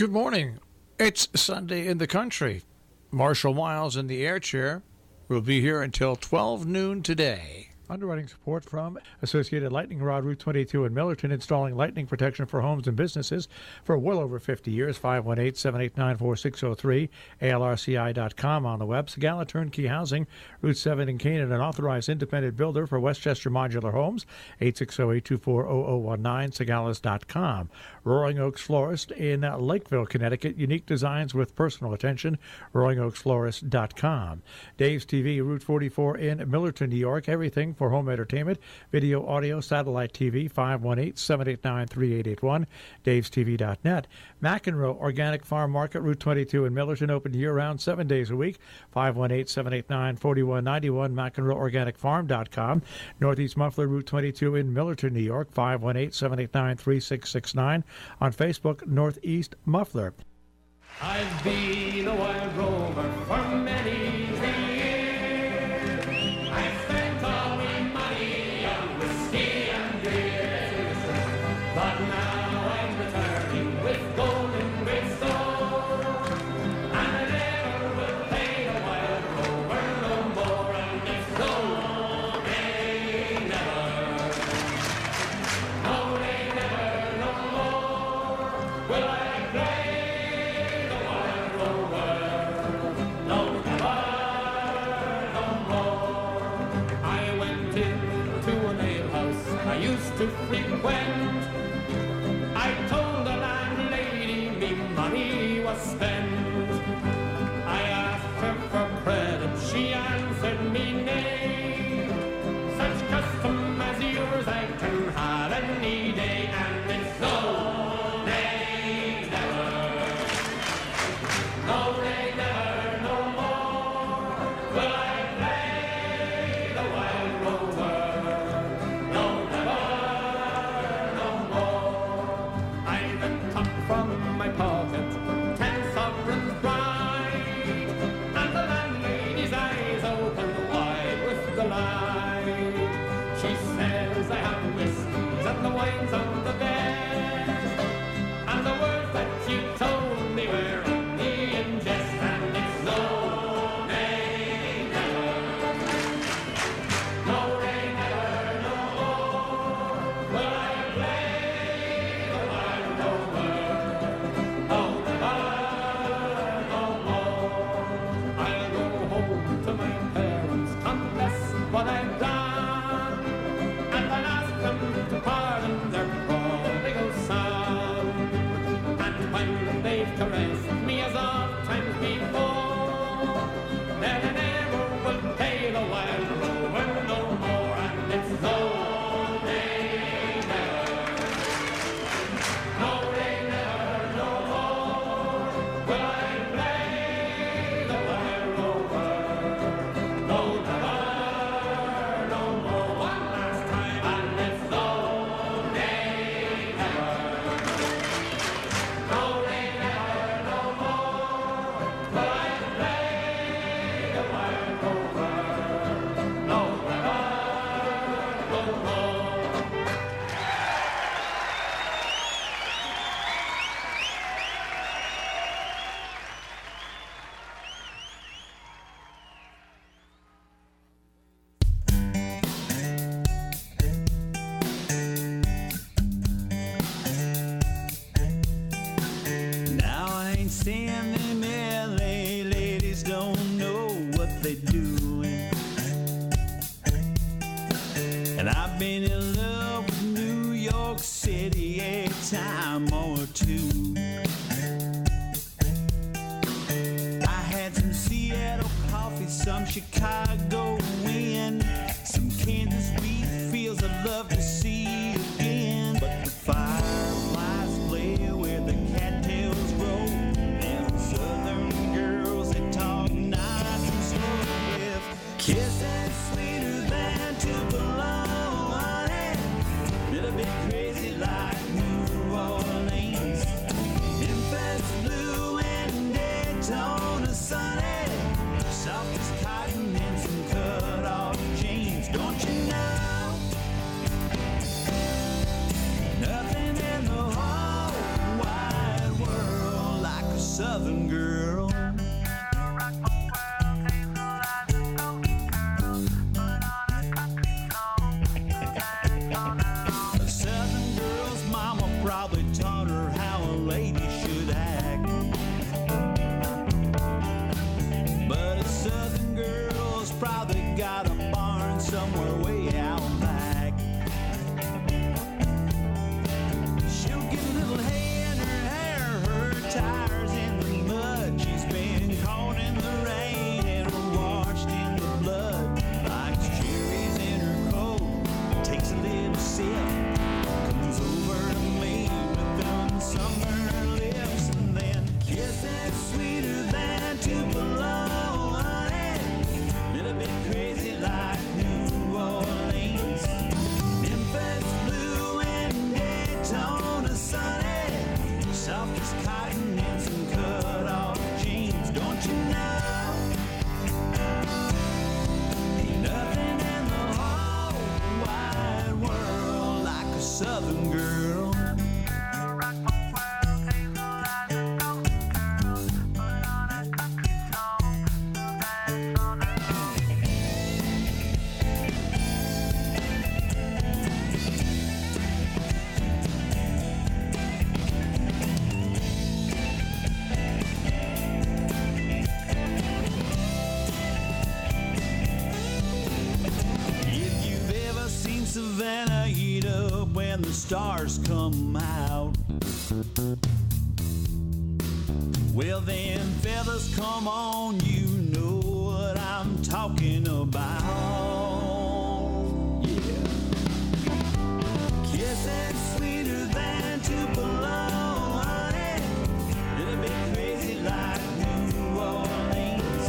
Good morning. It's Sunday in the country. Marshall Miles in the air chair will be here until 12 noon today. Underwriting support from Associated Lightning Rod, Route 22 in Millerton, installing lightning protection for homes and businesses for well over 50 years. 518-789-4603, ALRCI.com on the web. Sagala Turnkey Housing, Route 7 in Canaan, an authorized independent builder for Westchester Modular Homes, 860-824-0019, Sagalas.com. Roaring Oaks Florist in Lakeville, Connecticut, unique designs with personal attention, RoaringOaksFlorist.com. Dave's TV, Route 44 in Millerton, New York, everything for home entertainment, video, audio, satellite TV, 518-789-3881, davestv.net. McEnroe Organic Farm Market, Route 22 in Millerton, open year-round, 7 days a week, 518-789-4191, McEnroeOrganicFarm.com. Northeast Muffler, Route 22 in Millerton, New York, 518-789-3669. On Facebook, Northeast Muffler. I've been a wild rover for many years. I've spent all my money on whiskey and beer. But now I'm returning with golden gravestone, and I never will pay a wild rover no more. And it's no, they never, no, they never, no more will I play. To frequent, I told the landlady me money was spent. I asked her for credit, she answered me nay. Such custom as yours I can have any day, and it's no, they never, no, they never, no more will I play the wild rover. From my pocket 10 sovereigns bright, and the landlady's eyes open wide with delight. She says I have whiskies and the wines of the best, and the words that you told me were only in jest, and it's no, they never, no, they never, no more will I play the wild rover. What I've done, and I'll ask them to pardon their prodigal son. And when they've caressed me as oft times before, then I never will pay the wild rover no more, and it's no, they never, no, they never, no more will I play the wild rover, no, never. Chicago wind, some Kansas wheat fields I'd love to see again. But the fireflies play where the cattails grow. Them southern girls that talk nice and slow, with kisses sweeter than Tupelo, little bit crazy like New Orleans. Memphis blue and Daytona sunny, soft as cotton and some color. Southern girl. A Southern girl's mama probably taught her how a lady should act. But a Southern girl's probably got a barn somewhere way out back. She'll get a little hay in her hair, her tires in the mud. She's been caught in the rain and washed in the blood. Likes cherries in her coat, takes a little sip, comes over to me with them summer lips, and then kisses sweeter than Tupelo, honey. Little bit crazy like New Orleans, Memphis blue and Daytona sunny, soft as cotton and some cut-off jeans. Don't you know? Ain't nothing in the whole wide world like a Southern girl. If you've ever seen Savannah heat up when the stars come out, well then, fellas, come on, you know what I'm talking about. Yeah. Kissing sweeter than Tupelo, honey. Little bit crazy like New Orleans.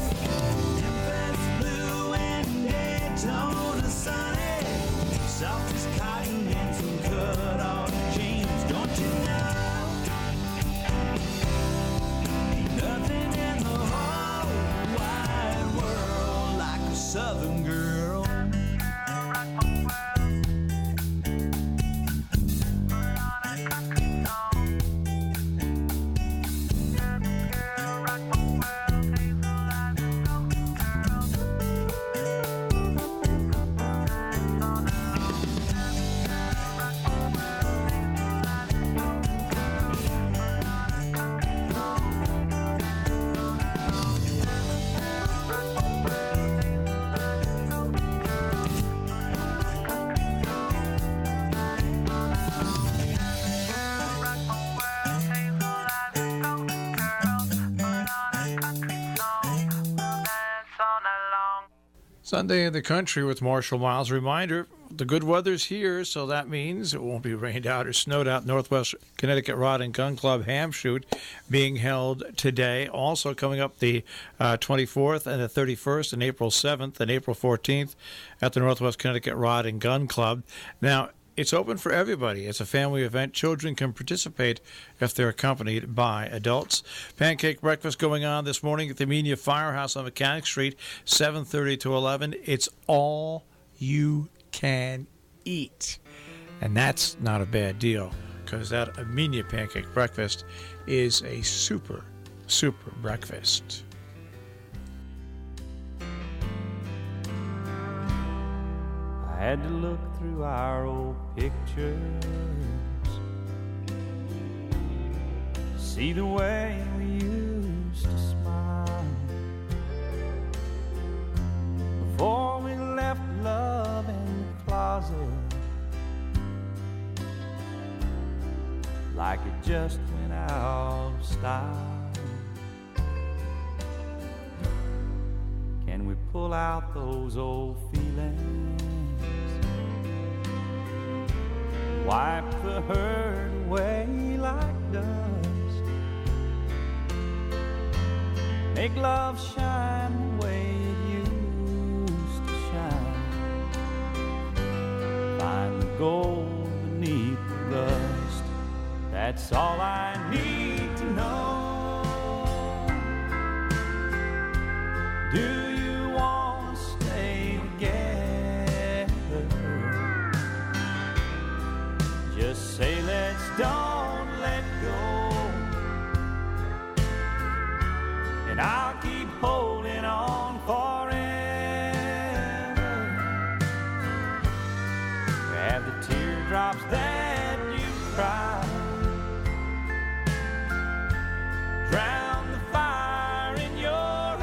Memphis blue and Daytona sunny. Soft as cotton and some cut-off jeans. Don't you know? Ain't nothing in the whole wide world like a Southern girl. Sunday in the Country with Marshall Miles. Reminder, the good weather's here, so that means it won't be rained out or snowed out. Northwest Connecticut Rod and Gun Club Ham Shoot being held today. Also coming up the 24th and the 31st and April 7th and April 14th at the Northwest Connecticut Rod and Gun Club. Now, it's open for everybody. It's a family event. Children can participate if they're accompanied by adults. Pancake breakfast going on this morning at the Amenia Firehouse on Mechanic Street, 7:30 to 11. It's all you can eat. And that's not a bad deal, because that Amenia pancake breakfast is a super, super breakfast. I had to look through our old pictures, see the way we used to smile before we left love in the closet, like it just went out of style. Can we pull out those old feelings, wipe the hurt away like dust, make love shine the way it used to shine, find the gold beneath the rust. That's all I need to know. Do you want to stay together? Just say let's don't let go. and I'll keep holding on forever. Have the teardrops that you cried drown the fire in your eyes.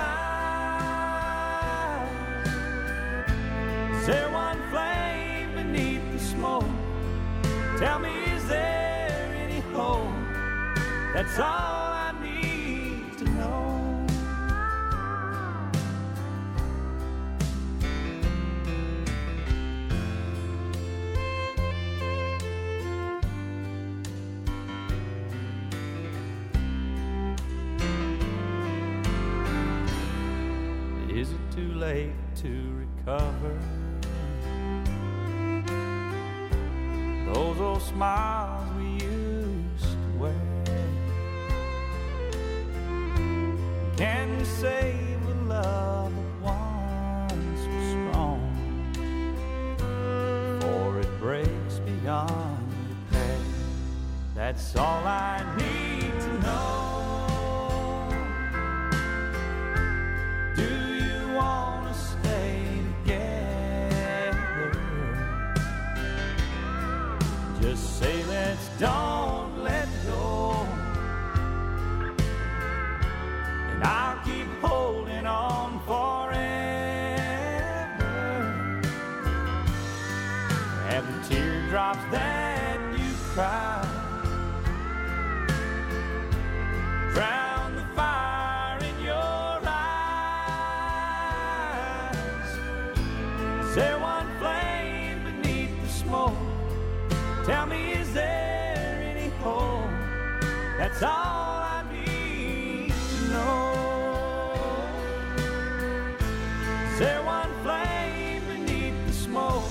Is there one flame beneath the smoke? Tell me, is there any hope? That's all I need to know. Is it too late to recover those old smiles we used to wear? Can we save the love that once was strong before it breaks beyond repair? That's all I need to know. Do you want to stay together? Just say let's don't let go, and I'll keep holding on forever. Have the teardrops that you cry drown the fire in your eyes. Is there one flame beneath the smoke? Tell me, is there any hope? That's all I need to know. Is there one flame beneath the smoke?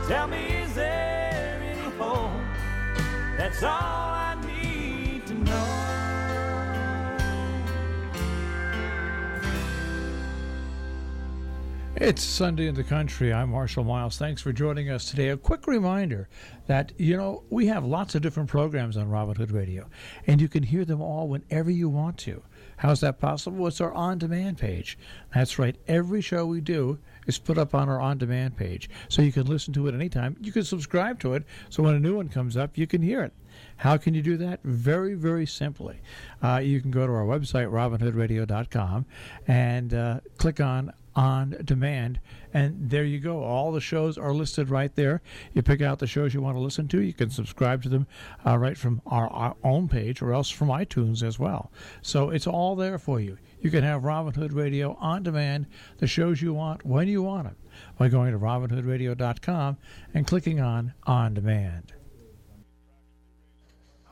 Tell me, is there any hope? That's all I need to know. It's Sunday in the Country. I'm Marshall Miles. Thanks for joining us today. A quick reminder that, we have lots of different programs on Robin Hood Radio, and you can hear them all whenever you want to. How's that possible? It's our on-demand page. That's right. Every show we do is put up on our on-demand page, so you can listen to it anytime. You can subscribe to it, so when a new one comes up, you can hear it. How can you do that? Very, very simply. You can go to our website, robinhoodradio.com, and click on Demand, and there you go. All the shows are listed right there. You pick out the shows you want to listen to. You can subscribe to them right from our own page, or else from iTunes as well. So it's all there for you. You can have Robin Hood Radio on demand, the shows you want when you want them, by going to robinhoodradio.com and clicking on Demand.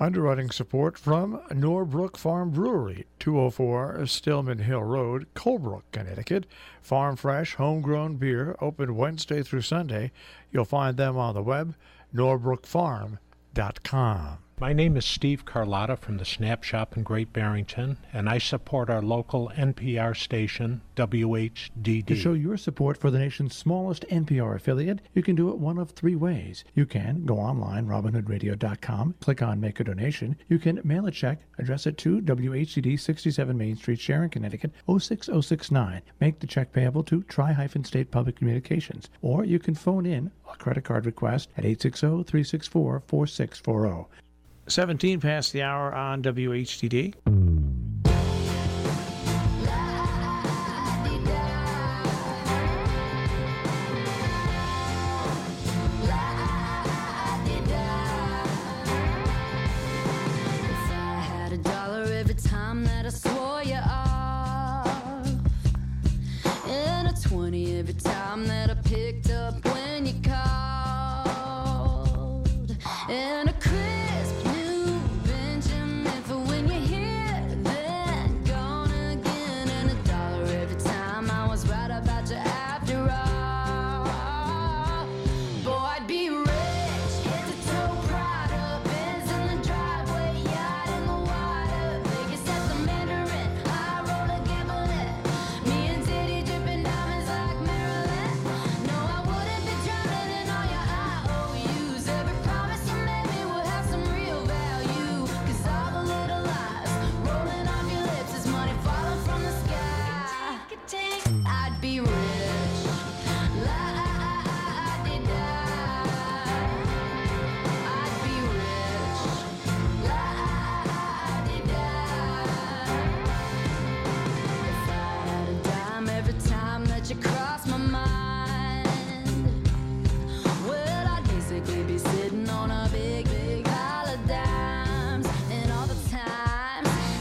Underwriting support from Norbrook Farm Brewery, 204 Stillman Hill Road, Colebrook, Connecticut. Farm fresh, homegrown beer, open Wednesday through Sunday. You'll find them on the web, norbrookfarm.com. My name is Steve Carlotta from the Snap Shop in Great Barrington, and I support our local NPR station, WHDD. To show your support for the nation's smallest NPR affiliate, you can do it one of three ways. You can go online, robinhoodradio.com, click on Make a Donation. You can mail a check, address it to WHDD 67 Main Street, Sharon, Connecticut, 06069. Make the check payable to Tri-State Public Communications. Or you can phone in a credit card request at 860-364-4640. 17 past the hour on WHDD. Every time that I picked up when you called, and a crisp new Benjamin for when you're here, then gone again, and $1 every time I was right about you after all. Boy, I'd be rich, get the tow pride up, Benz in the driveway, yacht in the water, Vegas at the Mandarin, high roller gambling, me and Diddy dripping diamonds like Marilyn. No, I wouldn't be drowning in all your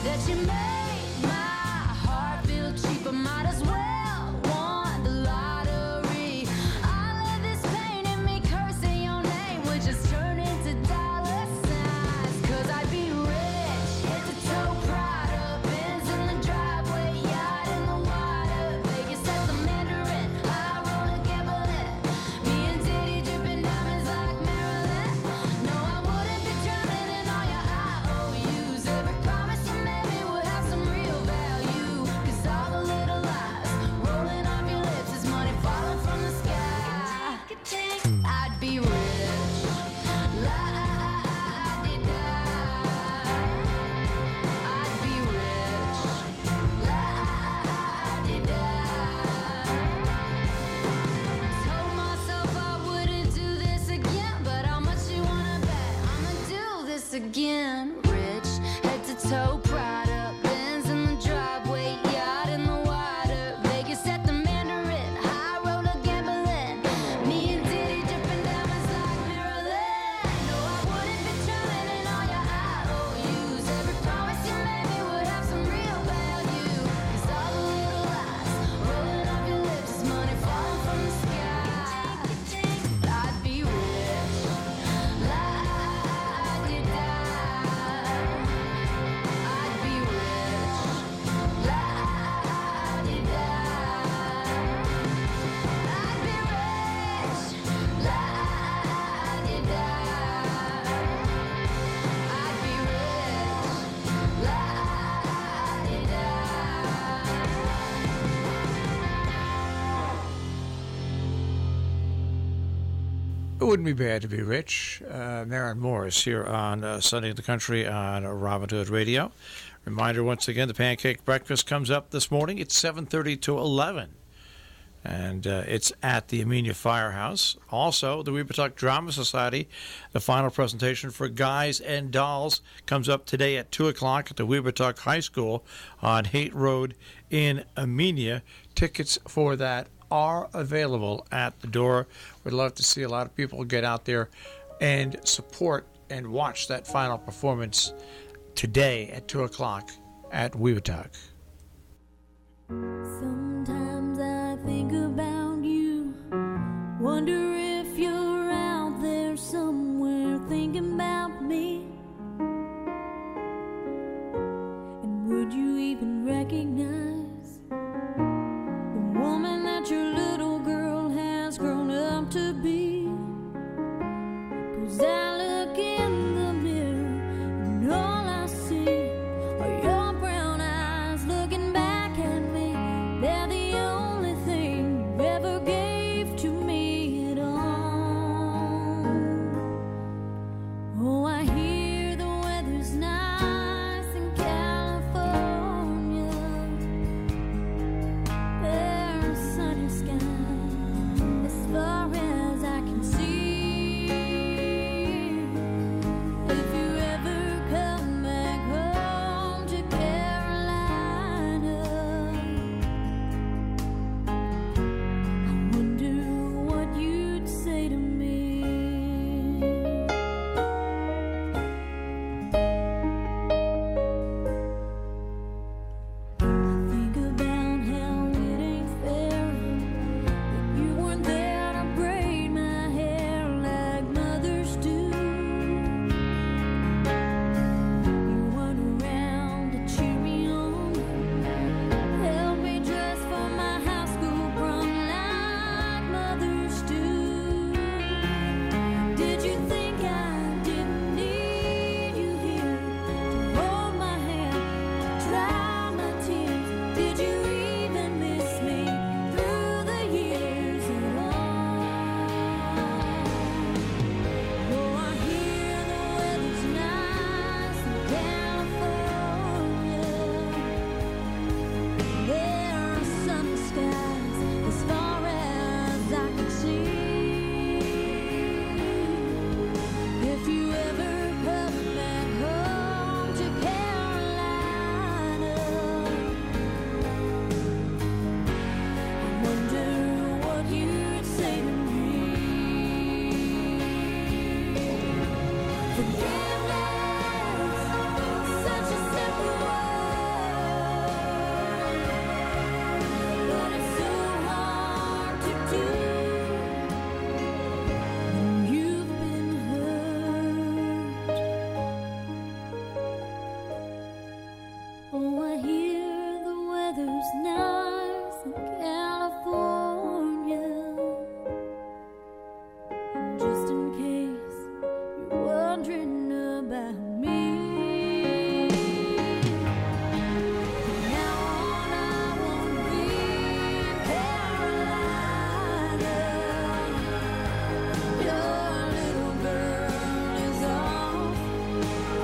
that you made my heart feel cheaper. Might as well want the lottery. All of this pain and me cursing your name would just turn into dollar signs. 'Cause I'd be rich, head to toe, Prada, Benz in the driveway, yacht in the water, Vegas at the Mandarin, high roller gambling, me and Diddy dripping diamonds like Marilyn. No, I wouldn't be drowning in all your IOUs. Every promise you made me would have some real value. 'Cause all the little lies rolling off your lips is money falling from the sky. I'd be rich. La-di-da. I'd be rich. La-di-da. Told myself I wouldn't do this again, but how much you wanna bet? I'ma do this again. Rich, head to toe, Prada, Benz in the driveway, yacht in the water, Vegas at the Mandarin, high roller gambling, me and Diddy dripping diamonds like Marilyn. No, I wouldn't be drowning in all your IOUs. Every promise you made me would have some real value. 'Cause all the little lies rolling off your lips is money falling from the sky. I'd be rich. La-di-da. I'd be rich. La-di-da. I'd be rich. La-di-da. I'd be rich. La-di-da. It wouldn't be bad to be rich. Maren Morris here on Sunday in the Country on Robin Hood Radio. Reminder once again, the Pancake Breakfast comes up this morning. It's 7:30 to 11. And it's at the Amenia Firehouse. Also, the Weebutuck Drama Society, the final presentation for Guys and Dolls, comes up today at 2 o'clock at the Weebutuck High School on Haight Road in Amenia. Tickets for that are available at the door. We'd love to see a lot of people get out there and support and watch that final performance today at 2 o'clock at Weebutuck. Sometimes I think about you, wonder if you're out there somewhere thinking about me. And would you even recognize the woman that your little girl has grown up to be? 'Cause I look in the mirror and all I see are your brown eyes looking back at me. They're the only thing you ever gave to me at all. Oh, I hear the weather's nice in California. There's sunny skies. weather's nice in California. And just in case you're wondering about me, from now on I won't be in Carolina. Your little girl is off.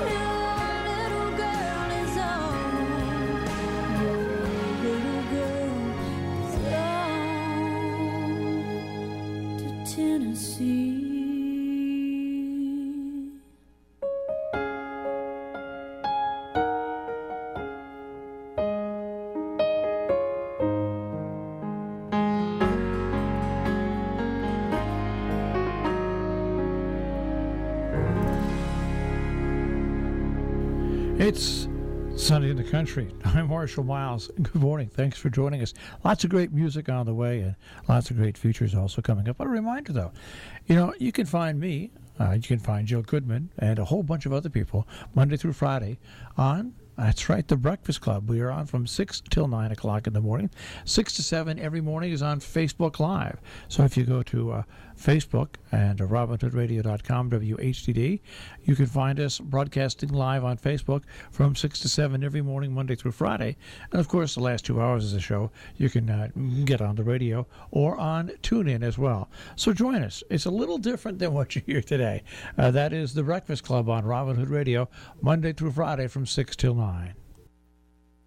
Your little girl is off. Your little girl is off to Tennessee. It's Sunday in the Country. I'm Marshall Miles. Good morning. Thanks for joining us. Lots of great music on the way and lots of great features also coming up. But a reminder, though, you can find me, you can find Joe Goodman and a whole bunch of other people Monday through Friday on, that's right, The Breakfast Club. We are on from 6 till 9 o'clock in the morning. 6 to 7 every morning is on Facebook Live. So if you go to Facebook and RobinHoodRadio.com, WHDD, you can find us broadcasting live on Facebook from 6 to 7 every morning, Monday through Friday. And, of course, the last 2 hours of the show, you can get on the radio or on TuneIn as well. So join us. It's a little different than what you hear today. That is The Breakfast Club on Robin Hood Radio, Monday through Friday from 6 till 9.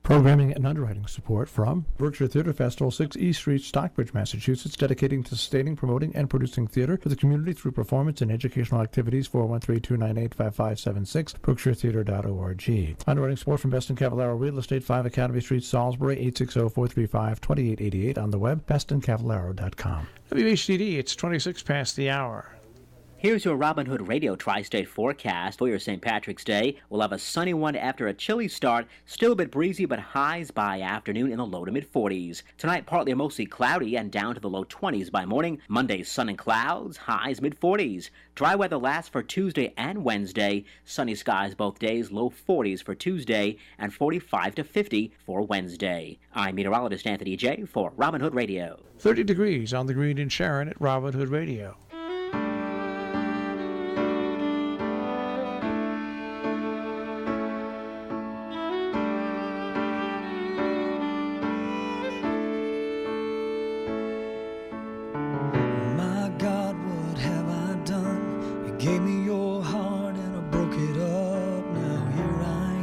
Programming and underwriting support from Berkshire Theater Festival, 6 East Street, Stockbridge, Massachusetts, dedicating to sustaining, promoting, and producing theater for the community through performance and educational activities. 413-298-5576, berkshiretheater.org. Underwriting support from Beston Cavallaro Real Estate, 5 Academy Street, Salisbury, 860-435-2888. On the web, bestoncavallaro.com. WHDD, it's 26 past the hour. Here's your Robin Hood Radio Tri-State forecast for your St. Patrick's Day. We'll have a sunny one after a chilly start, still a bit breezy, but highs by afternoon in the low to mid-40s. Tonight, partly or mostly cloudy and down to the low 20s by morning. Monday, sun and clouds, highs mid-40s. Dry weather lasts for Tuesday and Wednesday. Sunny skies both days, low 40s for Tuesday and 45 to 50 for Wednesday. I'm meteorologist Anthony J. for Robin Hood Radio. 30 degrees on the green in Sharon at Robin Hood Radio. My God, what have I done? You gave me your heart and I broke it up. Now here I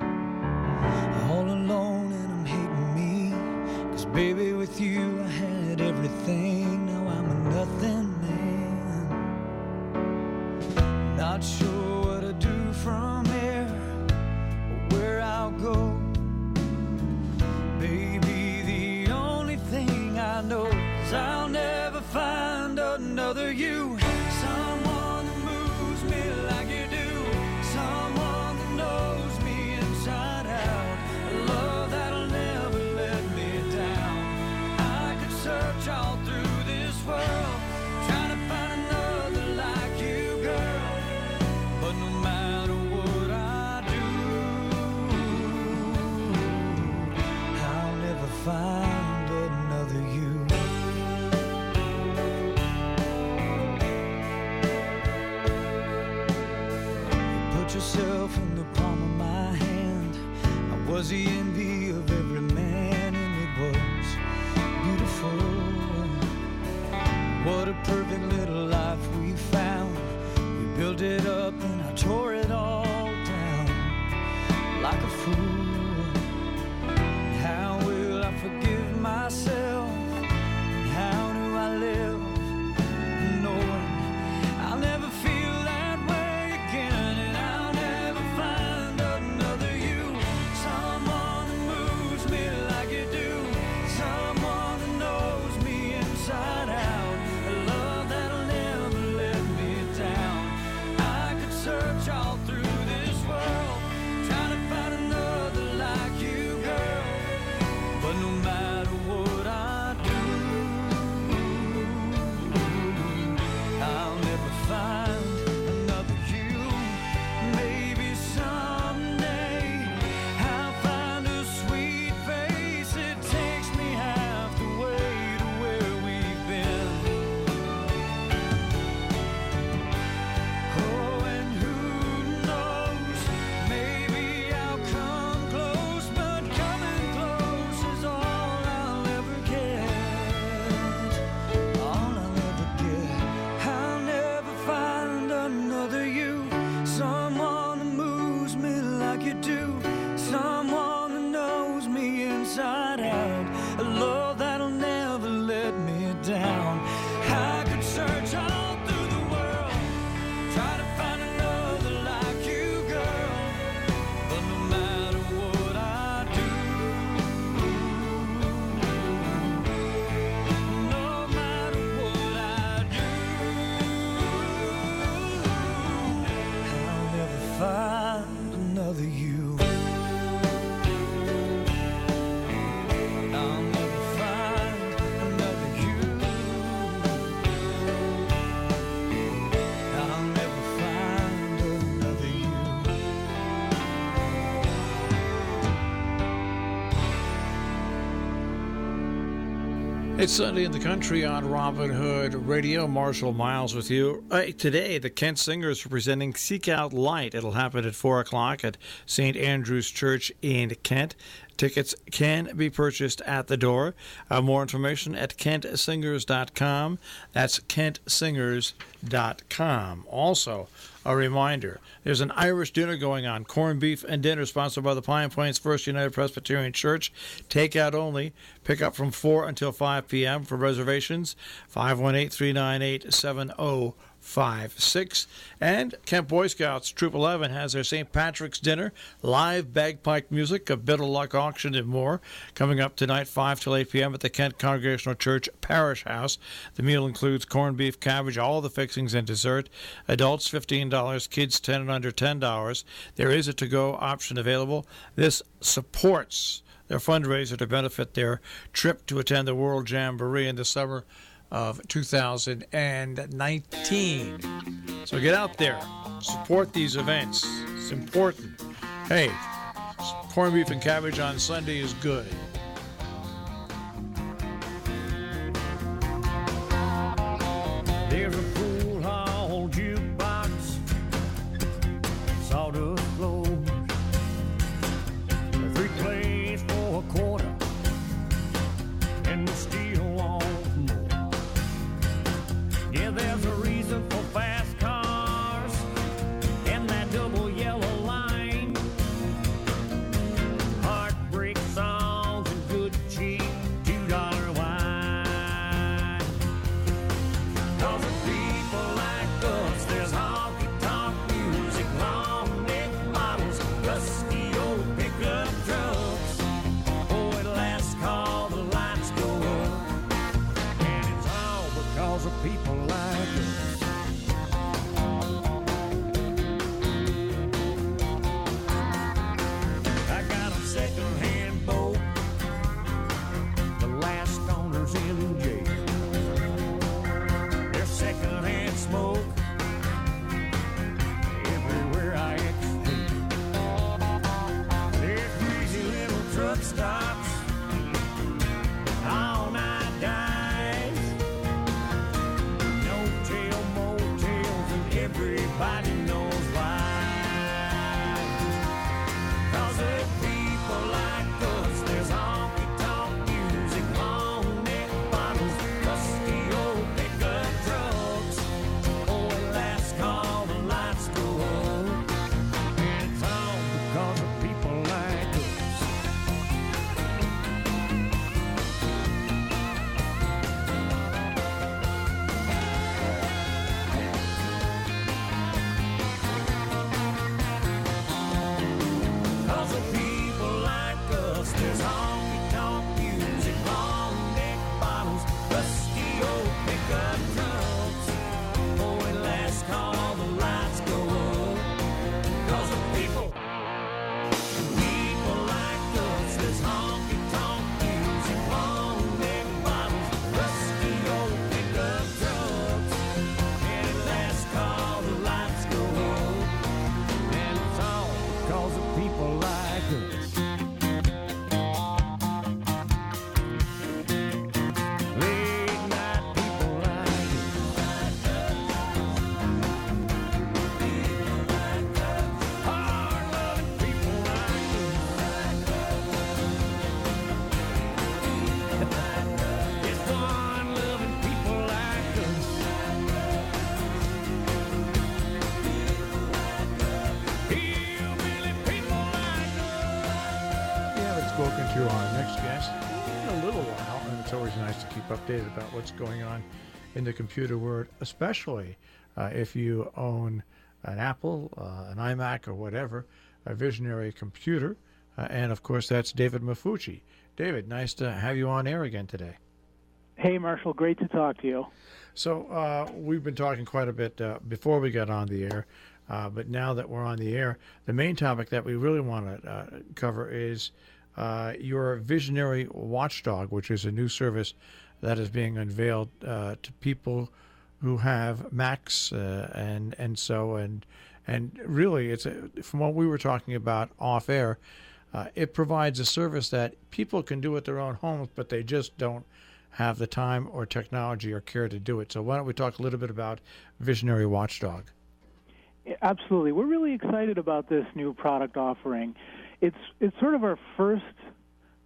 am, all alone and I'm hating me. 'Cause baby, with you I had everything. Now I'm a nothing man. Not sure what to do from here or where I'll go. Baby, the only thing I know is I'll never find another you. Someone that moves me like you do. Someone that knows me inside out. A love that'll never let me down. I could search all through this world, trying to find another like you, girl. But no matter what I do, I'll never find another you. Put yourself in the palm of my hand. I was the envy of every man, and it was beautiful. What a perfect little life we found. We built it up and I tore it all down like a fool. How will I forgive myself? How do I live knowing I'll never feel that way again? And I'll never find another you. Someone that moves me like you do. Someone that knows me inside out. A love that'll never let me down. I could search all through this world, trying to find another like you do. Someone that knows me inside out. A love that'll never let me down. I could search all through the world, try to find another like you, girl. But no matter what I do, no matter what I do, I'll never find another you. I'll never find another you. I'll never find another you. It's Sunday in the Country on Robin Hood Radio. Marshall Miles with you. Today, the Kent Singers are presenting Seek Out Light. It'll happen at 4 o'clock at St. Andrew's Church in Kent. Tickets can be purchased at the door. More information at kentsingers.com. That's kentsingers.com. Also, a reminder, there's an Irish dinner going on, corned beef and dinner, sponsored by the Pine Plains First United Presbyterian Church. Takeout only. Pick up from 4 until 5 p.m. For reservations, 518-398-7056. And Kent Boy Scouts Troop 11 has their St. Patrick's Dinner, live bagpipe music, a bit of luck auction, and more. Coming up tonight, 5 till 8 p.m. at the Kent Congregational Church Parish House. The meal includes corned beef, cabbage, all the fixings, and dessert. Adults $15, kids 10 and under $10. There is a to-go option available. This supports their fundraiser to benefit their trip to attend the World Jamboree in the summer of 2019. So get out there, support these events. It's important. Hey, corned beef and cabbage on Sunday is good. There's a pool hall jukebox, sawdust floors, 3 plays for a quarter, and we still want more. Yeah, there's a reason for fast cars and that double yellow line. Heartbreak songs and good cheap $2 wine. 'Cause of people like us, there's honky-tonk music, long-neck models, rusty old pickup trucks. Oh, at last call, the lights go up, and it's all because of people like us. I got a second-hand boat, the last owner's in jail. There's second-hand smoke everywhere I exit. There's greasy little truck stops, all-night dives, no-tail motels, and everybody knows why. 'Cause of people like us, there's honky-tonk music, long-neck bottles, rusty old pickup trucks. Oh, at last call, the lights go up, and it's all because of people like us. Cause of people like us, there's honky-tonk music, long-neck bottles, rusty old pickup trucks. Oh, at last call, the lights go up. Cause of people like us, there's honky-tonk music, long-neck bottles, rusty old pickup trucks. And at last call, the lights go up, and it's all because of people like us. Late night people like us. Hard-loving people like us. It's fun-loving people like us. Hillbilly people spoken to our next guest in a little while, and it's always nice to keep updated about what's going on in the computer world, especially if you own an Apple, an iMac, or whatever, a visionary computer. And, of course, that's David Mafucci. David, nice to have you on air again today. Hey, Marshall, great to talk to you. So we've been talking quite a bit before we got on the air, but now that we're on the air, the main topic that we really want to cover is your Visionary Watchdog, which is a new service that is being unveiled to people who have Macs and really, from what we were talking about off air, it provides a service that people can do at their own homes, but they just don't have the time or technology or care to do it. So why don't we talk a little bit about Visionary Watchdog? Absolutely. We're really excited about this new product offering. It's sort of our first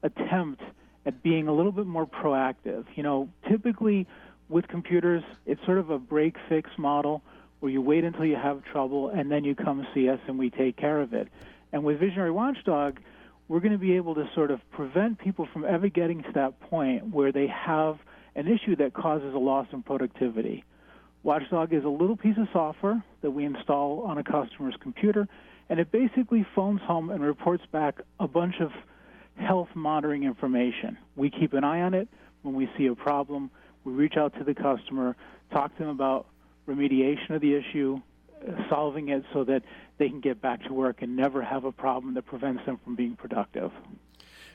attempt at being a little bit more proactive. You know, typically with computers, it's sort of a break-fix model where you wait until you have trouble and then you come see us and we take care of it. And with Visionary Watchdog, we're going to be able to sort of prevent people from ever getting to that point where they have an issue that causes a loss in productivity. Watchdog is a little piece of software that we install on a customer's computer, and it basically phones home and reports back a bunch of health monitoring information. We keep an eye on it. When we see a problem, we reach out to the customer, talk to them about remediation of the issue, solving it so that they can get back to work and never have a problem that prevents them from being productive.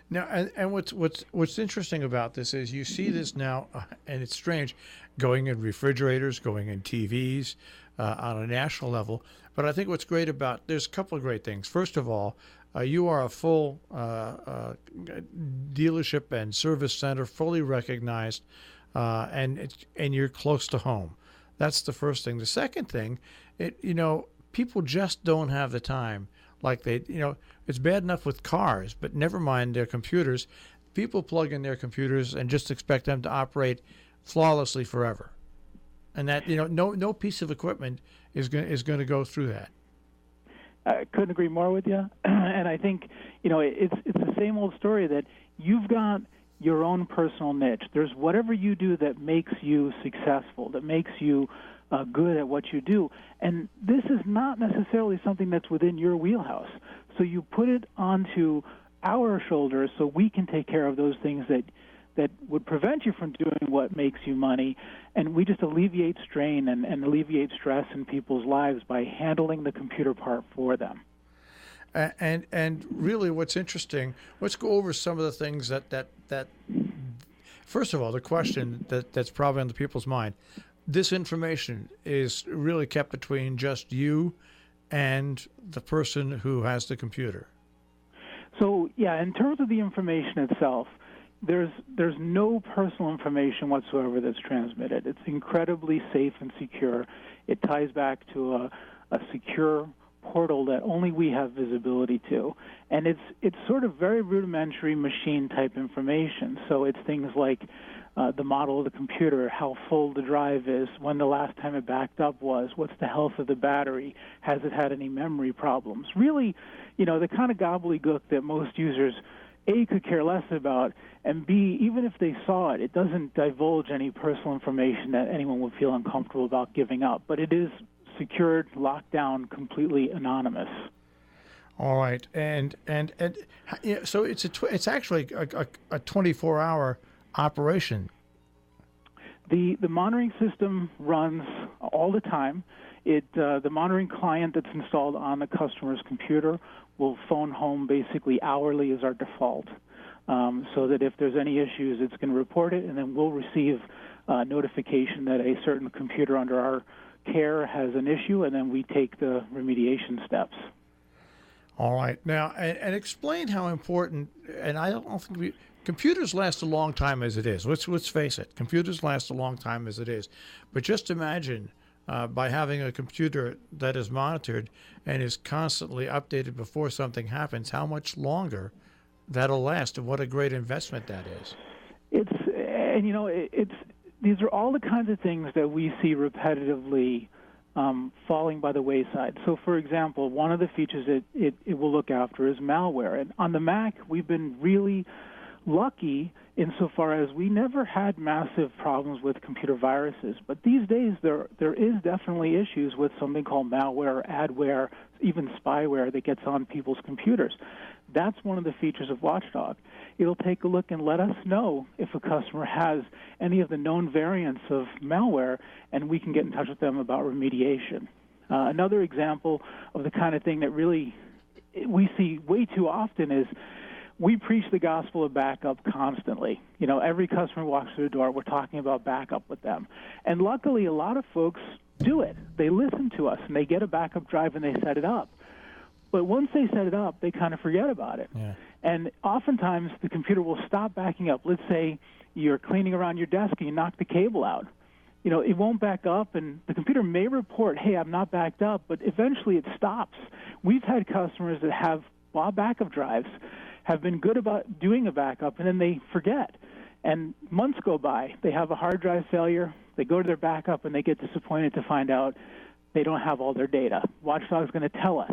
Now, and what's interesting about this is you see this now, and it's strange, going in refrigerators, going in TVs on a national level. But I think what's great about, there's a couple of great things. First of all, you are a full dealership and service center, fully recognized, and you're close to home. That's the first thing. The second thing, people just don't have the time. Like it's bad enough with cars, but never mind their computers. People plug in their computers and just expect them to operate flawlessly forever, and that no piece of equipment is going to go through that. I couldn't agree more with you, and I think it's the same old story that you've got your own personal niche. There's whatever you do that makes you successful, that makes you good at what you do. And this is not necessarily something that's within your wheelhouse. So you put it onto our shoulders so we can take care of those things that would prevent you from doing what makes you money. And we just alleviate strain and alleviate stress in people's lives by handling the computer part for them. And really what's interesting, let's go over some of the things that first of all, the question that's probably on the people's mind. This information is really kept between just you and the person who has the computer. So, yeah, in terms of the information itself, there's no personal information whatsoever that's transmitted. It's incredibly safe and secure. It ties back to a secure portal that only we have visibility to. And it's sort of very rudimentary machine-type information. So it's things like the model of the computer, how full the drive is, when the last time it backed up was, what's the health of the battery, has it had any memory problems. Really, the kind of gobbledygook that most users, A, could care less about, and B, even if they saw it, it doesn't divulge any personal information that anyone would feel uncomfortable about giving up. But it is secured, locked down, completely anonymous. All right, and so it's actually a 24-hour operation. The monitoring system runs all the time. The monitoring client that's installed on the customer's computer will phone home basically hourly as our default, so that if there's any issues, it's going to report it, and then we'll receive notification that a certain computer under our care has an issue, and then we take the remediation steps. All right. Now, and explain how important, and I don't think computers last a long time as it is. Let's face it. Computers last a long time as it is. But just imagine by having a computer that is monitored and is constantly updated before something happens, how much longer that'll last, and what a great investment that is. These are all the kinds of things that we see repetitively falling by the wayside. So, for example, one of the features it will look after is malware. And on the Mac, we've been really lucky insofar as we never had massive problems with computer viruses. But these days, there is definitely issues with something called malware, adware, even spyware that gets on people's computers. That's one of the features of Watchdog. It'll take a look and let us know if a customer has any of the known variants of malware, and we can get in touch with them about remediation. Another example of the kind of thing that really we see way too often is we preach the gospel of backup constantly. You know, every customer walks through the door, we're talking about backup with them. And luckily, a lot of folks do it. They listen to us, and they get a backup drive, and they set it up. But once they set it up, they kind of forget about it. Yeah. And oftentimes, the computer will stop backing up. Let's say you're cleaning around your desk and you knock the cable out. You know, it won't back up, and the computer may report, hey, I'm not backed up, but eventually it stops. We've had customers that have backup drives, have been good about doing a backup, and then they forget. And months go by. They have a hard drive failure. They go to their backup, and they get disappointed to find out they don't have all their data. Watchdog's going to tell us.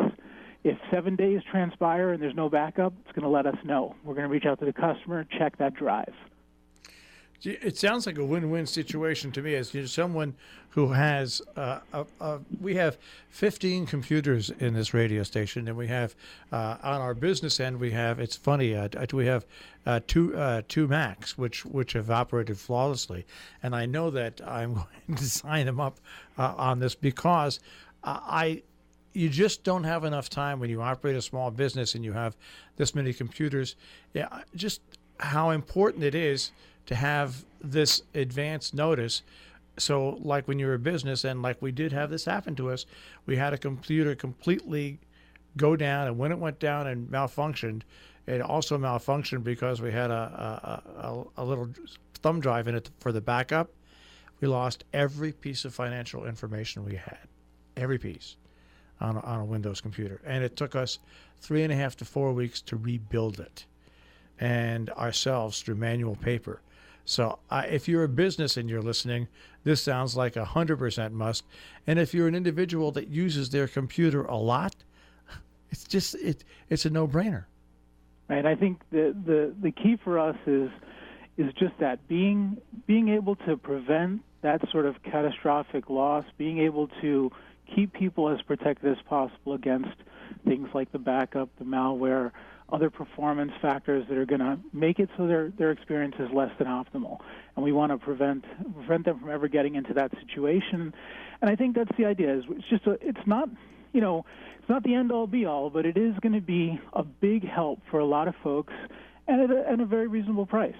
If 7 days transpire and there's no backup, it's going to let us know. We're going to reach out to the customer, check that drive. It sounds like a win-win situation to me. As someone who has, we have 15 computers in this radio station, and we have on our business end we have. It's funny, we have two Macs which have operated flawlessly, and I know that I'm going to sign them up on this because you just don't have enough time when you operate a small business and you have this many computers. Yeah, just how important it is to have this advance notice. So like when you're a business, and like we did have this happen to us, we had a computer completely go down, and when it went down and malfunctioned, it also malfunctioned because we had a little thumb drive in it for the backup. We lost every piece of financial information we had, every piece on a Windows computer. And it took us 3.5 to 4 weeks to rebuild it, and ourselves through manual paper. So if you're a business and you're listening, this sounds like 100% must. And if you're an individual that uses their computer a lot, it's a no-brainer. Right. I think the key for us is just that being able to prevent that sort of catastrophic loss, being able to keep people as protected as possible against things like the backup, the malware, other performance factors that are going to make it so their experience is less than optimal. And we want to prevent them from ever getting into that situation. And I think that's the idea. It's not the end-all, be-all, but it is going to be a big help for a lot of folks, and at a very reasonable price.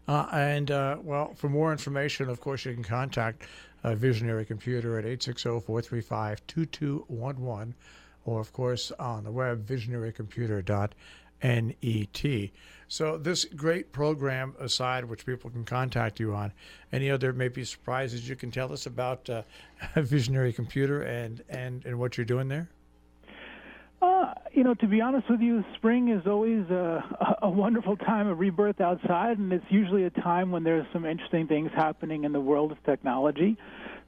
Well, for more information, of course, you can contact Visionary Computer at 860-435-2211, or, of course, on the web, visionarycomputer.net. So this great program aside, which people can contact you on, any other maybe surprises you can tell us about Visionary Computer and what you're doing there? To be honest with you, spring is always a wonderful time of rebirth outside, and it's usually a time when there's some interesting things happening in the world of technology.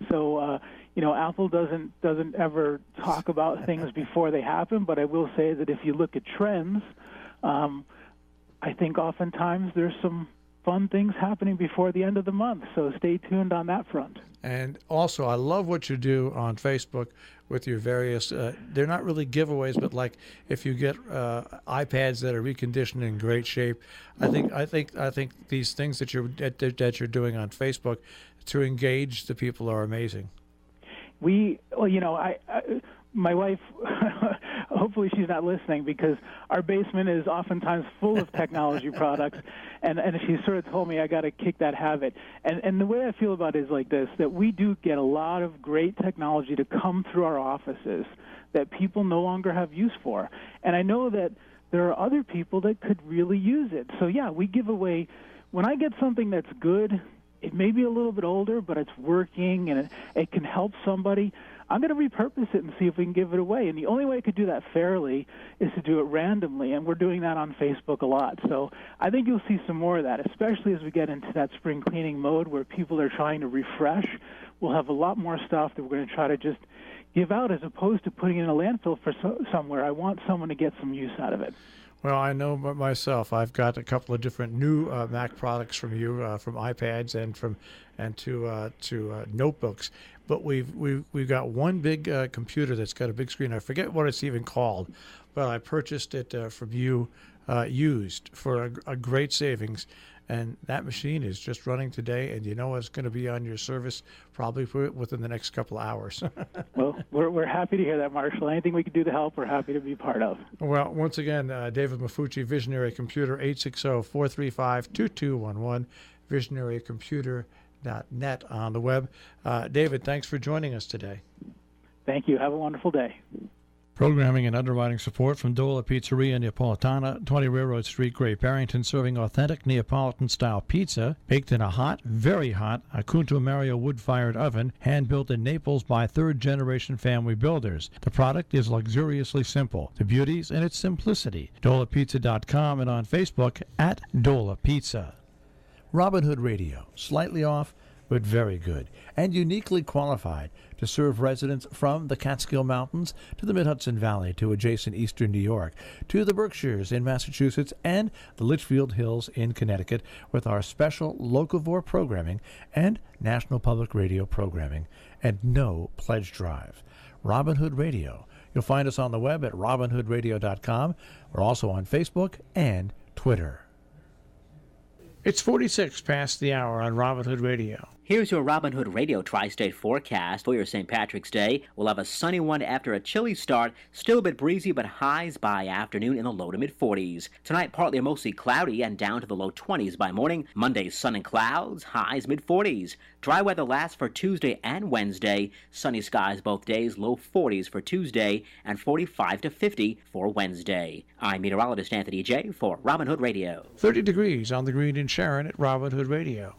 So, Apple doesn't ever talk about things before they happen, but I will say that if you look at trends, I think oftentimes there's some fun things happening before the end of the month, so stay tuned on that front. And also, I love what you do on Facebook with your various, they're not really giveaways, but like if you get iPads that are reconditioned in great shape, I think these things that you're doing on Facebook to engage the people are amazing. My wife, hopefully she's not listening, because our basement is oftentimes full of technology products, and she sort of told me I got to kick that habit. And the way I feel about it is like this, that we do get a lot of great technology to come through our offices that people no longer have use for. And I know that there are other people that could really use it. So, yeah, we give away, when I get something that's good, it may be a little bit older, but it's working and it can help somebody, I'm going to repurpose it and see if we can give it away. And the only way I could do that fairly is to do it randomly, and we're doing that on Facebook a lot. So I think you'll see some more of that, especially as we get into that spring cleaning mode where people are trying to refresh. We'll have a lot more stuff that we're going to try to just give out as opposed to putting it in a landfill for somewhere. I want someone to get some use out of it. Well, I know myself. I've got a couple of different new Mac products from you, from iPads and to notebooks. But we've got one big computer that's got a big screen. I forget what it's even called, but I purchased it from you used for a great savings. And that machine is just running today, and you know it's going to be on your service probably within the next couple of hours. Well, we're happy to hear that, Marshall. Anything we can do to help, we're happy to be part of. Well, once again, David Mafucci, Visionary Computer, 860-435-2211, visionarycomputer.net on the web. David, thanks for joining us today. Thank you. Have a wonderful day. Programming and underwriting support from Dola Pizzeria Neapolitana, 20 Railroad Street, Great Barrington, serving authentic Neapolitan-style pizza, baked in a hot, very hot, Acunto Mario wood-fired oven, hand-built in Naples by third-generation family builders. The product is luxuriously simple. The beauty's in its simplicity. DolaPizza.com and on Facebook at Dola Pizza. Robin Hood Radio, slightly off, but very good, and uniquely qualified to serve residents from the Catskill Mountains to the Mid-Hudson Valley to adjacent eastern New York to the Berkshires in Massachusetts and the Litchfield Hills in Connecticut with our special Locavore programming and National Public Radio programming and no pledge drive. Robin Hood Radio. You'll find us on the web at robinhoodradio.com. We're also on Facebook and Twitter. It's 46 past the hour on Robin Hood Radio. Here's your Robin Hood Radio Tri-State forecast for your St. Patrick's Day. We'll have a sunny one after a chilly start, still a bit breezy, but highs by afternoon in the low to mid-40s. Tonight, partly or mostly cloudy and down to the low 20s by morning. Monday, sun and clouds, highs mid-40s. Dry weather lasts for Tuesday and Wednesday. Sunny skies both days, low 40s for Tuesday and 45 to 50 for Wednesday. I'm meteorologist Anthony J. for Robin Hood Radio. 30 degrees on the green in Sharon at Robin Hood Radio.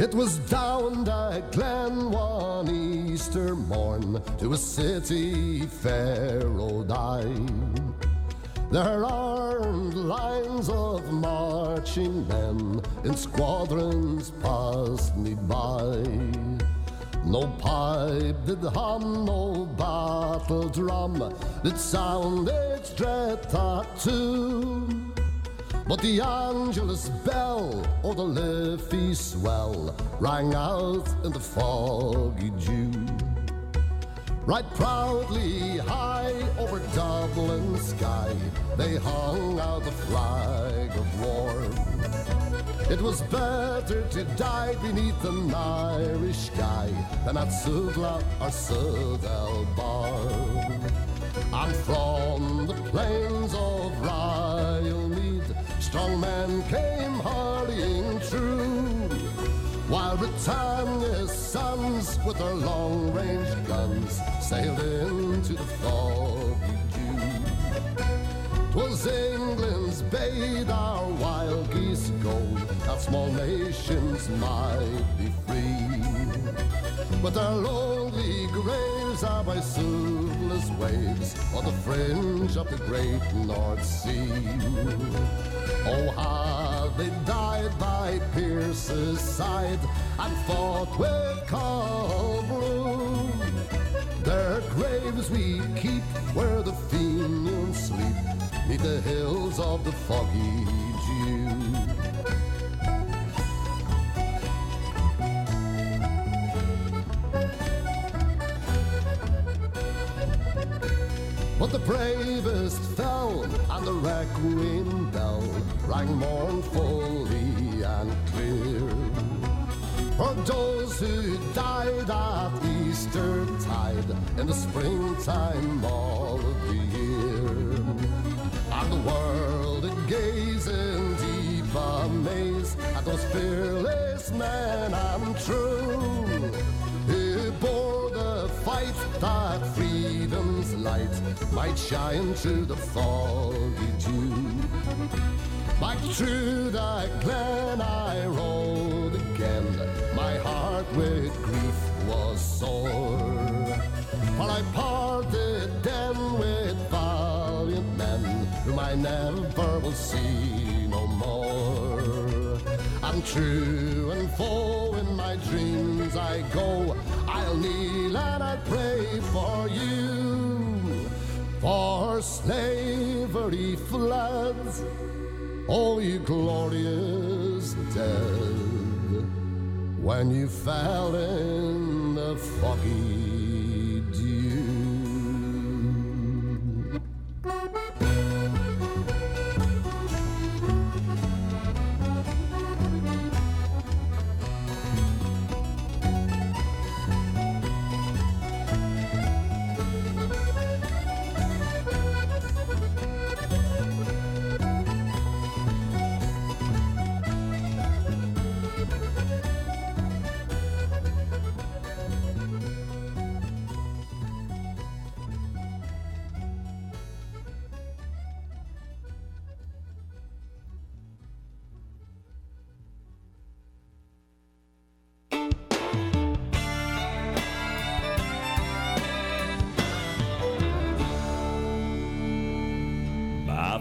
It was down that glen one Easter morn to a city fair rode I. There armed lines of marching men in squadrons passed me by. No pipe did hum, no battle drum did sound its dread tattoo. But the Angelus bell or the Liffey swell rang out in the foggy dew. Right proudly high over Dublin sky they hung out the flag of war. It was better to die beneath an Irish sky than at Sudla or Sudel Bar. And from the plains of Rylemead strong men came hurrying through, while Britannia's sons with their long-range guns sailed into the foggy dew. 'Twas England's bade our wild geese go, that small nations might be free. But their lonely graves are by soothless waves on the fringe of the great North Sea. Oh, how they died by Pierce's side and fought with cold blue. Their graves we keep where the Fenians sleep, 'neath the hills of the foggy dew. But the bravest fell, and the requiem bell rang mournfully and clear. For those who died at Eastertide in the springtime of the year. And the world did gaze in deep amaze at those fearless men and true, who bore the fight that freedom's light might shine through the foggy dew. Back through the glen I rode again. My heart with grief was sore. While I parted then with valiant men whom I never will see no more. And true and full in my dreams I go. I'll kneel and I'll pray for you. For slavery fled, oh, you glorious dead, when you fell in the foggy dew.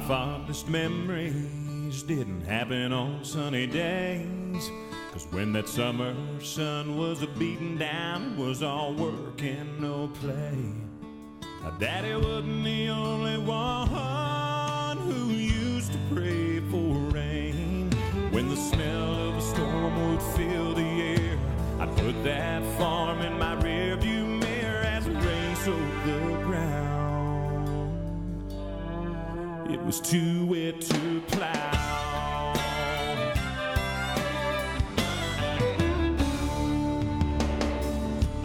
Fondest memories didn't happen on sunny days, 'cause when that summer sun was a beating down, it was all work and no play. Now Daddy wasn't the only one who used to pray for rain. When the smell of a storm would fill the air, I'd put that farm in my rearview mirror as the rain soaked the ground. It was too wet to plow.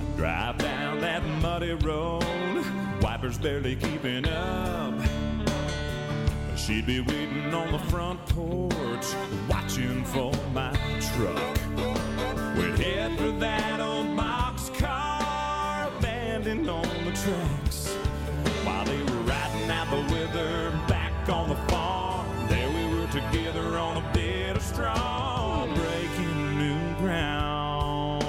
I'd drive down that muddy road, wipers barely keeping up. She'd be waiting on the front porch, watching for my truck. We'd head for that old boxcar, abandoned on the tracks. While they were riding out the weather back on the farm, there we were together on a bed of straw, breaking new ground.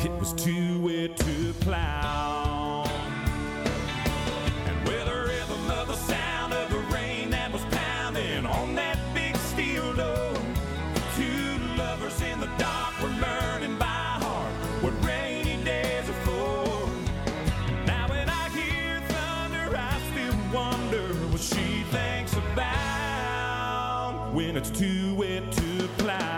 It was too wet to plow. And with the rhythm of the sound of the rain that was pounding on that big steel door, two lovers in the dark were learning by heart what rainy days are for. Now when I hear thunder, I still wonder what she thinks about when it's too wet to plow.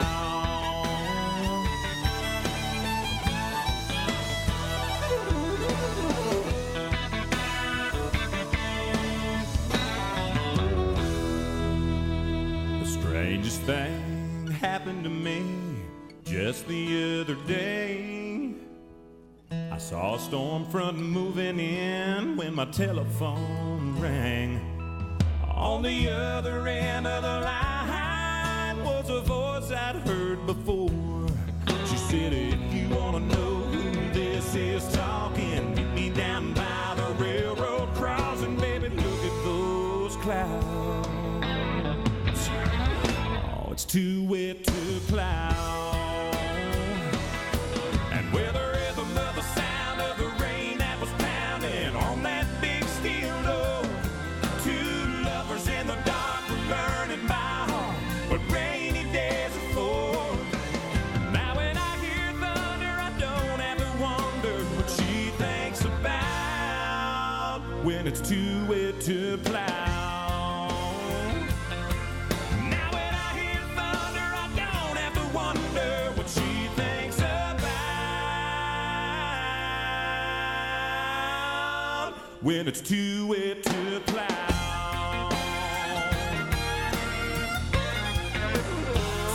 The strangest thing happened to me just the other day. I saw a storm front moving in when my telephone rang. On the other end of the line was a voice I'd heard before. She said, if you want to know who this is talking, meet me down by the railroad crossing, baby, look at those clouds. Oh, it's too wet to plow. And with the rhythm of the sound of the rain that was pounding on that big steel door, two lovers in the dark were learning by heart what rainy days are for. Now when I hear thunder, I don't have to wonder what she thinks about when it's too wet to plow. Now when I hear thunder, I don't have to wonder what she thinks about when it's too wet to plow.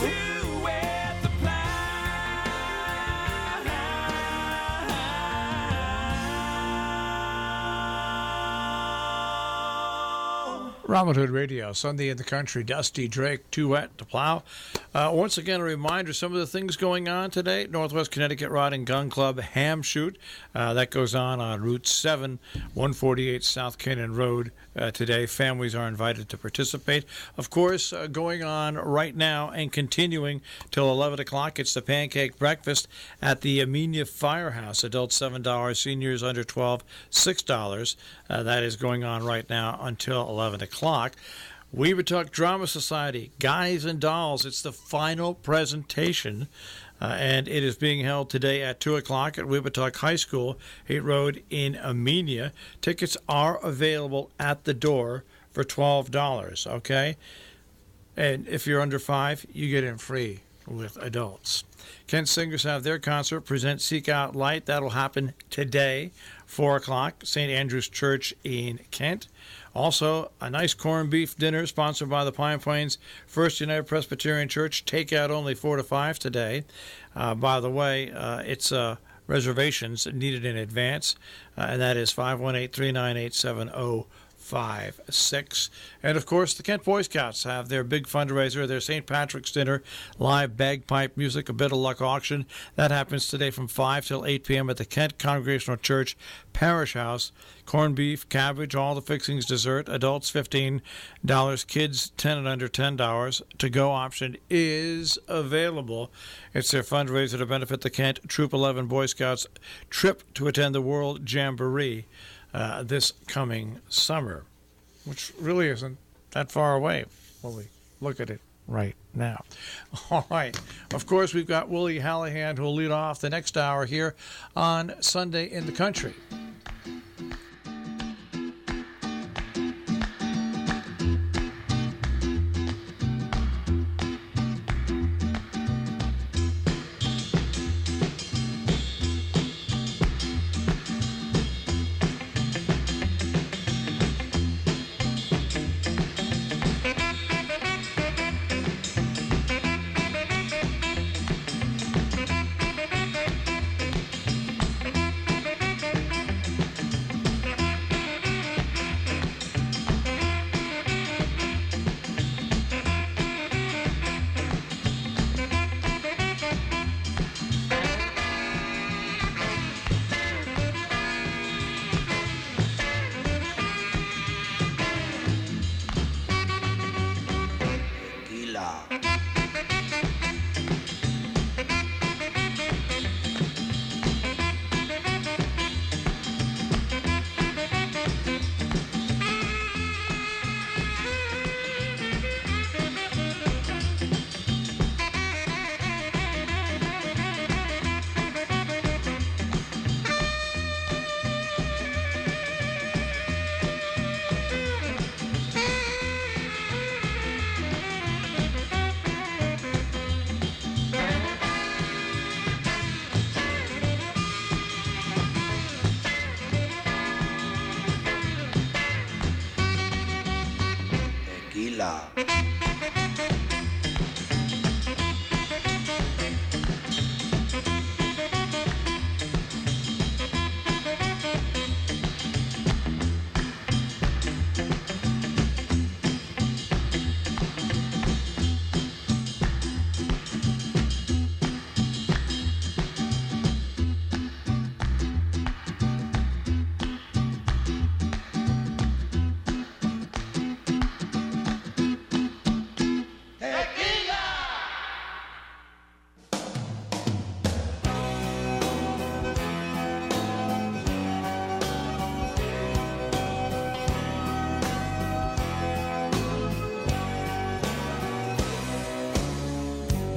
Too wet to plow. Robin Hood Radio, Sunday in the Country, Dusty Drake, Too Wet to Plow. Once again, a reminder, some of the things going on today. Northwest Connecticut Rod and Gun Club Ham Shoot. That goes on Route 7, 148 South Canaan Road today. Families are invited to participate. Of course, going on right now and continuing till 11 o'clock, it's the Pancake Breakfast at the Amenia Firehouse. Adults $7, seniors under 12, $6. That is going on right now until 11 o'clock. Weavertuck Drama Society, Guys and Dolls. It's the final presentation, and it is being held today at 2 o'clock at Weavertuck High School, 8 Road in Amenia. Tickets are available at the door for $12, okay? And if you're under 5, you get in free with adults. Kent Singers have their concert, Present Seek Out Light. That'll happen today, 4 o'clock, St. Andrew's Church in Kent. Also, a nice corned beef dinner sponsored by the Pine Plains First United Presbyterian Church. Takeout only 4 to 5 today. By the way, it's reservations needed in advance, and that is 518-398-7056. And of course, the Kent Boy Scouts have their big fundraiser, their St. Patrick's Dinner, live bagpipe music, a bit of luck auction. That happens today from 5 till 8 p.m. at the Kent Congregational Church Parish House. Corned beef, cabbage, all the fixings, dessert. Adults $15, kids 10 and under $10. To-go option is available. It's their fundraiser to benefit the Kent Troop 11 Boy Scouts trip to attend the World Jamboree this coming summer, which really isn't that far away when we look at it right now. All right. Of course, we've got Willie Hallahan, who will lead off the next hour here on Sunday in the Country.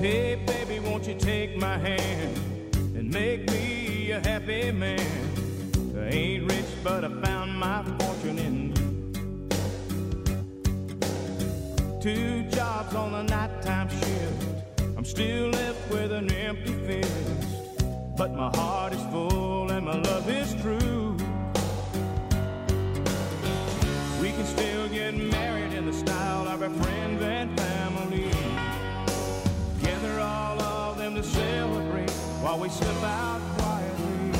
Hey, baby, won't you take my hand and make me a happy man? I ain't rich, but I found my fortune in you. 2 jobs on a nighttime shift. I'm still left with an empty fist. But my heart is full and my love is true. We can still get married in the style of our friends and family. Gather all of them to celebrate while we slip out quietly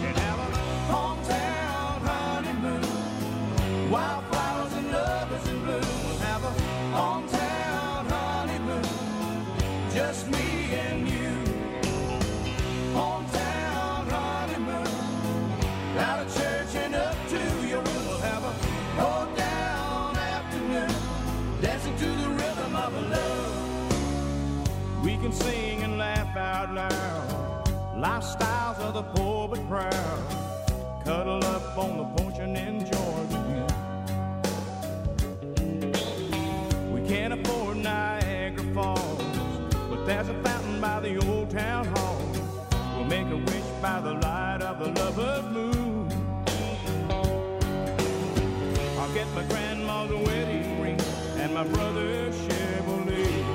and have a hometown honeymoon. Wildflowers and lovers in bloom. We'll have a hometown honeymoon. house of the poor but proud, cuddle up on the porch and enjoy the view. We can't afford Niagara Falls, but there's a fountain by the old town hall. We'll make a wish by the light of the lover's moon. I'll get my grandma's wedding ring and my brother's Chevrolet.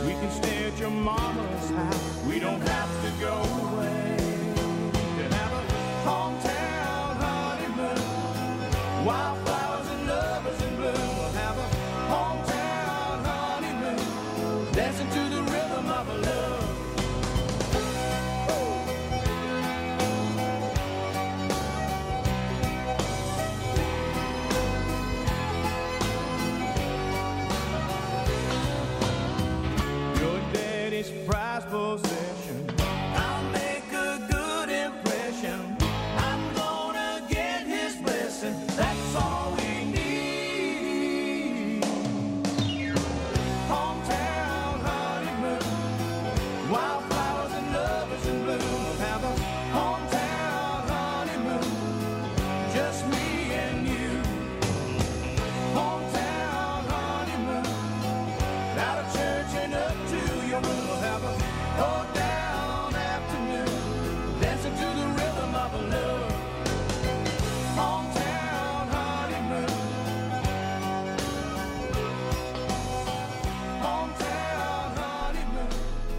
We can stay at your mama's house. We don't have to go away. To have a hometown honeymoon, wildflowers and lovers in bloom. We'll have a hometown honeymoon, dancing to the rhythm of a love. Prized possession. I'll make a good impression. I'm gonna get his blessing. That's all we need. Hometown honeymoon, wildflowers and lovers in bloom. We'll have a hometown honeymoon, just me and you. Hometown honeymoon, out of church and up to your room. Go down afternoon, dancing to the rhythm of a love. Hometown honeymoon. Hometown honeymoon.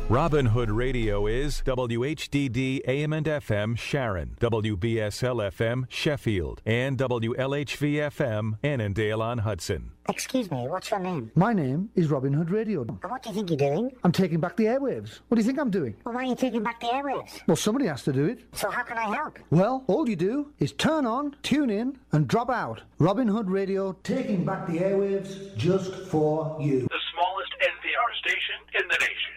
Robin Hood Radio is WHDD AM and FM Sharon, WBSL FM Sheffield, and WLHV FM Annandale on Hudson. Excuse me, what's your name? My name is Robin Hood Radio. And what do you think you're doing? I'm taking back the airwaves. What do you think I'm doing? Well, why are you taking back the airwaves? Well, somebody has to do it. So how can I help? Well, all you do is turn on, tune in, and drop out. Robin Hood Radio, taking back the airwaves just for you. The smallest NPR station in the nation.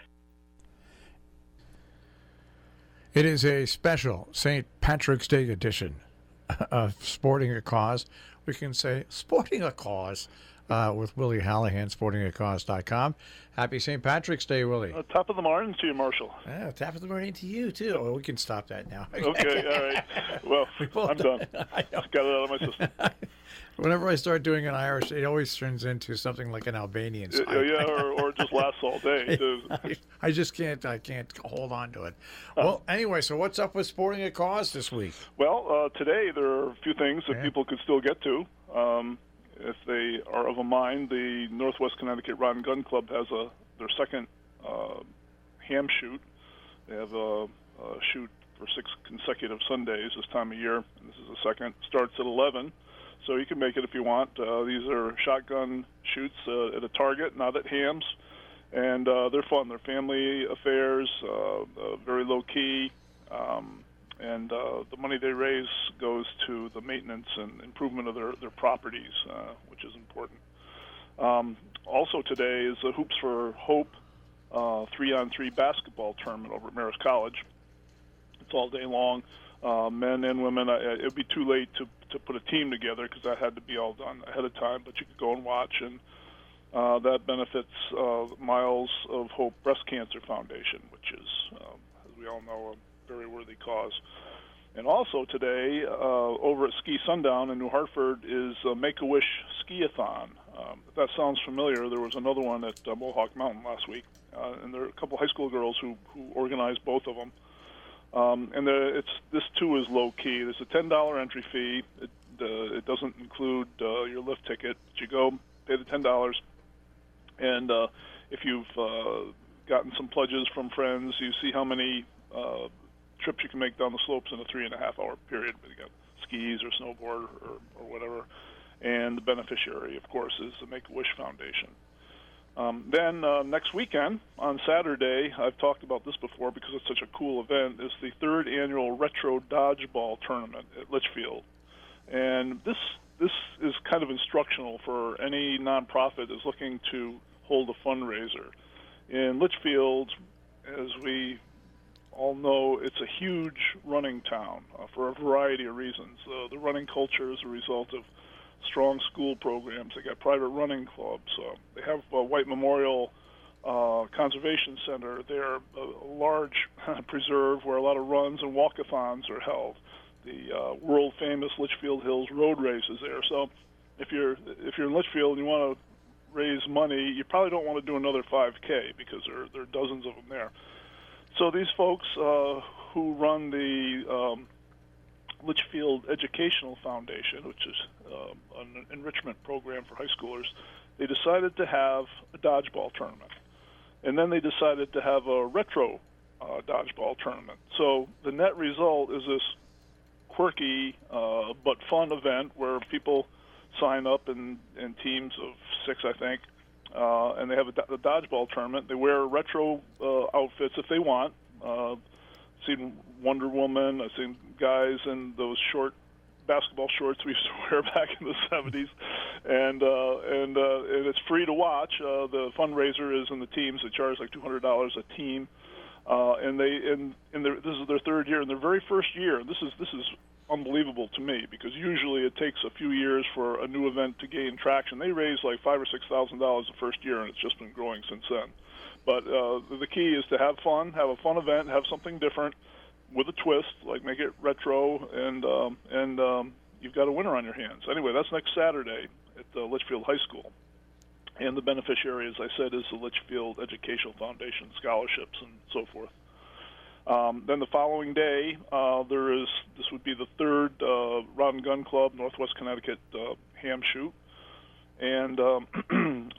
It is a special St. Patrick's Day edition of Sporting a Cause. We can say Sporting a Cause with Willie Hallahan, sportingacause.com. Happy St. Patrick's Day, Willie. Top of the morning to you, Marshall. Yeah, top of the morning to you, too. Oh, we can stop that now. Okay, all right. Well, I'm done. Got it out of my system. Whenever I start doing an Irish, it always turns into something like an Albanian. Yeah, or just lasts all day. I just can't hold on to it. Well, anyway, so what's up with Sporting a Cause this week? Well, today there are a few things that people could still get to. If they are of a mind, the Northwest Connecticut Rod and Gun Club has their second ham shoot. They have a shoot for 6 consecutive Sundays this time of year, and this is the second. Starts at 11. So you can make it if you want. These are shotgun shoots at a target, not at hams, and they're fun. They're family affairs, very low key, and the money they raise goes to the maintenance and improvement of their properties, which is important. Also today is the Hoops for Hope 3-on-3 basketball tournament over at Marist College. It's all day long. Men and women. It would be too late to put a team together because that had to be all done ahead of time, but you could go and watch, and that benefits Miles of Hope Breast Cancer Foundation, which is, as we all know, a very worthy cause. And also today, over at Ski Sundown in New Hartford, is Make-A-Wish Ski-a-thon. If that sounds familiar, there was another one at Mohawk Mountain last week, and there are a couple high school girls who organized both of them. And this too is low key. There's a $10 entry fee. It doesn't include your lift ticket. But you go, pay the $10, and if you've gotten some pledges from friends, you see how many trips you can make down the slopes in a 3.5-hour period. You got skis or snowboard or whatever. And the beneficiary, of course, is the Make-A-Wish Foundation. Then next weekend, on Saturday, I've talked about this before because it's such a cool event, is the 3rd annual Retro Dodgeball Tournament at Litchfield. And this is kind of instructional for any nonprofit that's looking to hold a fundraiser. In Litchfield, as we all know, it's a huge running town for a variety of reasons. The running culture is a result of strong school programs. They got private running clubs. They have White Memorial conservation center. They're a large preserve where a lot of runs and walkathons are held. The world famous Litchfield Hills Road Race is there. So if you're in Litchfield and you want to raise money, you probably don't want to do another 5K because there are dozens of them there. So these folks who run the Litchfield Educational Foundation, which is an enrichment program for high schoolers, they decided to have a dodgeball tournament. And then they decided to have a retro dodgeball tournament. So the net result is this quirky but fun event where people sign up in teams of 6, I think, and they have a dodgeball tournament. They wear retro outfits if they want. I've seen Wonder Woman. I've seen guys in those short basketball shorts we used to wear back in the 70s, and it's free to watch. The fundraiser is in the teams. They charge like $200 a team, and this is their third year. In their very first year, this is unbelievable to me because usually it takes a few years for a new event to gain traction. They raised like $5,000 or $6,000 the first year, and it's just been growing since then. But the key is to have fun, have a fun event, have something different with a twist, like make it retro, and you've got a winner on your hands. Anyway, that's next Saturday at Litchfield High School. And the beneficiary, as I said, is the Litchfield Educational Foundation scholarships and so forth. Then the following day, this would be the third Rod and Gun Club, Northwest Connecticut ham shoot. And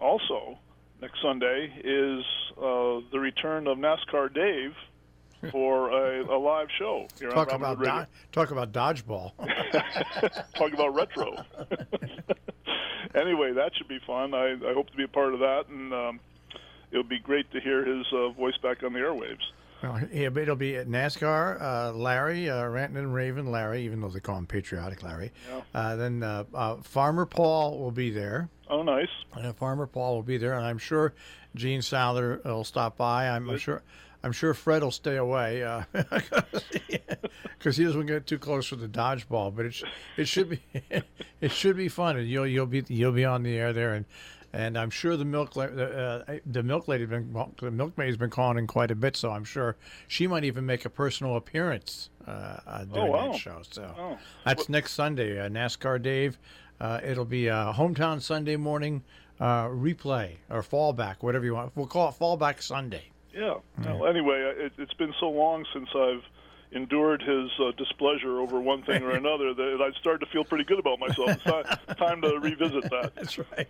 also, next Sunday is the return of NASCAR Dave for a live show here on Robin Hood Radio. Talk about dodgeball. Talk about retro. Anyway, that should be fun. I hope to be a part of that, and it'll be great to hear his voice back on the airwaves. Well, yeah, but it'll be at NASCAR, Larry, Ranton and Raven Larry, even though they call him Patriotic Larry. Yeah. Then Farmer Paul will be there. Oh, nice. Farmer Paul will be there, and I'm sure Gene Souther will stop by. I'm sure Fred will stay away because he doesn't get too close to the dodgeball. But it should be fun, and you'll be on the air there, and I'm sure the milkmaid's been calling in quite a bit, so I'm sure she might even make a personal appearance during that show. So that's next Sunday, NASCAR Dave. It'll be a hometown Sunday morning replay or fallback, whatever you want. We'll call it Fallback Sunday. Yeah. Well, anyway, it's been so long since I've endured his displeasure over one thing or another that I started to feel pretty good about myself. It's time to revisit that. That's right.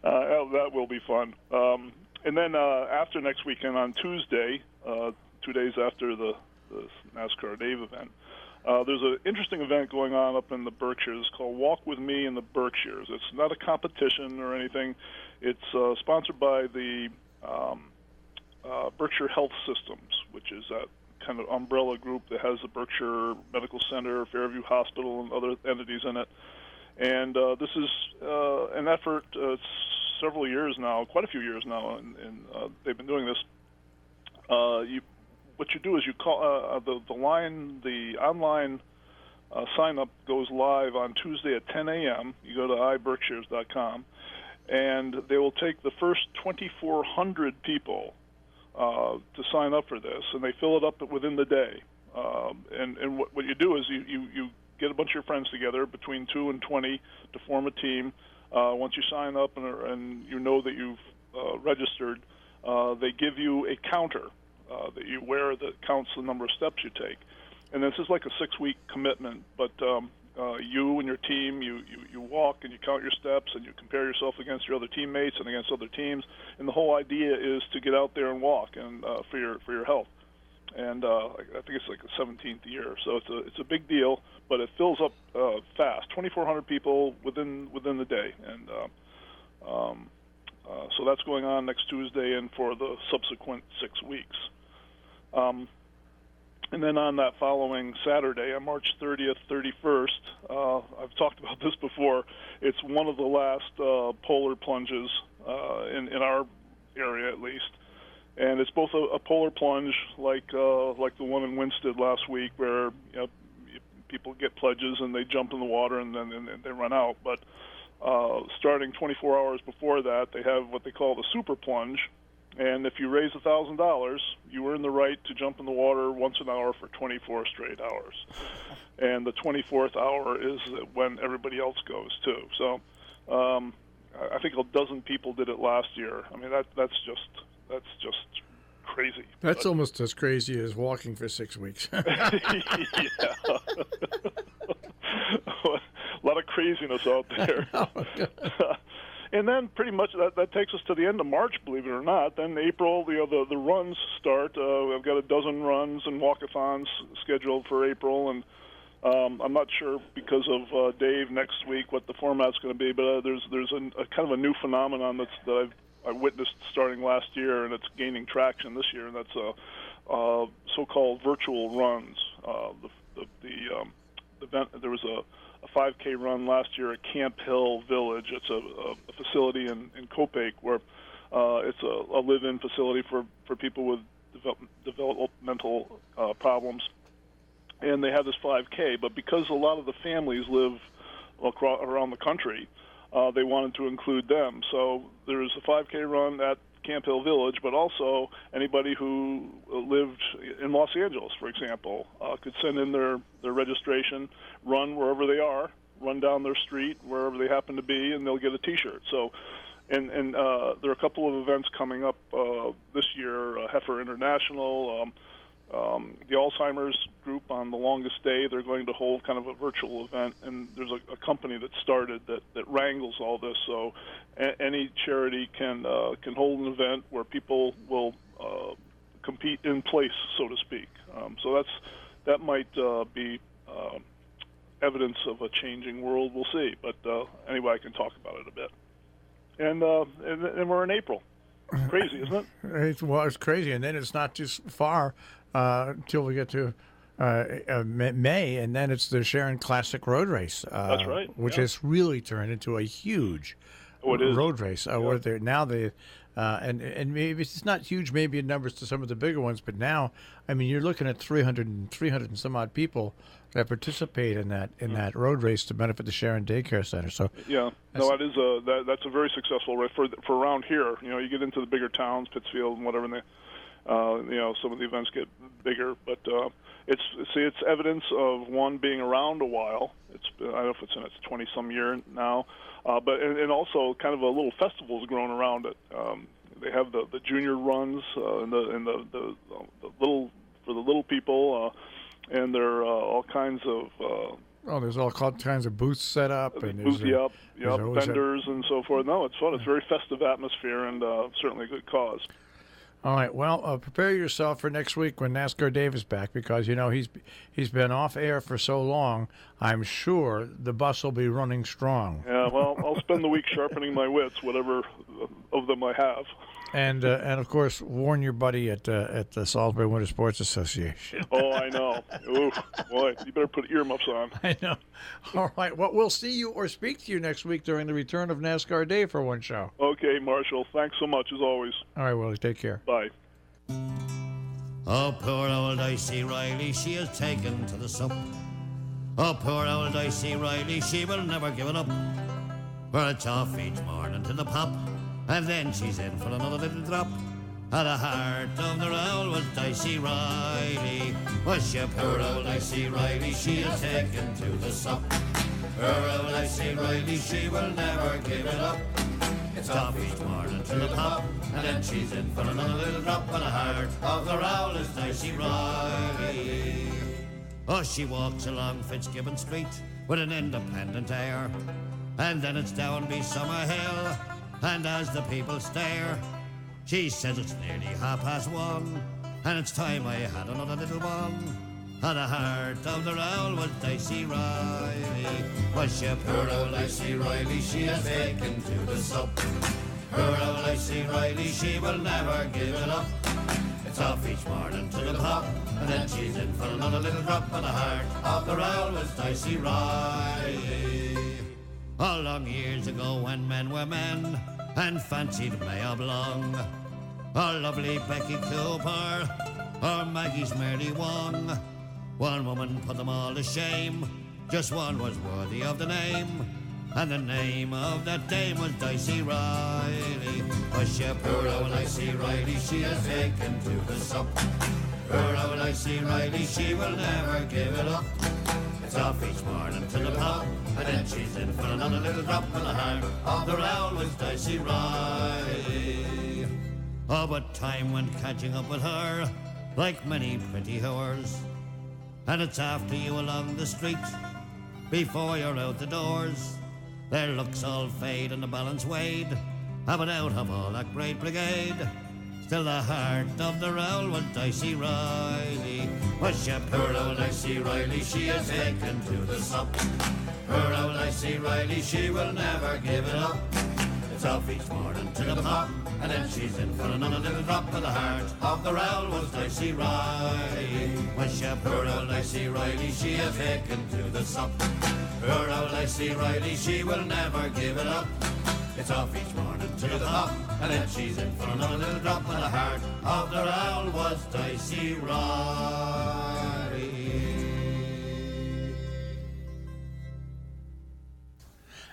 That will be fun. And then after next weekend on Tuesday, 2 days after the NASCAR Dave event, there's an interesting event going on up in the Berkshires called Walk With Me in the Berkshires. It's not a competition or anything. It's sponsored by the Berkshire Health Systems, which is that kind of umbrella group that has the Berkshire Medical Center, Fairview Hospital, and other entities in it. And this is an effort, several years now, quite a few years now, and they've been doing this. What you do is you call the online sign-up goes live on Tuesday at 10 a.m. You go to iberkshires.com, and they will take the first 2,400 people to sign up for this, and they fill it up within the day. And what you do is you get a bunch of your friends together, between 2 and 20, to form a team. Once you sign up and you know that you've registered, they give you a counter that you wear that counts the number of steps you take. And this is like a 6-week commitment, but you and your team, you walk and you count your steps and you compare yourself against your other teammates and against other teams. And the whole idea is to get out there and walk and for your health. And I think it's like the 17th year, so it's a big deal, but it fills up fast. 2,400 people within the day, and so that's going on next Tuesday and for the subsequent 6 weeks. And then on that following Saturday, on March 30th, 31st, I've talked about this before. It's one of the last polar plunges in our area, at least. And it's both a polar plunge, like the one in Winsted last week, where people get pledges and they jump in the water and then they run out. But starting 24 hours before that, they have what they call the super plunge. And if you raise $1,000, you earn the right to jump in the water once an hour for 24 straight hours. And the 24th hour is when everybody else goes too. So I think a dozen people did it last year. I mean, that's just crazy. That's almost as crazy as walking for 6 weeks. Yeah. A lot of craziness out there. And then pretty much that takes us to the end of March, believe it or not. Then April, the runs start. I've got a dozen runs and walkathons scheduled for April, and I'm not sure because of Dave next week what the format's going to be, but there's a kind of a new phenomenon that I witnessed starting last year, and it's gaining traction this year, and that's so-called virtual runs. There was a 5K run last year at Camp Hill Village. It's a facility in Kopek where it's a live-in facility for people with developmental problems. And they have this 5K, but because a lot of the families live around the country, they wanted to include them. So there's a 5K run at Camp Hill Village, but also anybody who lived in Los Angeles, for example, could send in their registration, run wherever they are, run down their street, wherever they happen to be, and they'll get a T-shirt. So, and there are a couple of events coming up this year, Heifer International, the Alzheimer's group on the longest day, they're going to hold kind of a virtual event, and there's a company that started that wrangles all this. So any charity can hold an event where people will compete in place, so to speak. So that might be evidence of a changing world. We'll see. But anyway, I can talk about it a bit. And we're in April. Crazy, isn't it? It's crazy, and then it's not too far until we get to May, and then it's the Sharon Classic Road Race. That's right. Which has really turned into a huge road race. Where and maybe it's not huge, maybe in numbers to some of the bigger ones, but now, I mean, you're looking at 300 and some odd people that participate in that road race to benefit the Sharon Daycare Center. So that's a very successful race for around here. You know, you get into the bigger towns, Pittsfield and whatever, and they, some of the events get bigger, but it's evidence of one being around a while. I don't know if it's in its 20-some year now, but also kind of a little festival's grown around it. They have the junior runs and the little for the little people, and there are all kinds of. There's all kinds of booths set up and booths up, vendors and so forth. No, it's fun. It's a very festive atmosphere and certainly a good cause. All right. Well, prepare yourself for next week when NASCAR Dave is back, because he's been off air for so long. I'm sure the bus will be running strong. Yeah. Well, I'll spend the week sharpening my wits, whatever of them I have. And of course, warn your buddy at the Salisbury Winter Sports Association. Oh, I know. Ooh, boy, you better put earmuffs on. I know. All right. Well, we'll see you or speak to you next week during the return of NASCAR Day for one show. Okay, Marshall. Thanks so much, as always. All right, Willie. Take care. Bye. Oh, poor old Dicey Riley, she is taken to the sup. Oh, poor old Dicey Riley, she will never give it up. For it's off each morning to the pop, and then she's in for another little drop. At the heart of the roll was Dicey Riley. Was she poor old Dicey Riley, she is taken to the sup. Poor old Dicey Riley, she will never give it up. It's off each morning to the pop, and then she's in for another little drop. At the heart of the roll is Dicey Riley. Oh, she walks along Fitzgibbon Street with an independent air, and then it's down by Summer Hill, and as the people stare, she says it's nearly 1:30, and it's time I had another little one. At the heart of the roll was Dicey Riley. Was she poor old Dicey Riley, she is taken to the sup. Poor old Dicey Riley, she will never give it up. It's off each morning to the pop, and then she's in for another little drop. At the heart of the roll was Dicey Riley. Oh, long years ago when men were men and fancied Mayor Blong, or lovely Becky Cooper, or Maggie's Mary Wong, one woman put them all to shame, just one was worthy of the name. And the name of that dame was Dicey Riley. A ship, poor old Dicey Riley, she has taken to the sup. Poor old Dicey Riley, she will never give it up. It's off each morning to the pub, and then she's in for another little drop in the heart of the round was Dicey Riley. Oh, but time went catching up with her, like many pretty whores. And it's after you along the street, before you're out the doors. Their looks all fade and the balance weighed, but out of all that great brigade, still the heart of the rowl was Dicey Riley. Was she poor old Dicey Riley, she has taken to the sup. Poor old Dicey Riley, she will never give it up. It's off each morning to the pub, and then she's in for another little drop of the heart of the rowl was Dicey Riley. Was she poor old Dicey Riley, she has taken to the sup. Poor old Dicey Riley, she will never give it up. It's off each morning to the pub, and then she's in for another little drop of the heart of the rowl was Dicey Riley.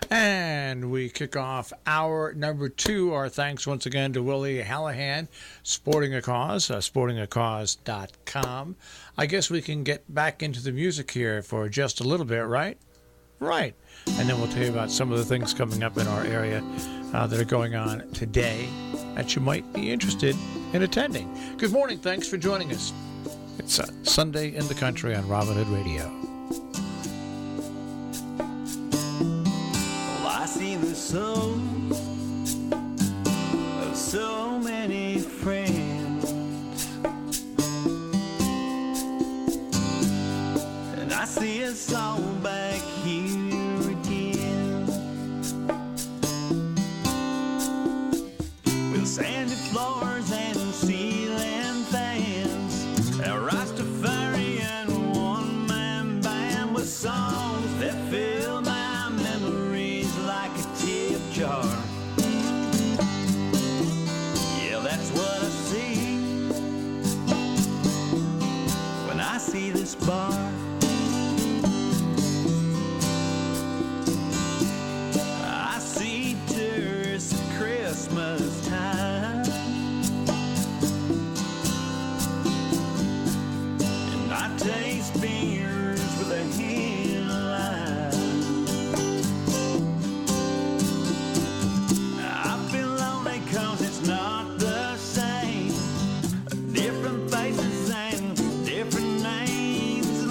And we kick off hour number 2. Our thanks once again to Willie Hallahan, Sporting a Cause, sportingacause.com. I guess we can get back into the music here for just a little bit, right? Right. And then we'll tell you about some of the things coming up in our area that are going on today that you might be interested in attending. Good morning. Thanks for joining us. It's Sunday in the Country on Robin Hood Radio. Well, I see the souls of so many friends, and I see us all back here again, with sandy floors and ceiling fans, a Rastafarian one-man band with songs that fill my memories like a tip jar. Yeah, that's what I see when I see this bar. I see tourists at Christmas time, and I taste beers with a hen line. I feel lonely 'cause it's not the same. Different faces and different names,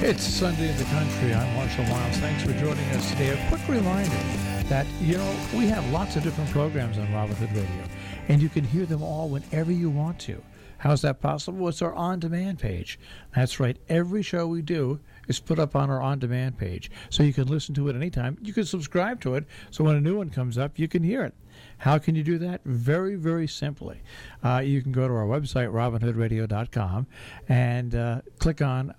It's Sunday in the Country. I'm Marshall Miles. Thanks for joining us today. A quick reminder that, we have lots of different programs on Robin Hood Radio, and you can hear them all whenever you want to. How's that possible? It's our on-demand page. That's right. Every show we do is put up on our on-demand page, so you can listen to it anytime. You can subscribe to it, so when a new one comes up, you can hear it. How can you do that? Very, very simply. You can go to our website, robinhoodradio.com, and click on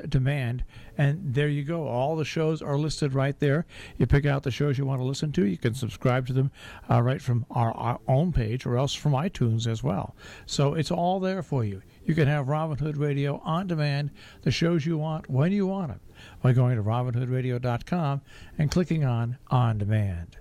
Demand, and there you go. All the shows are listed right there. You pick out the shows you want to listen to. You can subscribe to them right from our own page or else from iTunes as well. So it's all there for you. You can have Robin Hood Radio on demand, the shows you want when you want them, by going to robinhoodradio.com and clicking on Demand.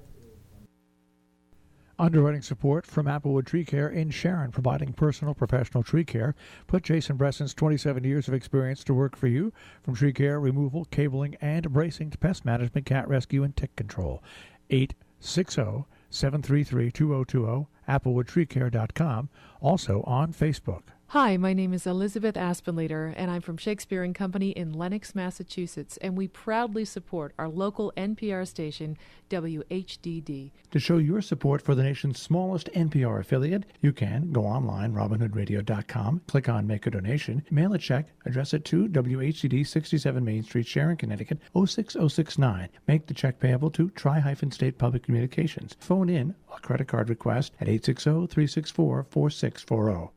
Underwriting support from Applewood Tree Care in Sharon, providing personal professional tree care. Put Jason Bresson's 27 years of experience to work for you, from tree care, removal, cabling, and bracing to pest management, cat rescue, and tick control. 860-733-2020, applewoodtreecare.com, also on Facebook. Hi, my name is Elizabeth Aspenleader, and I'm from Shakespeare & Company in Lenox, Massachusetts, and we proudly support our local NPR station, WHDD. To show your support for the nation's smallest NPR affiliate, you can go online, robinhoodradio.com, click on Make a Donation, mail a check, address it to WHDD 67 Main Street, Sharon, Connecticut, 06069. Make the check payable to Tri-State Public Communications. Phone in a credit card request at 860-364-4640.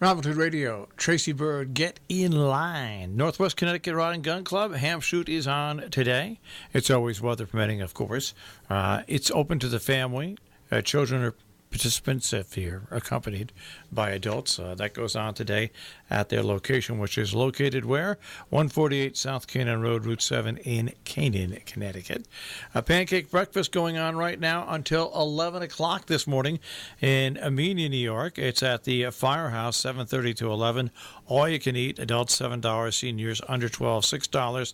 Robin Hood Radio, Tracy Bird, Get in Line. Northwest Connecticut Rod and Gun Club, Ham Shoot is on today. It's always weather permitting, of course. It's open to the family. Children are participants if you're accompanied by adults. That goes on today at their location, which is located where? 148 South Canaan Road, Route 7 in Canaan, Connecticut. A pancake breakfast going on right now until 11 o'clock this morning in Amenia, New York. It's at the Firehouse, 7:30 to 11. All you can eat. Adults $7, seniors under 12 $6.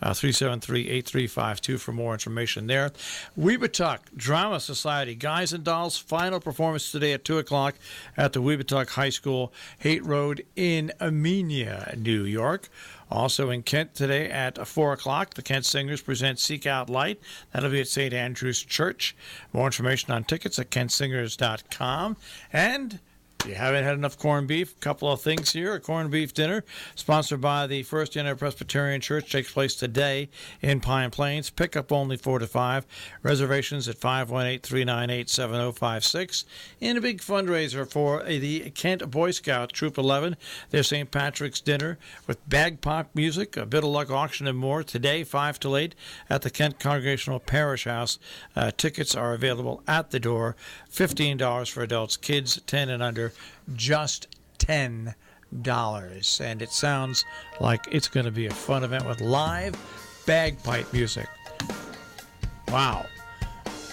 373-8352 for more information there. Weebatuck Drama Society, Guys and Dolls, final performance today at 2 o'clock at the Weebatuck High School, Haight Road in Amenia, New York. Also in Kent today at 4 o'clock, the Kent Singers present Seek Out Light. That'll be at St. Andrew's Church. More information on tickets at kentsingers.com. And if you haven't had enough corned beef, a couple of things here. A corned beef dinner sponsored by the First Inter-Presbyterian Church takes place today in Pine Plains. Pickup only 4 to 5. Reservations at 518-398-7056. And a big fundraiser for the Kent Boy Scout Troop 11. Their St. Patrick's dinner with bagpipe music, a bit of luck auction, and more. Today, 5 till 8 at the Kent Congregational Parish House. Tickets are available at the door. $15 for adults, kids 10 and under, just $10. And it sounds like it's going to be a fun event with live bagpipe music. Wow.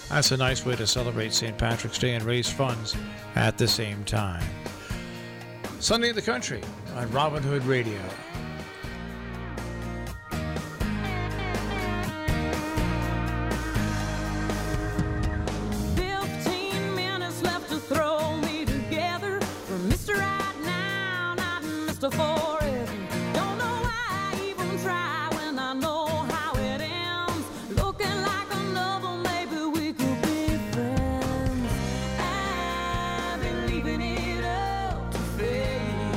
That's a nice way to celebrate St. Patrick's Day and raise funds at the same time. Sunday in the Country on Robin Hood Radio. Forever. Don't know why I even try when I know how it ends. Looking like a novel, maybe we could be friends. I've been leaving it up to fate.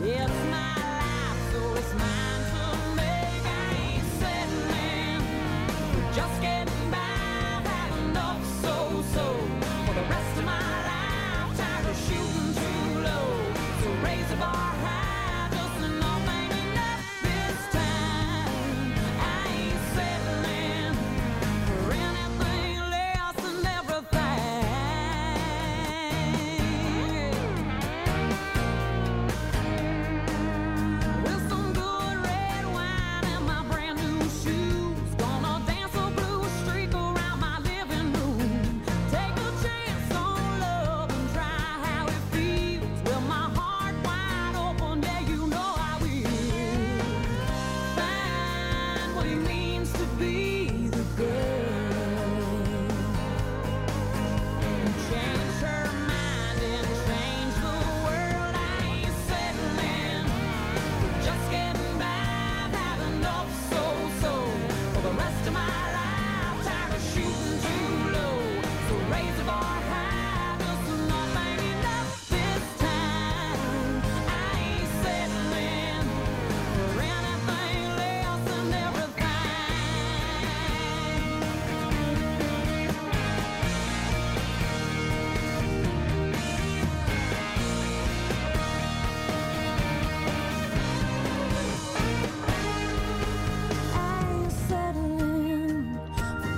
It's my life, so it's mine to make. I ain't settling, just getting by. I've had enough so for the rest of my life. Tired of shooting. Raise the bar high, just enough ain't enough this time. I ain't settling for anything less than everything. With some good red wine and my brand new shoes, gonna dance a blue streak around my living room. Take a chance on love and try how it feels. Well, my heart to my life, tired of shooting too low. So raise the bar high, just enough ain't enough this time. I ain't settling,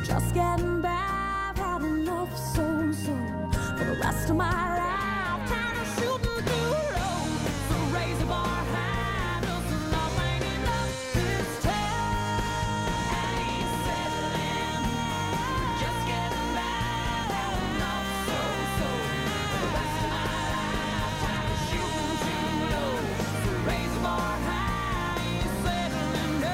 just getting by, had enough so for the rest of my life, tired of shooting too low. So raise the bar high, I ain't settling, no.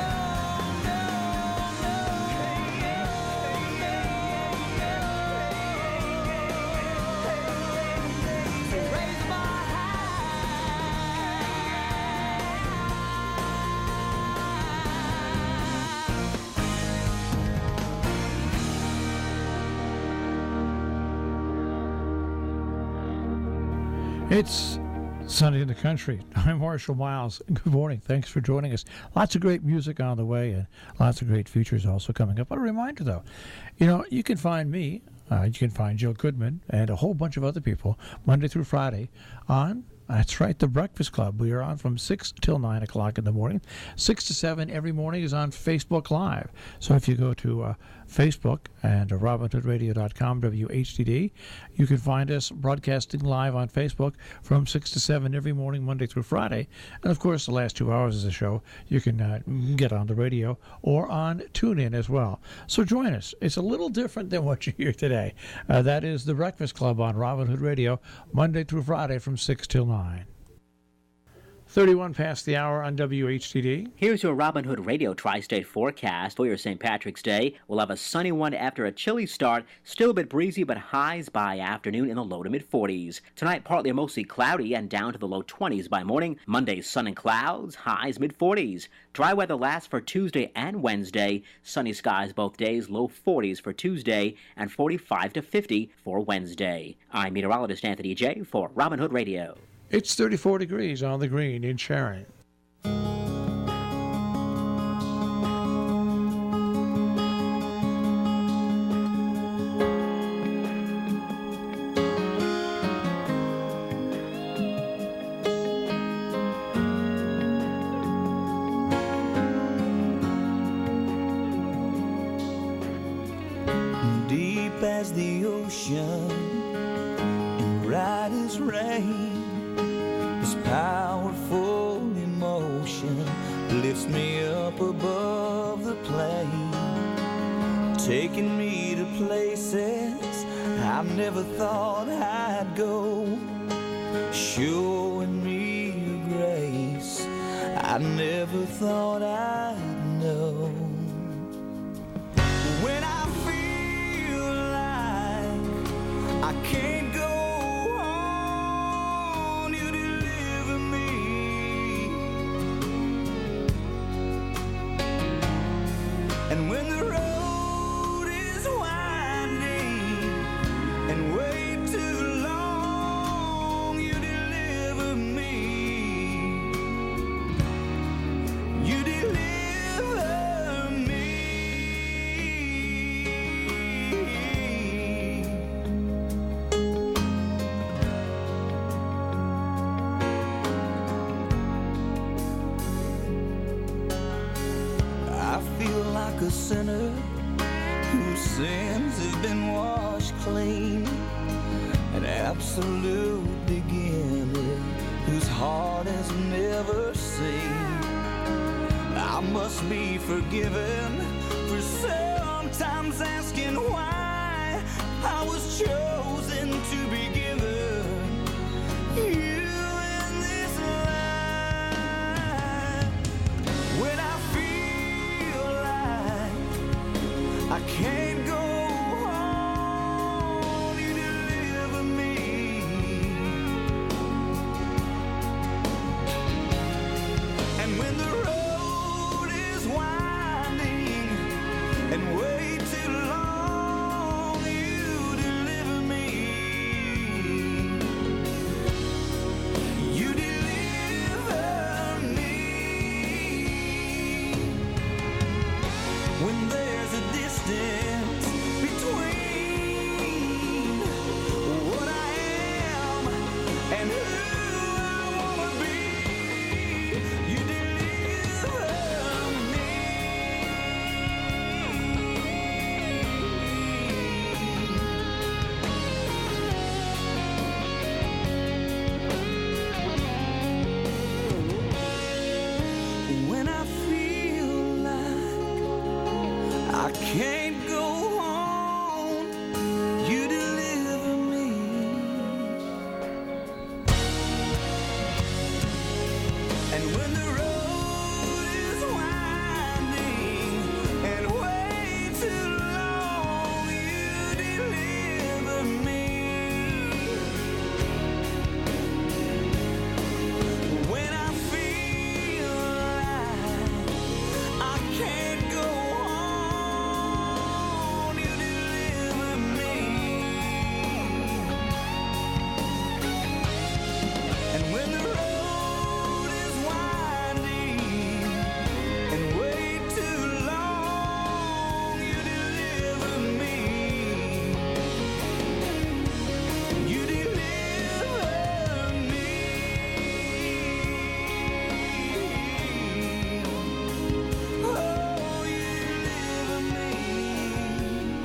It's Sunday in the Country. I'm Marshall Miles. Good morning. Thanks for joining us. Lots of great music on the way and lots of great features also coming up. But a reminder, though, you can find me, you can find Jill Goodman and a whole bunch of other people Monday through Friday on That's right, The Breakfast Club. We are on from 6 till 9 o'clock in the morning. 6 to 7 every morning is on Facebook Live. So if you go to Facebook and RobinHoodRadio.com, WHDD, you can find us broadcasting live on Facebook from 6 to 7 every morning, Monday through Friday. And, of course, the last 2 hours of the show, you can get on the radio or on TuneIn as well. So join us. It's a little different than what you hear today. That is The Breakfast Club on Robin Hood Radio, Monday through Friday from 6 till 9. 31 past the hour on WHTD. Here's your Robin Hood Radio Tri-State forecast for your St. Patrick's Day. We'll have a sunny one after a chilly start, still a bit breezy, but highs by afternoon in the low to mid-40s. Tonight, partly or mostly cloudy and down to the low 20s by morning. Monday, sun and clouds, highs mid-40s. Dry weather lasts for Tuesday and Wednesday. Sunny skies both days, low 40s for Tuesday and 45 to 50 for Wednesday. I'm meteorologist Anthony J. for Robin Hood Radio. It's 34 degrees on the green in Sharon. Deep as the ocean and bright as rain, this powerful emotion lifts me up above the plain, taking me to places I never thought I'd go, showing me a grace I never thought I'd know. When I feel like I can't go on, you deliver me. And when the road is winding and way too long, you deliver me. You deliver me. I feel like a sinner whose sins have been washed clean, an absolute beginner whose heart has never seen. I must be forgiven for sometimes asking why I was chosen to be given you in this life. When I feel like I can't go on, you deliver me. And when the road is winding and way too long, you deliver me. You deliver me. When there's a distance between what I am and who I wanna be, you deliver me. When I feel like I can't go on, you deliver me. And when the road is winding and way too long, you deliver me. When I feel like I can't go on, you deliver me. And when the road is winding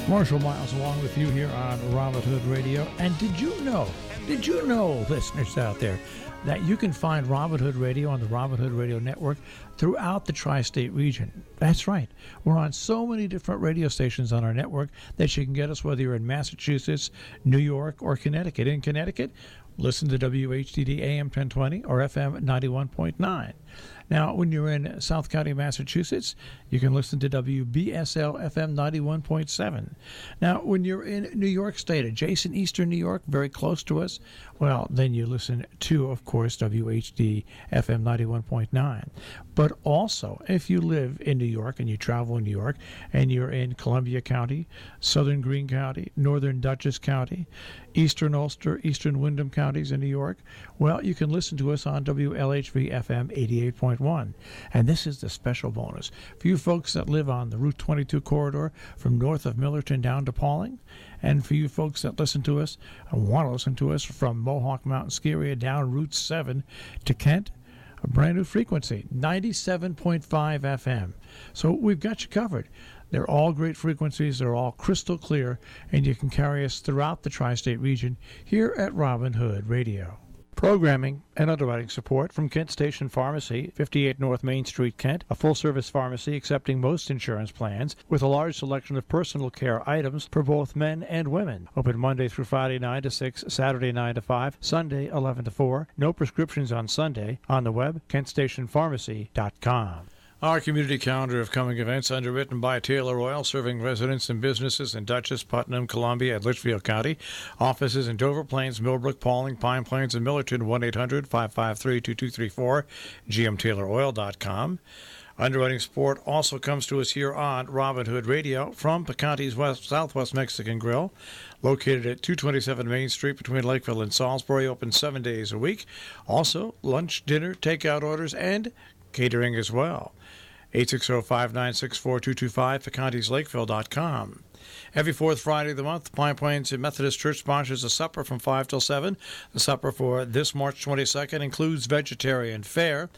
Marshall Miles along with you here on Robin Hood Radio. And did you know, listeners out there, that you can find Robin Hood Radio on the Robin Hood Radio Network throughout the tri-state region? That's right. We're on so many different radio stations on our network that you can get us whether you're in Massachusetts, New York, or Connecticut. In Connecticut, listen to WHDD AM 1020 or FM 91.9. Now, when you're in South County, Massachusetts, you can listen to WBSL FM 91.7. Now, when you're in New York State, adjacent Eastern New York, very close to us, well, then you listen to, of course, WHD FM 91.9. But also, if you live in New York and you travel in New York and you're in Columbia County, Southern Greene County, Northern Dutchess County, Eastern Ulster, Eastern Windham counties in New York, well, you can listen to us on WLHV FM 88.1. And this is the special bonus. For you folks that live on the Route 22 corridor from north of Millerton down to Pauling, and for you folks that listen to us and want to listen to us from Mohawk Mountain Ski Area down Route 7 to Kent, a brand new frequency, 97.5 FM. So we've got you covered. They're all great frequencies. They're all crystal clear, and you can carry us throughout the tri-state region here at Robin Hood Radio. Programming and underwriting support from Kent Station Pharmacy, 58 North Main Street, Kent, a full-service pharmacy accepting most insurance plans with a large selection of personal care items for both men and women. Open Monday through Friday 9 to 6, Saturday 9 to 5, Sunday 11 to 4. No prescriptions on Sunday. On the web, kentstationpharmacy.com. Our community calendar of coming events underwritten by Taylor Oil, serving residents and businesses in Dutchess, Putnam, Columbia, and Litchfield County. Offices in Dover Plains, Millbrook, Pauling, Pine Plains, and Millerton, 1-800-553-2234, gmtayloroil.com. Underwriting support also comes to us here on Robin Hood Radio from Picante's Southwest Mexican Grill, located at 227 Main Street between Lakeville and Salisbury, open 7 days a week. Also, lunch, dinner, takeout orders, and catering as well. 860-596-4225, PicantesLakeville.com. Every fourth Friday of the month, Pine Plains Methodist Church sponsors a supper from 5 till 7. The supper for this March 22nd includes vegetarian fare.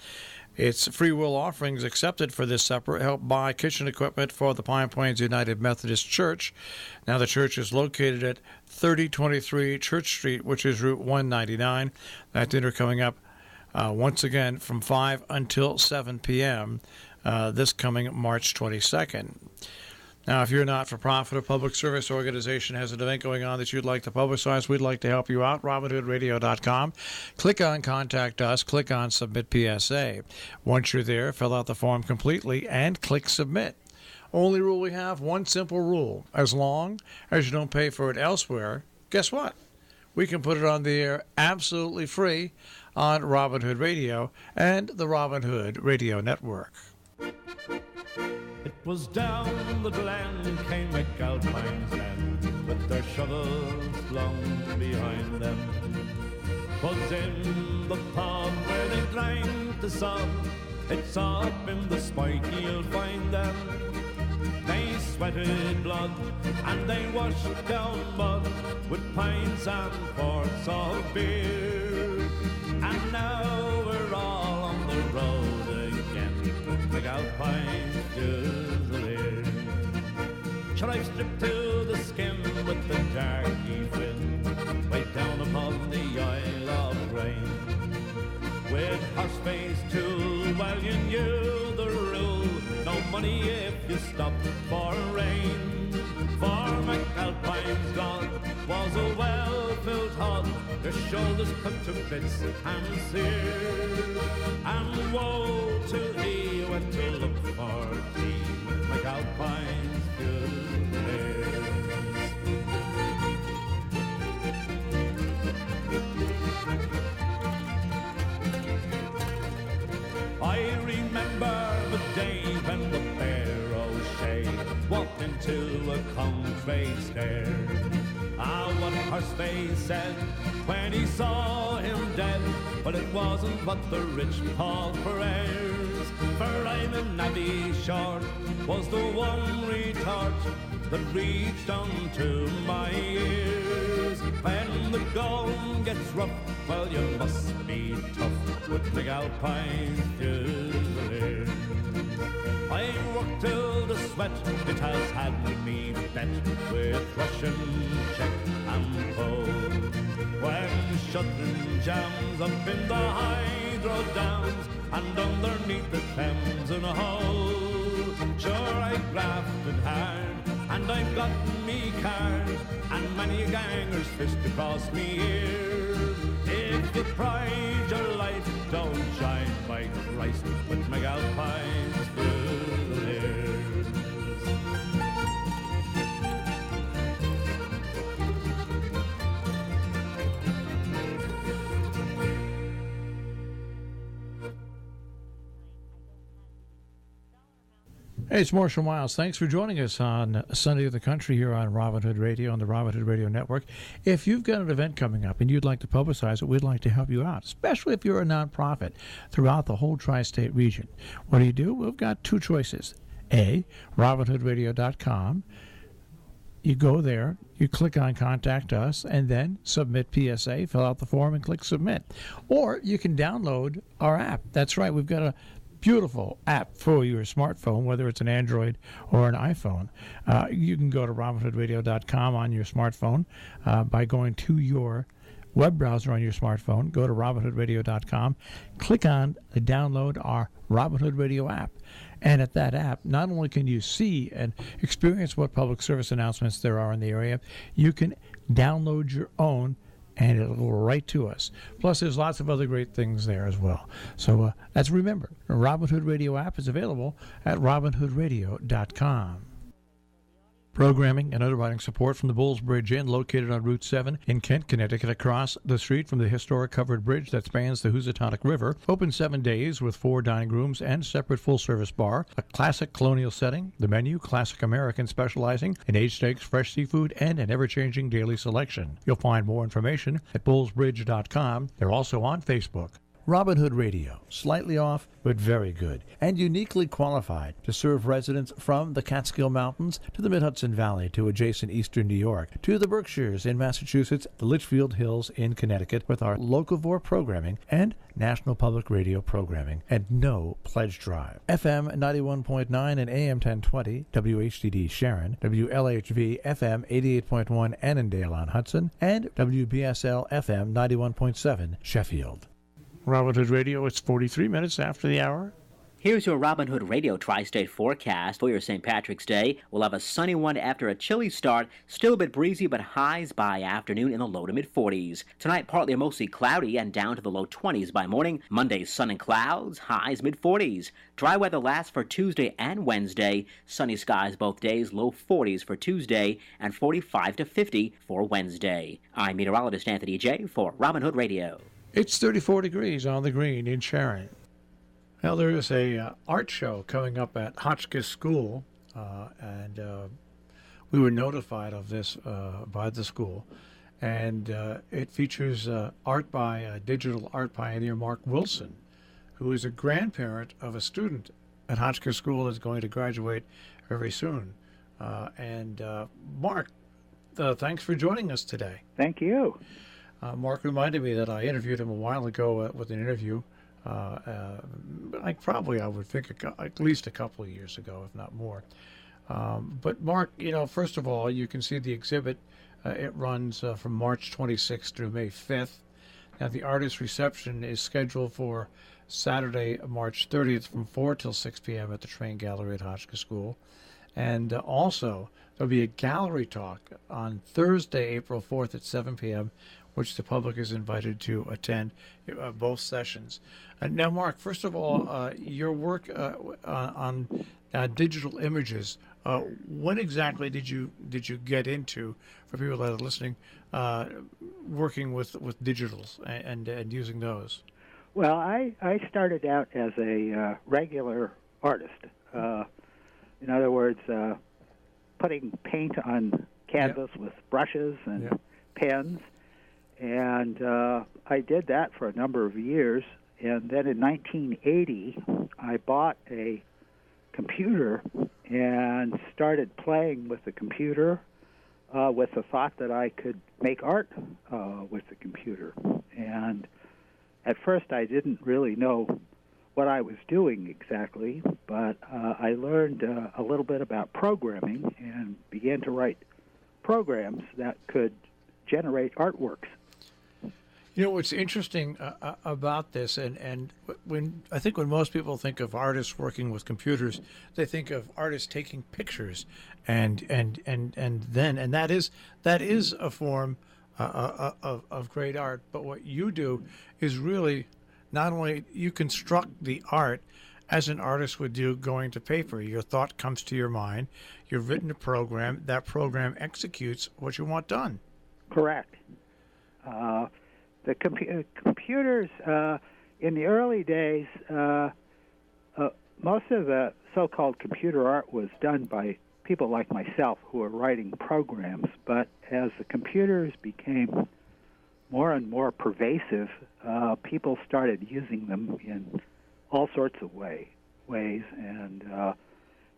It's free will offerings accepted for this supper help buy kitchen equipment for the Pine Plains United Methodist Church. Now, the church is located at 3023 Church Street, which is Route 199. That dinner coming up once again from 5 until 7 p.m. This coming March 22nd. Now, if you're a not-for-profit or public service organization has an event going on that you'd like to publicize, we'd like to help you out. RobinHoodRadio.com. Click on Contact Us. Click on Submit PSA. Once you're there, fill out the form completely and click Submit. Only rule we have, one simple rule. As long as you don't pay for it elsewhere, guess what? We can put it on the air absolutely free on Robin Hood Radio and the Robin Hood Radio Network. It was down the glen came McAlpine's men with their shovels flung behind them. 'Twas in the pond where they drank the sod. It's up in the spike you'll find them. They sweated blood and they washed down mud with pints and quarts of beer. And now we're all on the road again. McAlpine's Fusilier. Should I strip to the skin with the darky fin, way down upon the Isle of Grain? With horseface too, well you knew the rule, no money if you stopped for rain. For McAlpine's God was a well-filled hod, their shoulders cut to bits and seared. And woe to he went to look for tea, McAlpine's Fusiliers. I remember the day when the Fair O'Shea walked into a concrete stair. Ah, what Horseface said when he saw him dead, but it wasn't what the rich Paul Perez. For I'm a navvy short was the one retort that reached unto my ears. When the going gets rough Well, you must be tough with McAlpine Fusilier. I worked till the sweat, it has had me bet with Russian, Czech and Pole. When shutting jams up in the hydro dams and underneath the Thames in a hole. Sure, I grafted hard and I've gotten me card and many a ganger's fist across me ear. If you pride your light, don't shine by Christ with McAlpine's Fusiliers. Hey, it's Marshall Miles. Thanks for joining us on Sunday of the Country here on Robin Hood Radio and the Robin Hood Radio Network. If you've got an event coming up and you'd like to publicize it, we'd like to help you out, especially if you're a nonprofit throughout the whole tri-state region. What do? We've got two choices. A, robinhoodradio.com. You go there, you click on Contact Us, and then submit PSA, fill out the form, and click Submit. Or you can download our app. That's right, we've got a beautiful app for your smartphone, whether it's an Android or an iPhone. You can go to robinhoodradio.com on your smartphone by going to your web browser on your smartphone. Go to robinhoodradio.com, click on the download our Robin Hood Radio app. And at that app, not only can you see and experience what public service announcements there are in the area, you can download your own and it'll go right to us. Plus, there's lots of other great things there as well. So remember, the Robin Hood Radio app is available at robinhoodradio.com. Programming and underwriting support from the Bulls Bridge Inn, located on Route 7 in Kent, Connecticut, across the street from the historic covered bridge that spans the Housatonic River. Open 7 days with 4 dining rooms and separate full-service bar. A classic colonial setting. The menu, classic American, specializing in aged steaks, fresh seafood, and an ever-changing daily selection. You'll find more information at bullsbridge.com. They're also on Facebook. Robin Hood Radio, slightly off, but very good, and uniquely qualified to serve residents from the Catskill Mountains to the Mid-Hudson Valley to adjacent eastern New York, to the Berkshires in Massachusetts, the Litchfield Hills in Connecticut, with our Locavore programming and National Public Radio programming, and no pledge drive. FM 91.9 and AM 1020, WHDD Sharon, WLHV FM 88.1 Annandale-on-Hudson, and WBSL FM 91.7 Sheffield. Robin Hood Radio, it's 43 minutes after the hour. Here's your Robin Hood Radio Tri-State forecast for your St. Patrick's Day. We'll have a sunny one after a chilly start, still a bit breezy, but highs by afternoon in the low to mid-40s. Tonight, partly or mostly cloudy and down to the low 20s by morning. Monday, sun and clouds, highs mid-40s. Dry weather lasts for Tuesday and Wednesday. Sunny skies both days, low 40s for Tuesday and 45 to 50 for Wednesday. I'm meteorologist Anthony J. for Robin Hood Radio. It's 34 degrees on the green in Sharon. Well, there is a art show coming up at Hotchkiss School, and we were notified of this by the school. And it features art by digital art pioneer Mark Wilson, who is a grandparent of a student at Hotchkiss School that's going to graduate very soon. Mark, thanks for joining us today. Thank you. Mark reminded me that I interviewed him a while ago with an interview, I would think at least a couple of years ago, if not more. But Mark, first of all, you can see the exhibit. It runs from March 26th through May 5th. Now, the artist reception is scheduled for Saturday, March 30th from 4 till 6 p.m. at the Train Gallery at Hotchkiss School. And also, there'll be a gallery talk on Thursday, April 4th at 7 p.m., which the public is invited to attend both sessions. Now, Mark, first of all, your work on digital images, when exactly did you get into, for people that are listening, working with digitals and using those? Well, I started out as a regular artist. In other words, putting paint on canvas with brushes and pens. And I did that for a number of years. And then in 1980, I bought a computer and started playing with the computer with the thought that I could make art with the computer. And at first I didn't really know what I was doing exactly, but I learned a little bit about programming and began to write programs that could generate artworks. You know what's interesting about this, and when I think when most people think of artists working with computers, they think of artists taking pictures, and that is a form of great art. But what you do is really not only you construct the art as an artist would do going to paper. Your thought comes to your mind. You've written a program. That program executes what you want done. Correct. The computers in the early days, most of the so-called computer art was done by people like myself who were writing programs. But as the computers became more and more pervasive, people started using them in all sorts of ways. And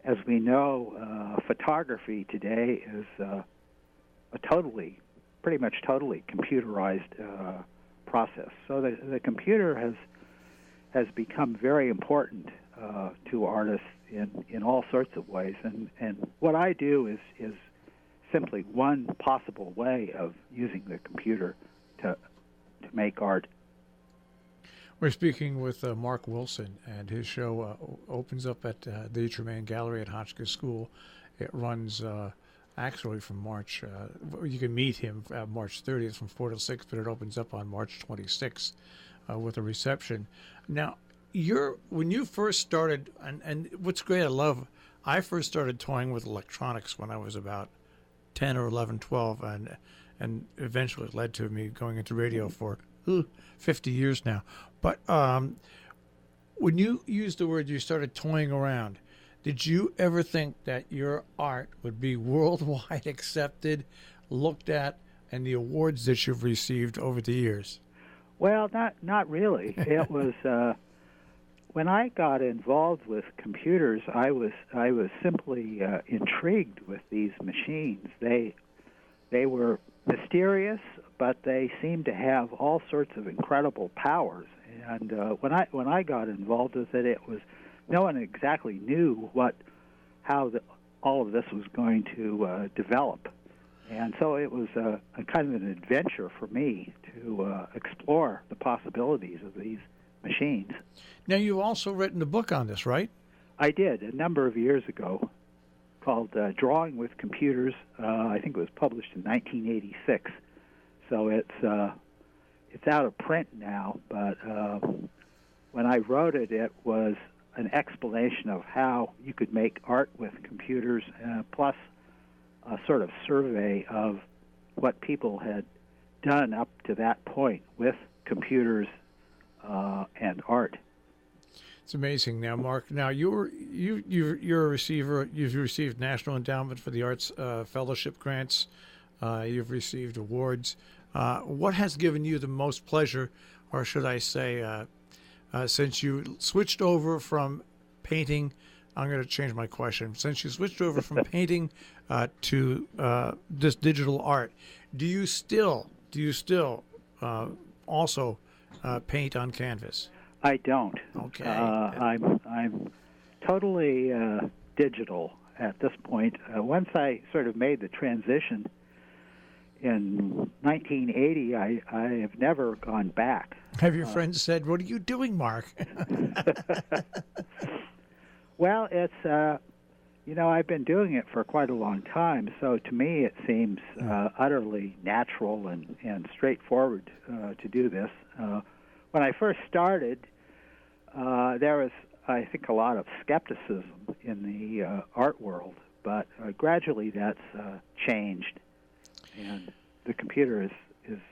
as we know, photography today is pretty much totally computerized process. So the computer has become very important to artists in all sorts of ways. And what I do is simply one possible way of using the computer to make art. We're speaking with Mark Wilson, and his show opens up at the Tremaine Gallery at Hotchkiss School. It runs actually from March. You can meet him March 30th from 4 to 6, but it opens up on March 26th with a reception. Now, when you first started, and what's great, I first started toying with electronics when I was about 10 or 11, 12, and eventually it led to me going into radio for 50 years now. But when you used the word you started toying around, did you ever think that your art would be worldwide accepted, looked at, and the awards that you've received over the years? Well, not really. It was when I got involved with computers, I was simply intrigued with these machines. They were mysterious, but they seemed to have all sorts of incredible powers. And when I got involved with it, no one exactly knew how all of this was going to develop. And so it was a kind of an adventure for me to explore the possibilities of these machines. Now, you've also written a book on this, right? I did, a number of years ago, called Drawing with Computers. I think it was published in 1986. So it's out of print now, but when I wrote it, it was an explanation of how you could make art with computers, plus a sort of survey of what people had done up to that point with computers and art. It's amazing. Now, Mark, you're a receiver. You've received National Endowment for the Arts Fellowship grants. You've received awards. What has given you the most pleasure, or should I say, since you switched over from painting? I'm going to change my question. Since you switched over from painting to this digital art, do you still also paint on canvas? I don't. Okay. I'm totally digital at this point. Once I sort of made the transition in 1980, I have never gone back. Have your friends said, "What are you doing, Mark?" Well, it's I've been doing it for quite a long time, so to me it seems utterly natural and straightforward to do this. When I first started, there was, I think, a lot of skepticism in the art world, but gradually that's changed, and the computer is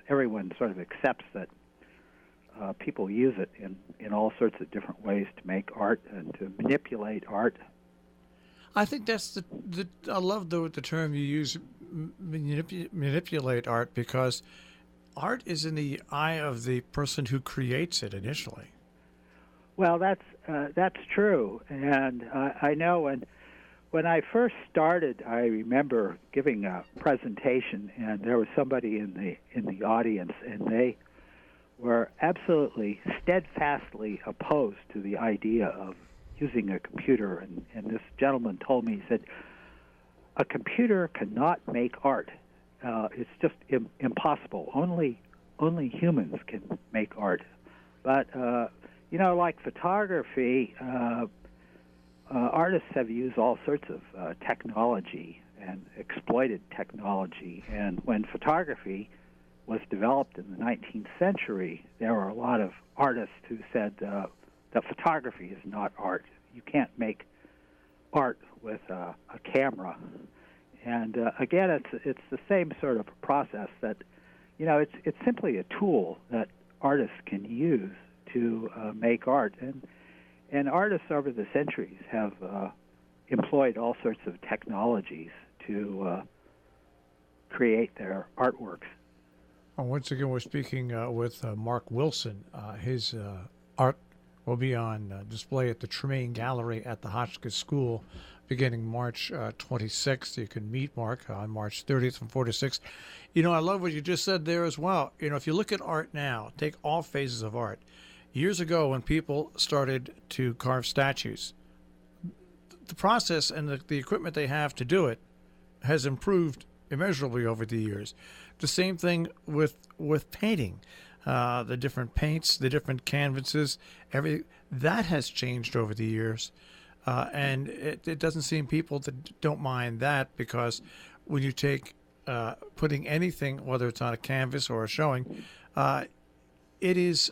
everyone sort of accepts that people use it in all sorts of different ways to make art and to manipulate art. I think that's I love the term you use, manipulate art, because art is in the eye of the person who creates it initially. Well, that's true, and I know when I first started, I remember giving a presentation, and there was somebody in the audience, and they were absolutely steadfastly opposed to the idea of using a computer. And this gentleman told me, he said, a computer cannot make art. It's just impossible. Only humans can make art. But, like photography, artists have used all sorts of technology and exploited technology. And when photography was developed in the 19th century, there were a lot of artists who said that photography is not art. You can't make art with a camera. And again, it's the same sort of process that, it's simply a tool that artists can use to make art. And artists over the centuries have employed all sorts of technologies to create their artworks. Once again, we're speaking with Mark Wilson. His art will be on display at the Tremaine Gallery at the Hotchkiss School beginning March 26th. You can meet Mark on March 30th from 4 to 6. I love what you just said there as well. If you look at art now, take all phases of art. Years ago, when people started to carve statues, the process and the equipment they have to do it has improved immeasurably over the years. The same thing with painting. The different paints, the different canvases, that has changed over the years. And it doesn't seem people that don't mind that, because when you take putting anything, whether it's on a canvas or a showing, it is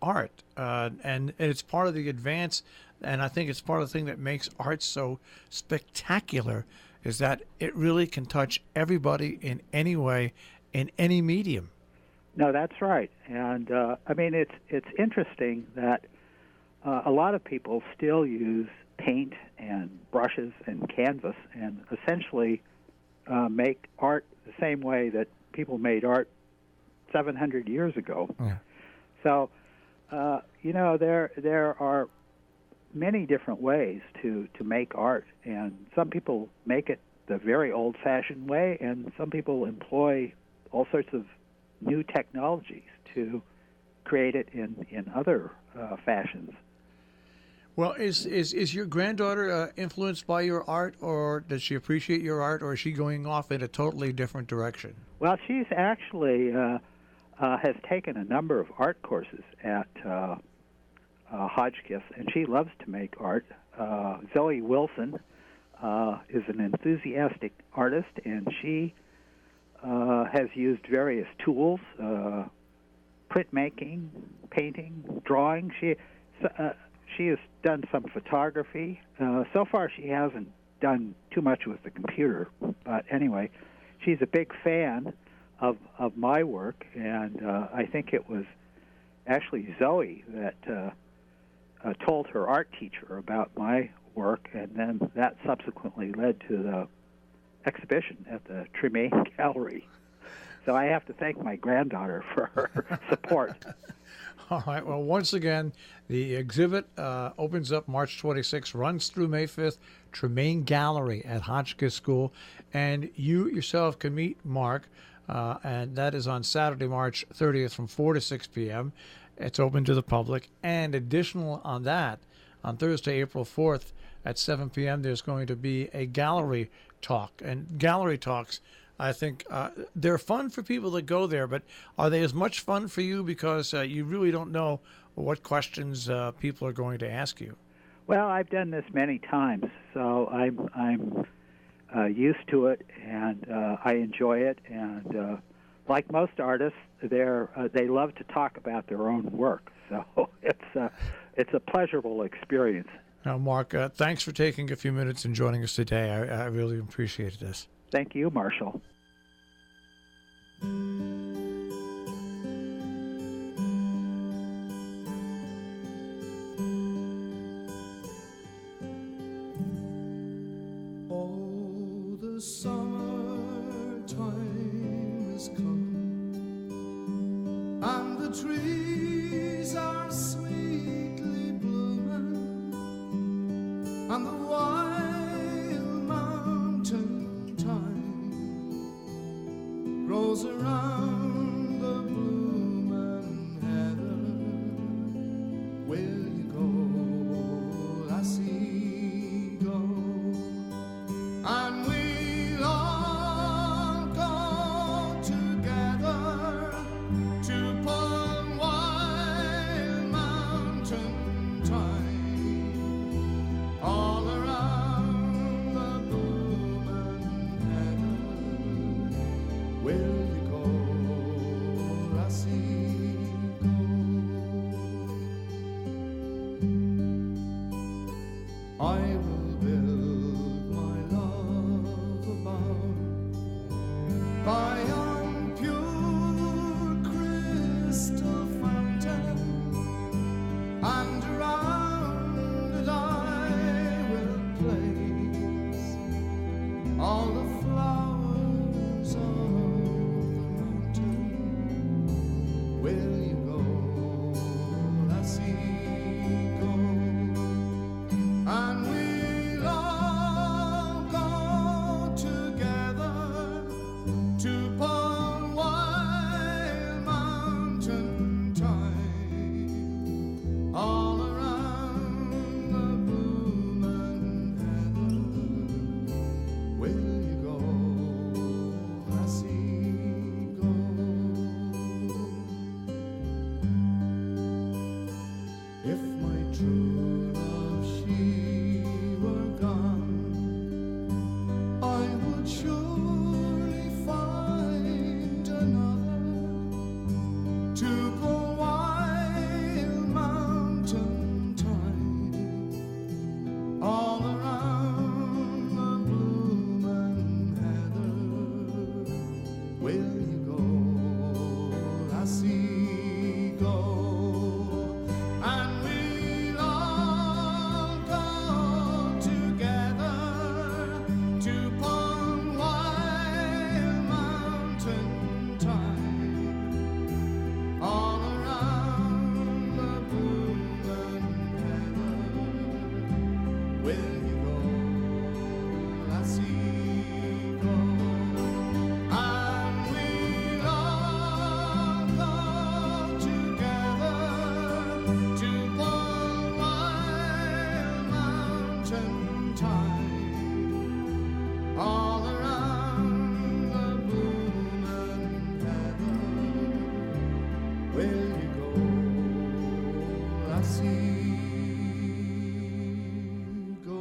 art, and it's part of the advance. And I think it's part of the thing that makes art so spectacular, is that it really can touch everybody in any way, in any medium. No, that's right. And it's interesting that a lot of people still use paint and brushes and canvas and essentially make art the same way that people made art 700 years ago. Yeah. So, there are many different ways to make art, and some people make it the very old-fashioned way, and some people employ all sorts of new technologies to create it in other fashions. Well, is your granddaughter influenced by your art, or does she appreciate your art, or is she going off in a totally different direction? Well, she's actually has taken a number of art courses at Hotchkiss, and she loves to make art. Zoe Wilson is an enthusiastic artist, and she has used various tools, printmaking, painting, drawing. She has done some photography. So far, she hasn't done too much with the computer, but anyway, she's a big fan of my work, and I think it was actually Zoe that told her art teacher about my work, and then that subsequently led to the exhibition at the Tremaine Gallery. So I have to thank my granddaughter for her support. All right. Well, once again, the exhibit opens up March 26th, runs through May 5th, Tremaine Gallery at Hotchkiss School. And you yourself can meet Mark, and that is on Saturday, March 30th from 4 to 6 p.m. It's open to the public. And additional on that, on Thursday, April 4th at 7 p.m., there's going to be a gallery talk. And gallery talks, I think they're fun for people that go there, but are they as much fun for you because you really don't know what questions people are going to ask you? Well, I've done this many times, so I'm used to it, and I enjoy it. And like most artists, they love to talk about their own work, so it's a pleasurable experience. Now, Mark, thanks for taking a few minutes and joining us today. I really appreciate this. Thank you, Marshall. Oh, the summertime has come, and the trees are sweetly blooming, and the wild mountain thyme grows around the blooming I will build my love above by yon pure crystal fountain, and around it I will place all the flowers of the mountain. Will you go, lassie, go? And we'll all go together to Wild Mountain time, all around the blooming heather. Will you go, lassie, go? If my true love she were gone, I would surely find another to pull Wild Mountain time, all around the blooming heather. Will you go, lassie, go? And we'll all go together to Wild Mountain time, all around the blooming heather. Will you go, lassie, go? And we'll all go together to Wild Mountain time, all around the blooming heather. Will you go, lassie, go?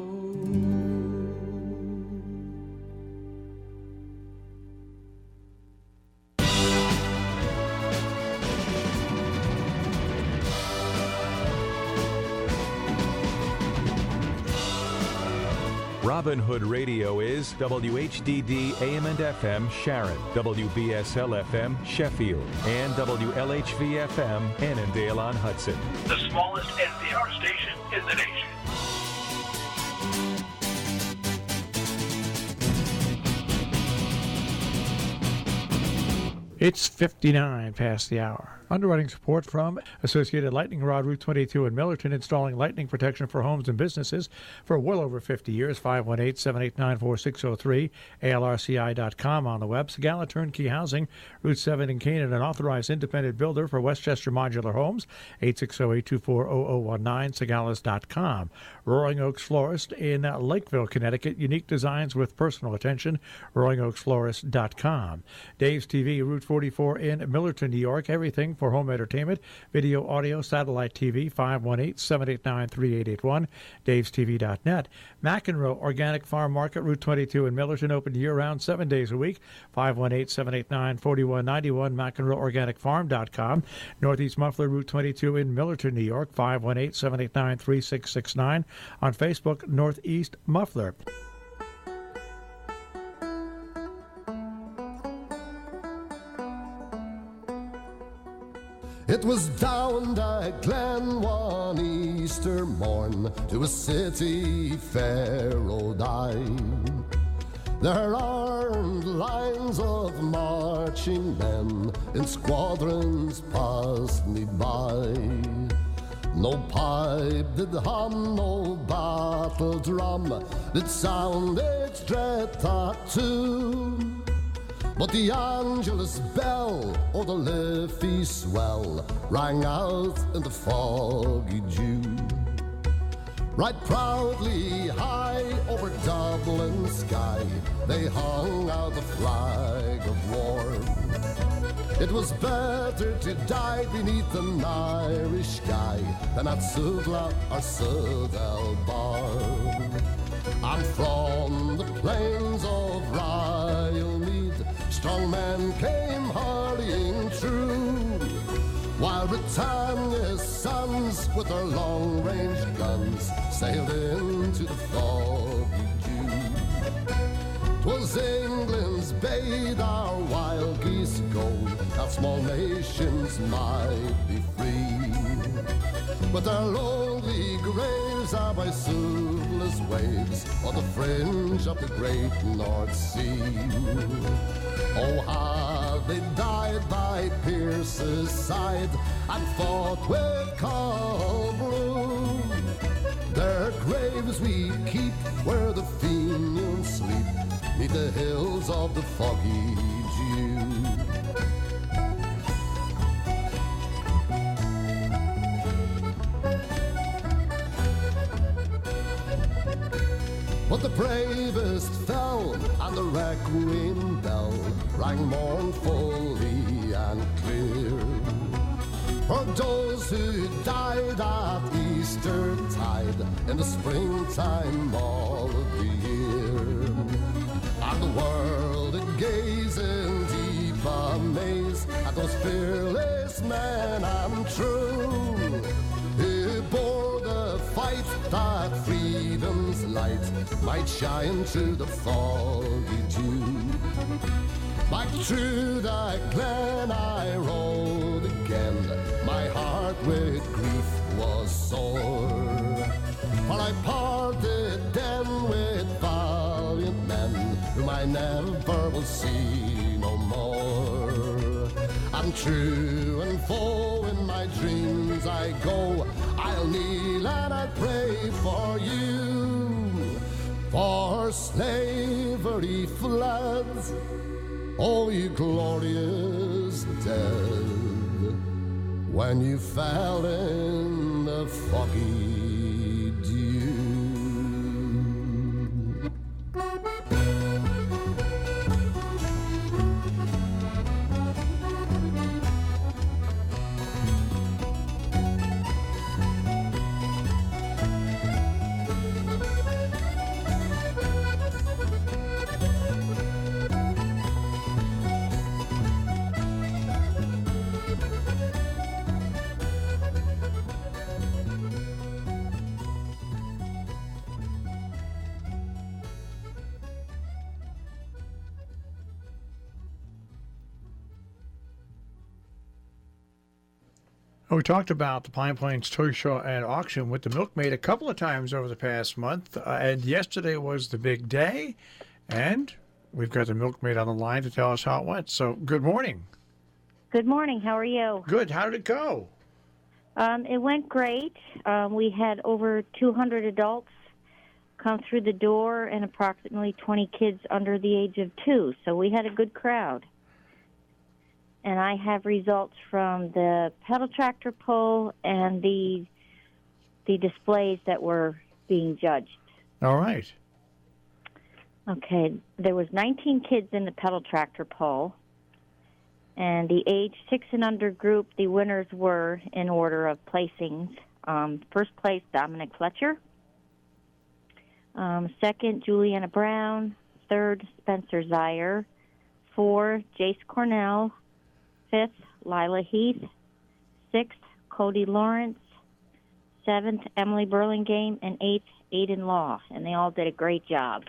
Robin Hood Radio is WHDD AM and FM Sharon, WBSL FM Sheffield, and WLHV FM Annandale on Hudson. The smallest NPR station in the nation. It's 59 past the hour. Underwriting support from Associated Lightning Rod, Route 22 in Millerton, installing lightning protection for homes and businesses for well over 50 years. 518-789-4603, ALRCI.com on the web. Sagala Turnkey Housing, Route 7 in Canaan, an authorized independent builder for Westchester Modular Homes, 860-824-0019, Sagalas.com. Roaring Oaks Florist in Lakeville, Connecticut, unique designs with personal attention, RoaringOaksFlorist.com. Dave's TV, Route 44 in Millerton, New York, everything for home entertainment, video, audio, satellite TV, 518-789-3881, davestv.net. McEnroe Organic Farm Market, Route 22 in Millerton, open year-round, 7 days a week, 518-789-4191, McEnroeOrganicFarm.com. Northeast Muffler, Route 22 in Millerton, New York, 518-789-3669. On Facebook, Northeast Muffler. It was down the glen one Easter morn to a city fair rode I. There armed lines of marching men in squadrons passed me by. No pipe did hum, no battle drum did sound its dread tattoo. But the Angelus bell or the Liffey swell rang out in the foggy dew. Right proudly high over Dublin sky they hung out the flag of war. It was better to die beneath an Irish sky than at Suvla or Southall Bar. And from the plains of Rylemead strong men came hurrying through while Britannia's sons with their long-range guns sailed into the foggy June. 'Twas England's bade our wild geese go, that small nations might be free. But their lonely graves are by soothless waves on the fringe of the great North Sea. Oh, how they died by Pierce's side and fought with cold blue. Their graves we keep where the Fenians sleep, 'neath the hills of the foggy dew. But the bravest fell, and the requiem bell rang mournfully and clear. For those who died at Easter tide in the springtime of the year. And the world it gazed in deep amaze at those fearless men and true, who bore the fight that freedom's light might shine through the foggy dew. Back through the glen I rode again, my heart with grief was sore. For I parted then with valiant men, whom I never will see no more. And true and full in my dreams I go, I'll kneel and I'll pray for you. For slavery fled, oh, you glorious dead, when you fell in the foggy dew. We talked about the Pine Plains Toy Show and auction with the Milkmaid a couple of times over the past month, and yesterday was the big day, and we've got the Milkmaid on the line to tell us how it went. So, good morning. Good morning. How are you? Good. How did it go? It went great. We had over 200 adults come through the door and approximately 20 kids under the age of 2, so we had a good crowd. And I have results from the pedal tractor pull and the displays that were being judged. All right. Okay, there was 19 kids in the pedal tractor pull, and the age 6 and under group, the winners were in order of placings. First place, Dominic Fletcher. Second, Juliana Brown. Third, Spencer Zier. 4, Jace Cornell. 5th, Lila Heath. 6th, Cody Lawrence. 7th, Emily Burlingame. And 8th, Aiden Law. And they all did a great job.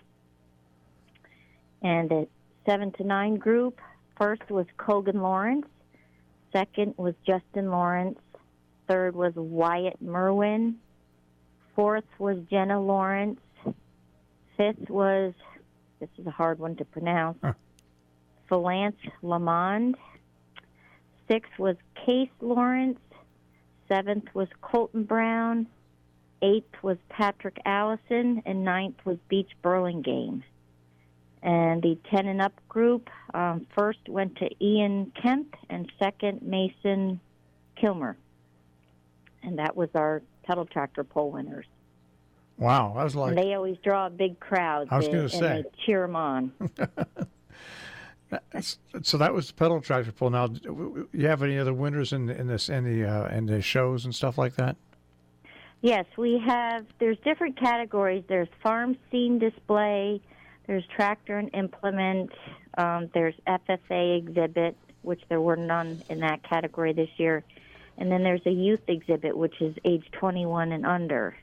And the 7 to 9 group, first was Cogan Lawrence. Second was Justin Lawrence. Third was Wyatt Merwin. 4th was Jenna Lawrence. 5th was, this is a hard one to pronounce, Valance Lamond. 6th was Case Lawrence. 7th was Colton Brown. 8th was Patrick Allison. And 9th was Beach Burlingame. And the 10 and up group, first went to Ian Kemp and second Mason Kilmer. And that was our pedal tractor pole winners. Wow, that was like... And they always draw a big crowd. I was going to say. And they cheer them on. So that was the pedal tractor pull. Now, you have any other winners in the shows and stuff like that? Yes, we have. There's different categories. There's farm scene display. There's tractor and implement. There's FFA exhibit, which there were none in that category this year. And then there's a youth exhibit, which is age 21 and under.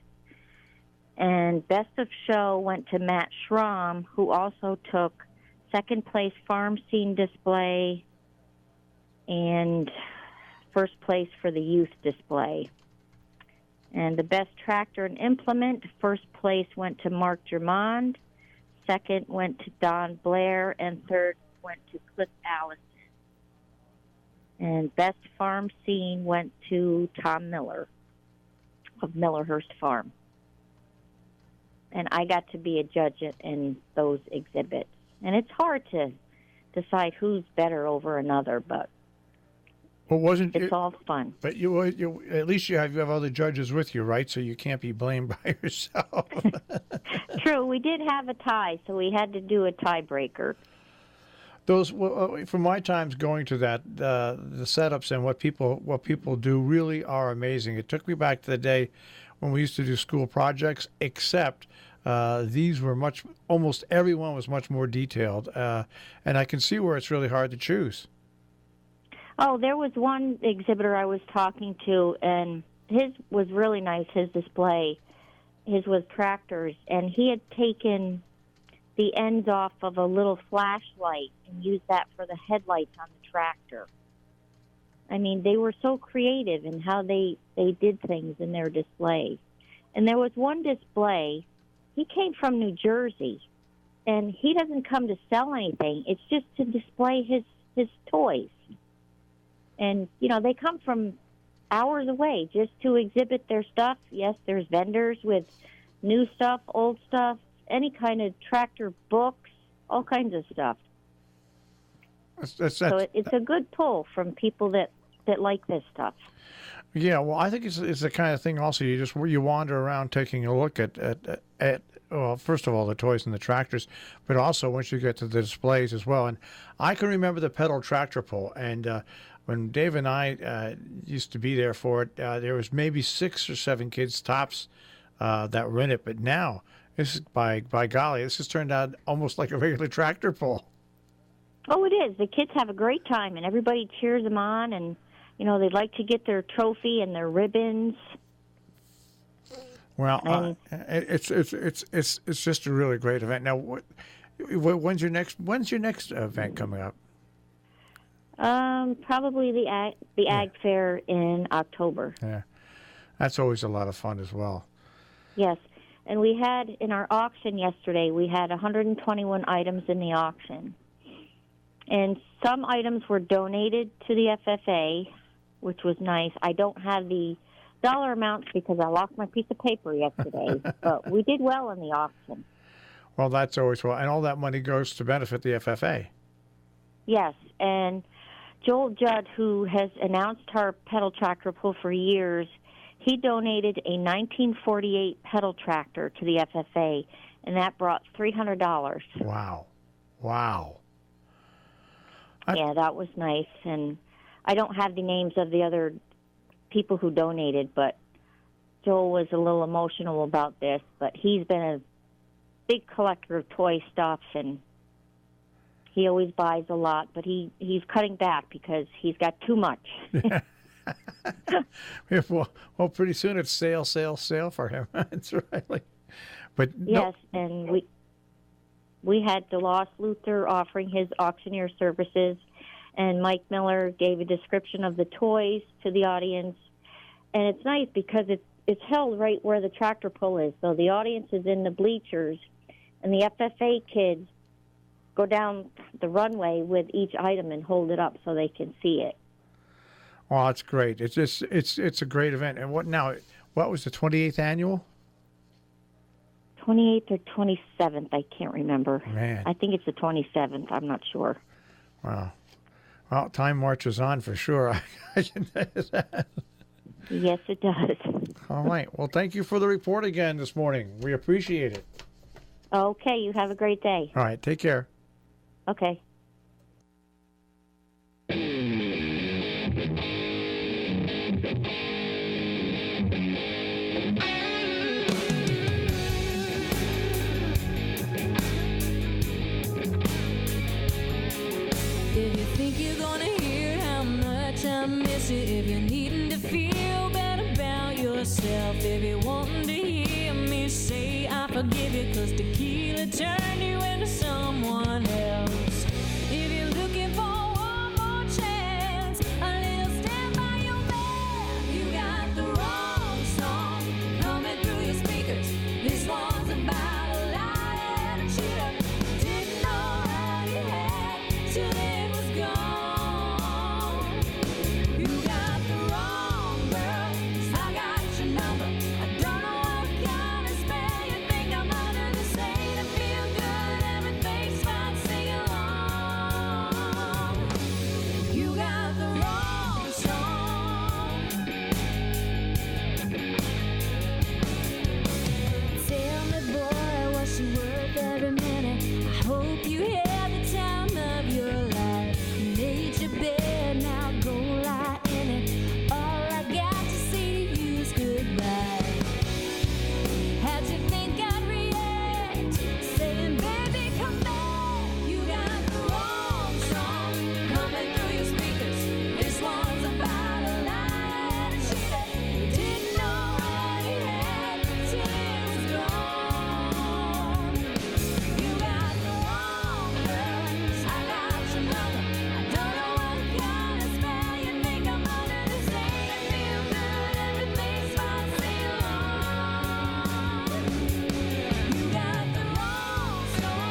And Best of Show went to Matt Schramm, who also took second place farm scene display and first place for the youth display. And the best tractor and implement, first place went to Mark Germond, second went to Don Blair, and third went to Cliff Allison. And best farm scene went to Tom Miller of Millerhurst Farm. And I got to be a judge in those exhibits. And it's hard to decide who's better over another, but it's all fun. But you at least you have other judges with you, right? So you can't be blamed by yourself. True. We did have a tie, so we had to do a tiebreaker. Those from my times going to that, the setups and what people do really are amazing. It took me back to the day when we used to do school projects, except these were almost everyone was much more detailed, and I can see where it's really hard to choose. Oh, there was one exhibitor I was talking to, and his was really nice, his display. His was tractors, and he had taken the ends off of a little flashlight and used that for the headlights on the tractor. I mean, they were so creative in how they did things in their display. And there was one display, he came from New Jersey, and he doesn't come to sell anything. It's just to display his toys. And, you know, they come from hours away just to exhibit their stuff. Yes, there's vendors with new stuff, old stuff, any kind of tractor books, all kinds of stuff. So it's a good pull from people that like this stuff. Yeah, well, I think it's the kind of thing also you wander around taking a look at well, first of all, the toys and the tractors, but also once you get to the displays as well. And I can remember the pedal tractor pull, and when Dave and I used to be there for it, there was maybe 6 or 7 kids tops that were in it. But now, this is by golly, this has turned out almost like a regular tractor pull. Oh, it is. The kids have a great time, and everybody cheers them on, and you know they like to get their trophy and their ribbons. Well, it's just a really great event. Now, when's your next event coming up? Probably the Ag Fair in October. Yeah, that's always a lot of fun as well. Yes, and we had in our auction yesterday, we had 121 items in the auction, and some items were donated to the FFA, which was nice. I don't have the dollar amounts because I lost my piece of paper yesterday, but we did well in the auction. Well, that's always well, and all that money goes to benefit the FFA. Yes, and Joel Judd, who has announced our pedal tractor pull for years, he donated a 1948 pedal tractor to the FFA, and that brought $300. Wow. Yeah, that was nice, and I don't have the names of the other people who donated, but Joel was a little emotional about this, but he's been a big collector of toy stuff, and he always buys a lot, but he's cutting back because he's got too much. well, pretty soon it's sale for him. That's right. But yes, and we had DeLoss Luther offering his auctioneer services, and Mike Miller gave a description of the toys to the audience. And it's nice because it's held right where the tractor pull is. So the audience is in the bleachers, and the FFA kids go down the runway with each item and hold it up so they can see it. Well, it's great. It's a great event. And what was the 28th annual? 28th or 27th, I can't remember. Man. I think it's the 27th. I'm not sure. Wow. Well, time marches on for sure. I can tell you that. Yes, it does. All right. Well, thank you for the report again this morning. We appreciate it. Okay. You have a great day. All right. Take care. Okay. If you think you're gonna hear how much I miss you, if you're needing to yourself if you want to hear me say I forgive you, 'cause tequila turned you into someone else. If you're looking for one more chance, a little stand by your bed. You got the wrong song coming through your speakers. This one's about a liar and a cheater. Didn't know what you had till it was gone. You got the wrong girl, 'cause I got your number. I don't know what kind of spell you think I'm under to say to feel good. Everything's fine, sing along. You got the wrong song. Tell me, boy, what's she worth every minute? I hope you had the time of your life. You made your bed, now go lie in it. All I got to say to you is goodbye. How'd you think I'd react? Saying, baby, come back. You got the wrong song coming through your speakers. This one's about a liar and a cheater. You didn't know what you had till it was gone. You got the wrong girl, 'cause I got your number. I don't know what kind of spell you think I'm under to say to feel good. Everything's fine, sing along. You got the wrong song.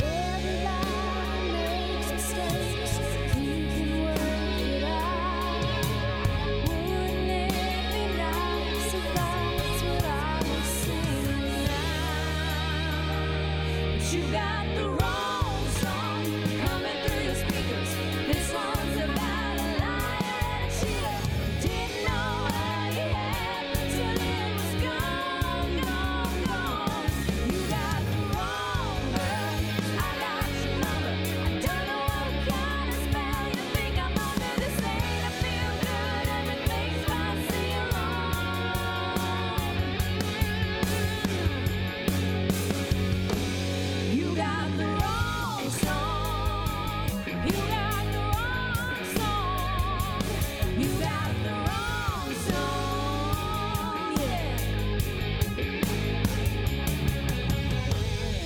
Everybody makes mistakes. You can work it out. Wouldn't it be nice if that's what I was saying now? But you got the wrong song coming through your speakers. This one's about a liar and a cheater. Didn't know what you had till it was gone, gone, gone. You got the wrong girl, I got your number. I don't know what kind of spell you think I'm under to say to feel good. Everything's fine, sing along. You got the wrong song. You got the wrong song. You got the wrong song. Yeah.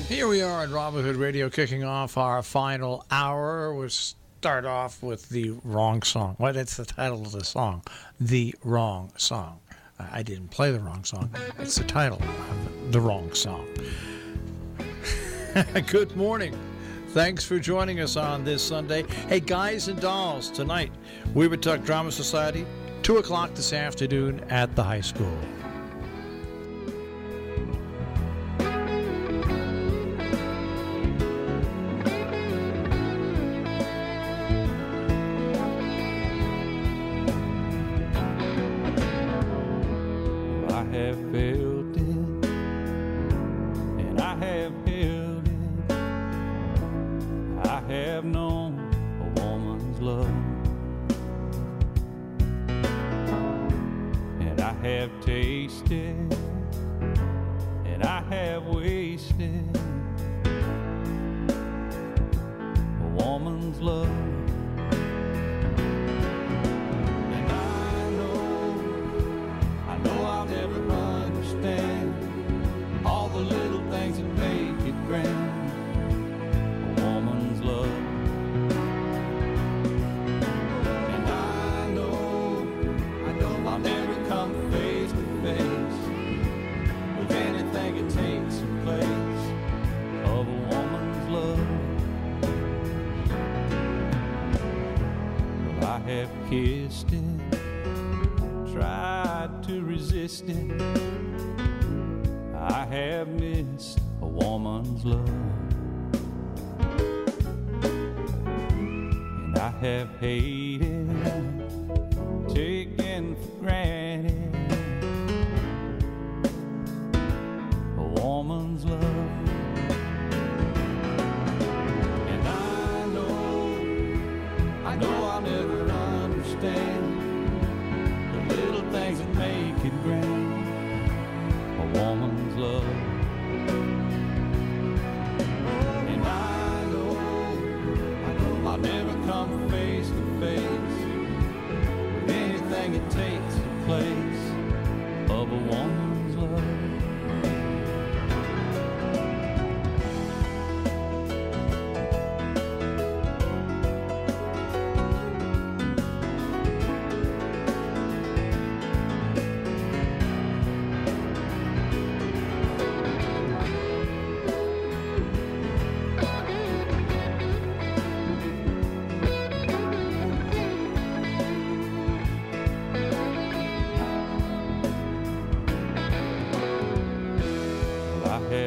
Here we are at Robin Hood Radio, kicking off our final hour. We'll start off with The Wrong Song. Well, that's the title of the song, The Wrong Song. I didn't play the wrong song. It's the title of The Wrong Song. Good morning. Thanks for joining us on this Sunday. Hey, Guys and Dolls, tonight, Weavertuck Drama Society, 2 o'clock this afternoon at the high school. I have felt it, and I have held it. I have known a woman's love, and I have tasted, and I have wasted a woman's love. I know I'll never understand all the little things that make it grand, a woman's love. And I know I'll never come face to face with anything that takes the place of a woman's love. Well, I have kissed it, tried to resist it. I have missed a woman's love, and I have hated, taken for granted a woman's love. And I know I'll never understand the little things that make it grand, a woman's love.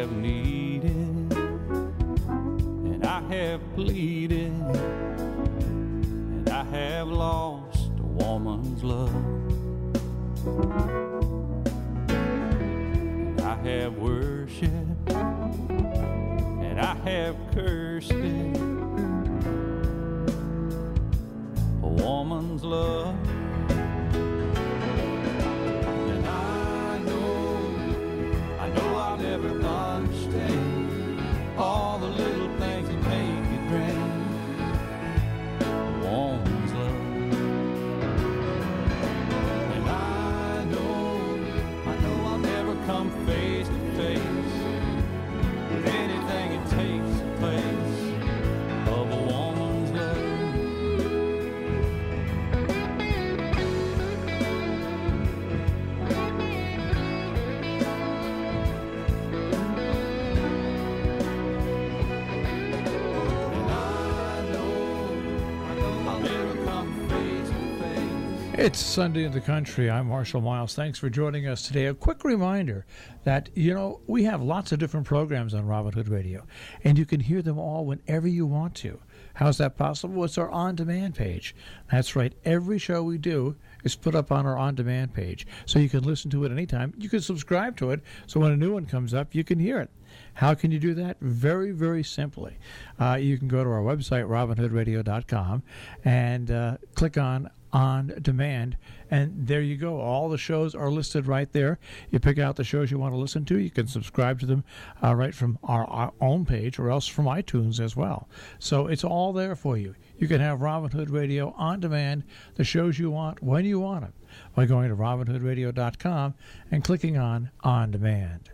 have needed, and I have pleaded, and I have lost a woman's love. And I have worshipped, and I have cursed it, a woman's love. And I know I'll never understand all the little things that make it grand, a woman's love. And I know I'll never come face to face with anything it takes the place of a woman's love. It's Sunday in the Country. I'm Marshall Miles. Thanks for joining us today. A quick reminder that, we have lots of different programs on Robin Hood Radio, and you can hear them all whenever you want to. How's that possible? It's our on-demand page. That's right. Every show we do is put up on our on-demand page, so you can listen to it anytime. You can subscribe to it, so when a new one comes up, you can hear it. How can you do that? Very, very simply. You can go to our website, robinhoodradio.com, and click on demand, and there you go. All the shows are listed right there. You pick out the shows you want to listen to. You can subscribe to them right from our own page, or else from iTunes as well. So it's all there for you. You can have Robin Hood Radio on demand, the shows you want when you want them, by going to robinhoodradio.com and clicking on demand.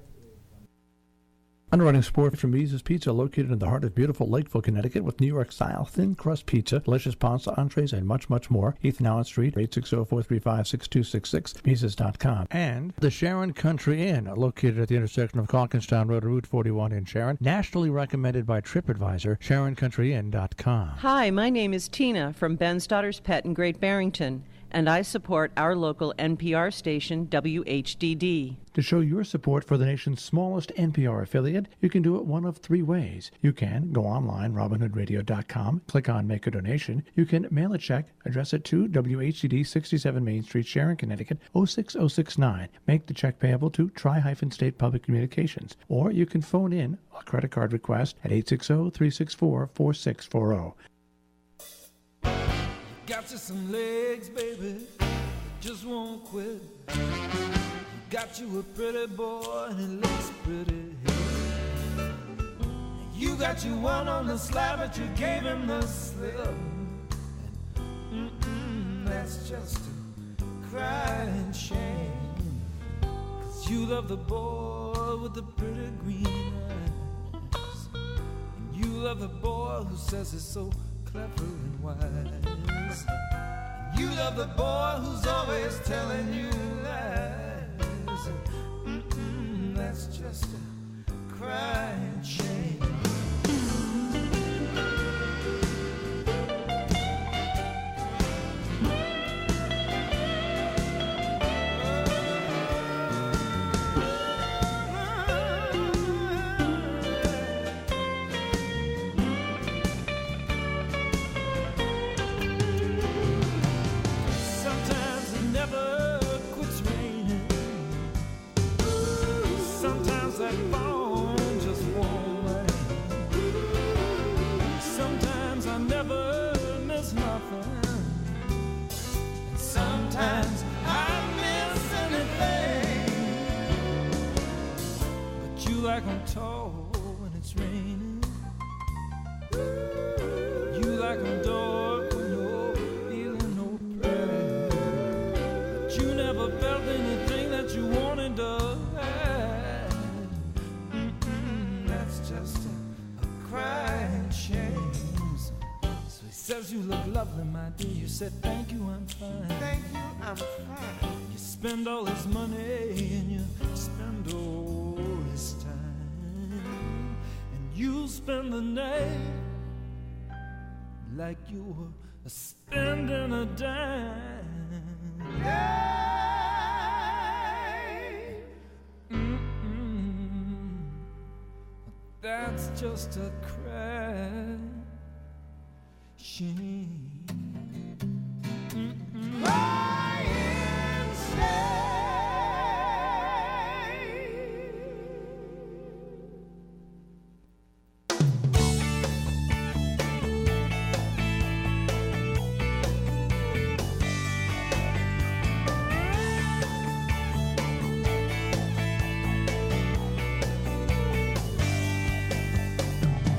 Underwriting support from Mises Pizza, located in the heart of beautiful Lakeville, Connecticut, with New York-style thin crust pizza, delicious pasta, entrees, and much, much more. Ethan Allen Street, 860-435-6266, Mises.com. And the Sharon Country Inn, located at the intersection of Calkinstown Road and Route 41 in Sharon, nationally recommended by TripAdvisor, SharonCountryInn.com. Hi, my name is Tina from Ben's Daughter's Pet in Great Barrington, and I support our local NPR station, WHDD. To show your support for the nation's smallest NPR affiliate, you can do it one of three ways. You can go online, robinhoodradio.com, click on Make a Donation. You can mail a check, address it to WHCD 67 Main Street, Sharon, Connecticut, 06069. Make the check payable to Tri-State Public Communications. Or you can phone in a credit card request at 860-364-4640. Got you some legs, baby, just won't quit. Got you a pretty boy and he looks pretty. You got you one on the slab, but you gave him the slip. That's just a crying shame. 'Cause you love the boy with the pretty green eyes, and you love the boy who says he's so clever and wise. You love the boy who's always telling you lies. That's just a crying shame. Sometimes I miss anything, but you like them tall when it's raining. You like them dark when you're feeling no pain, but you never felt anything that you wanted to have. That's just a crying shame. So he says you look lovely, my dear. You said thank you, I'm fine. Thank you, I'm fine. You spend all his money and you spend all his time, and you spend the night like you were spending a dime. Yeah. 'Cause that's just a crashing.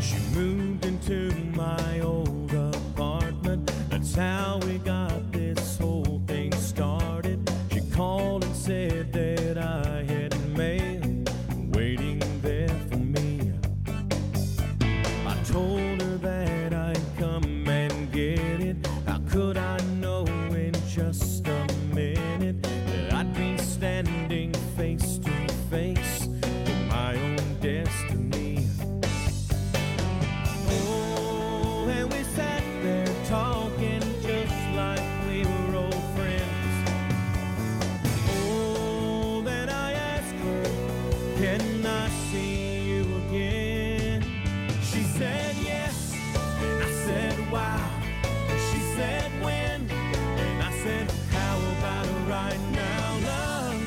She moved into my old apartment. That's how we got this whole thing started. She called and said that I had mail waiting there for me. I told her that I'd come and get it. How could I know in just a minute that I'd be standing face to face with my own destiny? Oh, and we sat there talking just like we were old friends. Oh, then I asked her, can I see you again? She said yes, and I said wow. She said when, and I said how about right now? Love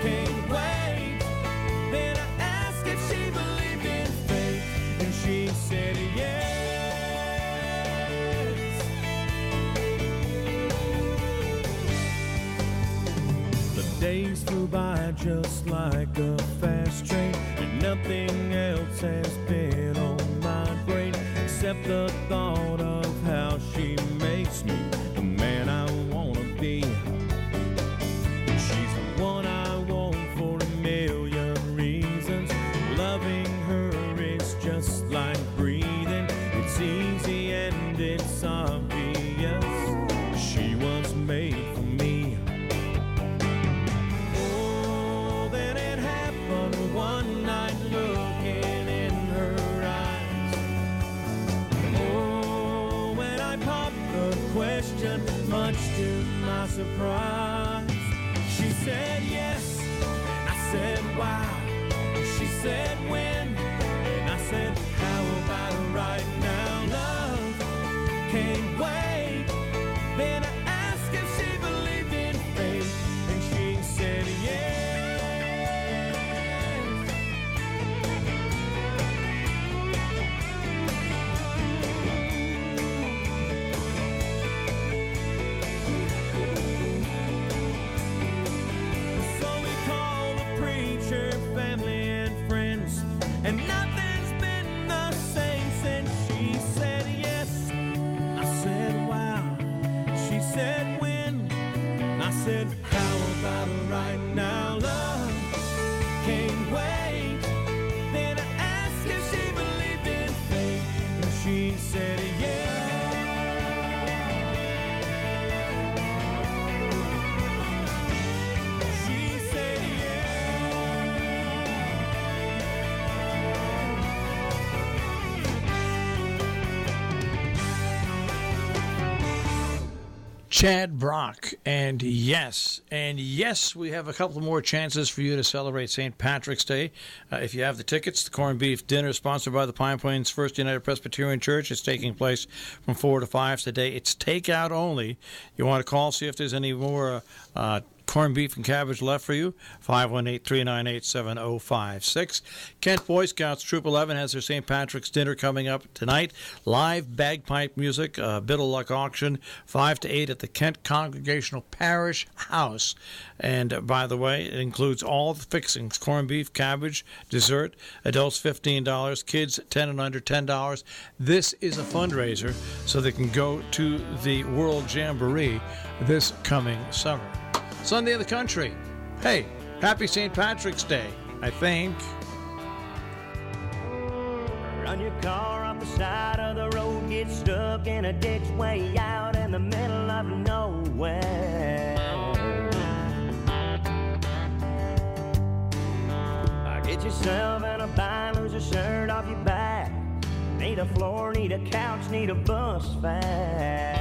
can't wait. Then I asked if she believed in fate, and she said yes. The days flew by just like a fast train, and nothing else has been on my brain except the thought of how she makes me the man I wanna be. She's the one I want for a million reasons. Loving her is just like breathing. It's easy and it's obvious. She was made for me. Oh, then it happened one night looking in her eyes. Oh, when I popped the question, much to my surprise, she said yes, and I said wow. She said when, and I said how about right now? Love can't wait. Then I asked if she believed in fate, and she said yes. So we called the preacher, family and friends, and nothing's been the same since she said yes. I said wow. She said when. I said how about right now? Love can't wait. Then I asked if she believed in fate, and she said yes. She said Chad Brock, and yes, we have a couple more chances for you to celebrate St. Patrick's Day. If you have the tickets, the corned beef dinner sponsored by the Pine Plains First United Presbyterian Church is taking place from 4 to 5 today. It's takeout only. You want to call, see if there's any more corned beef and cabbage left for you. 518-398-7056. Kent Boy Scouts Troop 11 has their St. Patrick's dinner coming up tonight. Live bagpipe music, bit of luck auction, 5 to 8 at the Kent Congregational Parish House. And by the way, it includes all the fixings: corned beef, cabbage, dessert. Adults $15, kids 10 and under $10. This is a fundraiser so they can go to the World Jamboree this coming summer. Sunday of the Country. Hey, happy St. Patrick's Day, I think. Run your car off the side of the road, get stuck in a ditch way out in the middle of nowhere. Get yourself in a bind, lose a shirt off your back. Need a floor, need a couch, need a bus fare.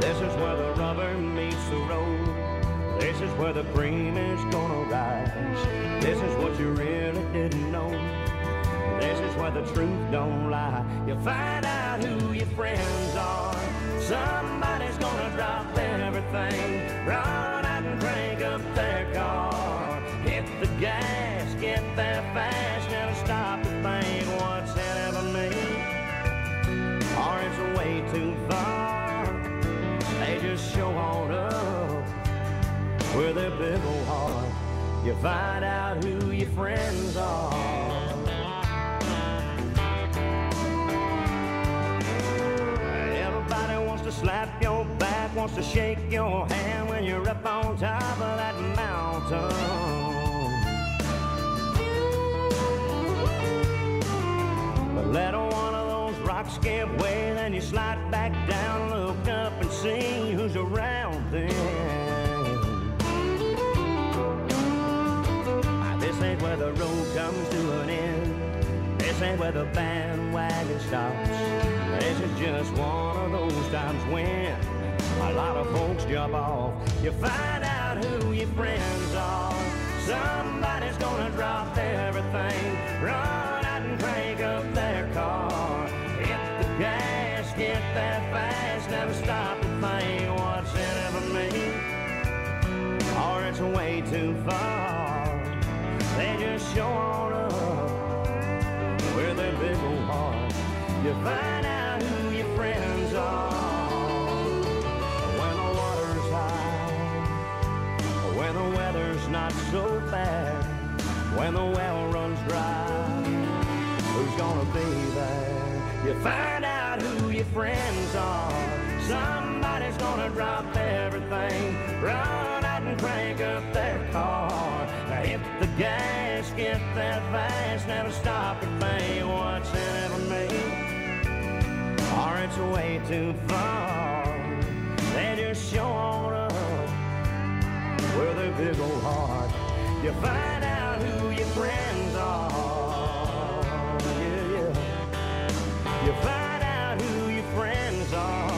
This is where the rubber meets the road. This is where the cream is gonna rise. This is what where the truth don't lie. You find out who your friends are. Somebody's gonna drop everything, run out and crank up their car. Hit the gas, get there fast, never stop to think what's in it for me. Or it's way too far. They just show on up with their big old heart. You find out who your friends are. Everybody wants to slap your back, wants to shake your hand when you're up on top of that mountain. But let one of those rocks give way, then you slide back down, look up and see who's around then. This ain't where the road comes to an end. This ain't where the bandwagon stops. This is just one of those times when a lot of folks jump off. You find out who your friends are. Somebody's gonna drop everything, run out and crank up their car. Hit the gas, get there fast, never stop to think what's in it for me. Or it's way too far. They just show on up with their big old heart. You find out who your friends are. When the water's high, when the weather's not so bad, when the well runs dry, who's gonna be there? You find out who your friends are. Somebody's gonna drop everything, run out and crank up their car. Hit the gas, get there fast, never stop to think what's in it for me. Or it's way too far. They just show on up with their big old heart. You find out who your friends are. Yeah, yeah. You find out who your friends are.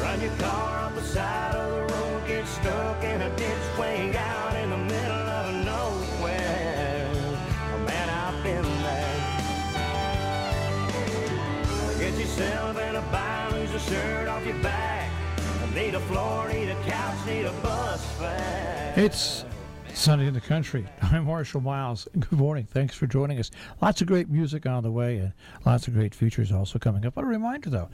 Run your car up the side of the road, get stuck in a ditch way out in the middle of nowhere. Oh, man, I've been there. Get yourself in a bind, lose a shirt off your back. Need a floor, need a couch, need a bus fare. It's Sunday in the Country. I'm Marshall Miles. Good morning. Thanks for joining us. Lots of great music on the way and lots of great features also coming up. But a reminder, though,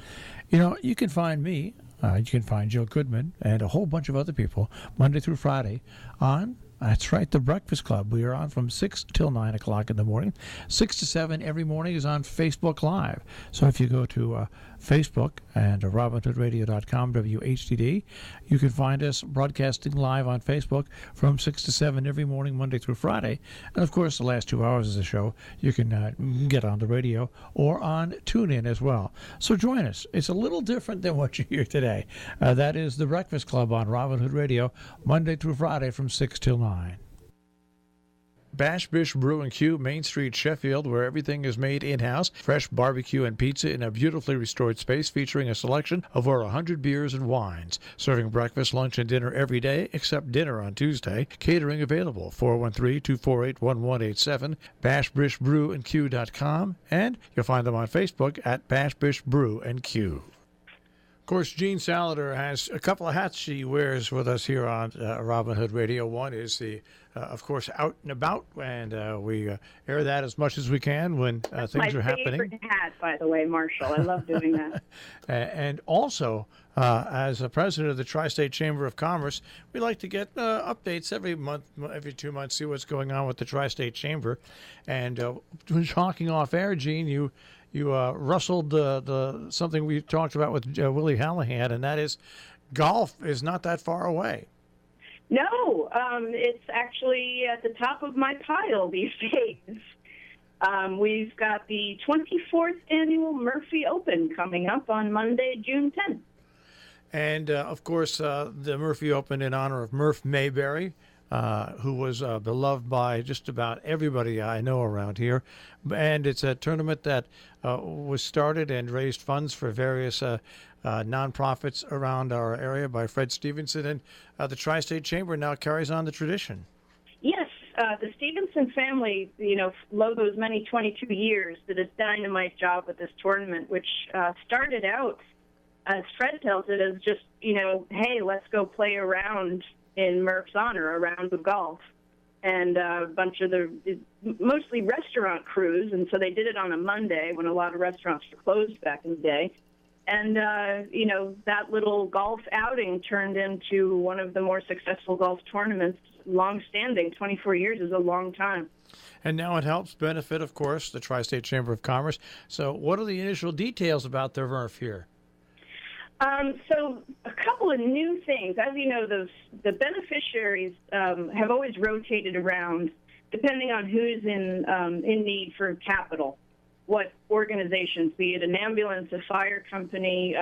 you can find me, you can find Joe Goodman and a whole bunch of other people Monday through Friday on, that's right, The Breakfast Club. We are on from 6 till 9 o'clock in the morning. 6 to 7 every morning is on Facebook Live. So if you go to Facebook and RobinHoodRadio.com, WHDD, you can find us broadcasting live on Facebook from 6 to 7 every morning, Monday through Friday. And, of course, the last 2 hours of the show, you can get on the radio or on TuneIn as well. So join us. It's a little different than what you hear today. That is The Breakfast Club on Robin Hood Radio, Monday through Friday from 6 till 9. Bash Bish Brew and Q, Main Street, Sheffield, where everything is made in-house. Fresh barbecue and pizza in a beautifully restored space featuring a selection of over 100 beers and wines. Serving breakfast, lunch, and dinner every day except dinner on Tuesday. Catering available, 413-248-1187, bashbishbrewandq.com, and you'll find them on Facebook at Bash Bish Brew and Q. Of course, Jean Salader has a couple of hats she wears with us here on Robin Hood Radio. One is the, of course, Out and About, and we air that as much as we can when things are happening. My favorite hat, by the way, Marshall. I love doing that. And also, as a president of the Tri-State Chamber of Commerce, we like to get updates every month, every 2 months, see what's going on with the Tri-State Chamber. And talking off air, Jean, you rustled the something we talked about with Willie Hallahan, and that is golf is not that far away. No, it's actually at the top of my pile these days. We've got the 24th Annual Murphy Open coming up on Monday, June 10th. And, of course, the Murphy Open in honor of Murph Mayberry, who was beloved by just about everybody I know around here. And it's a tournament that was started and raised funds for various nonprofits around our area by Fred Stevenson. And the Tri-State Chamber now carries on the tradition. Yeah, the Stevenson family, lo those many 22 years, did a dynamite job with this tournament, which started out, as Fred tells it, as just, hey, let's go play around in Murph's honor, a round of golf. And a bunch of mostly restaurant crews, and so they did it on a Monday when a lot of restaurants were closed back in the day. And, that little golf outing turned into one of the more successful golf tournaments, long-standing. 24 years is a long time. And now it helps benefit, of course, the Tri-State Chamber of Commerce. So what are the initial details about the Murph here? So a couple of new things. As you know, the beneficiaries have always rotated around depending on who's in need for capital. What organizations, be it an ambulance, a fire company,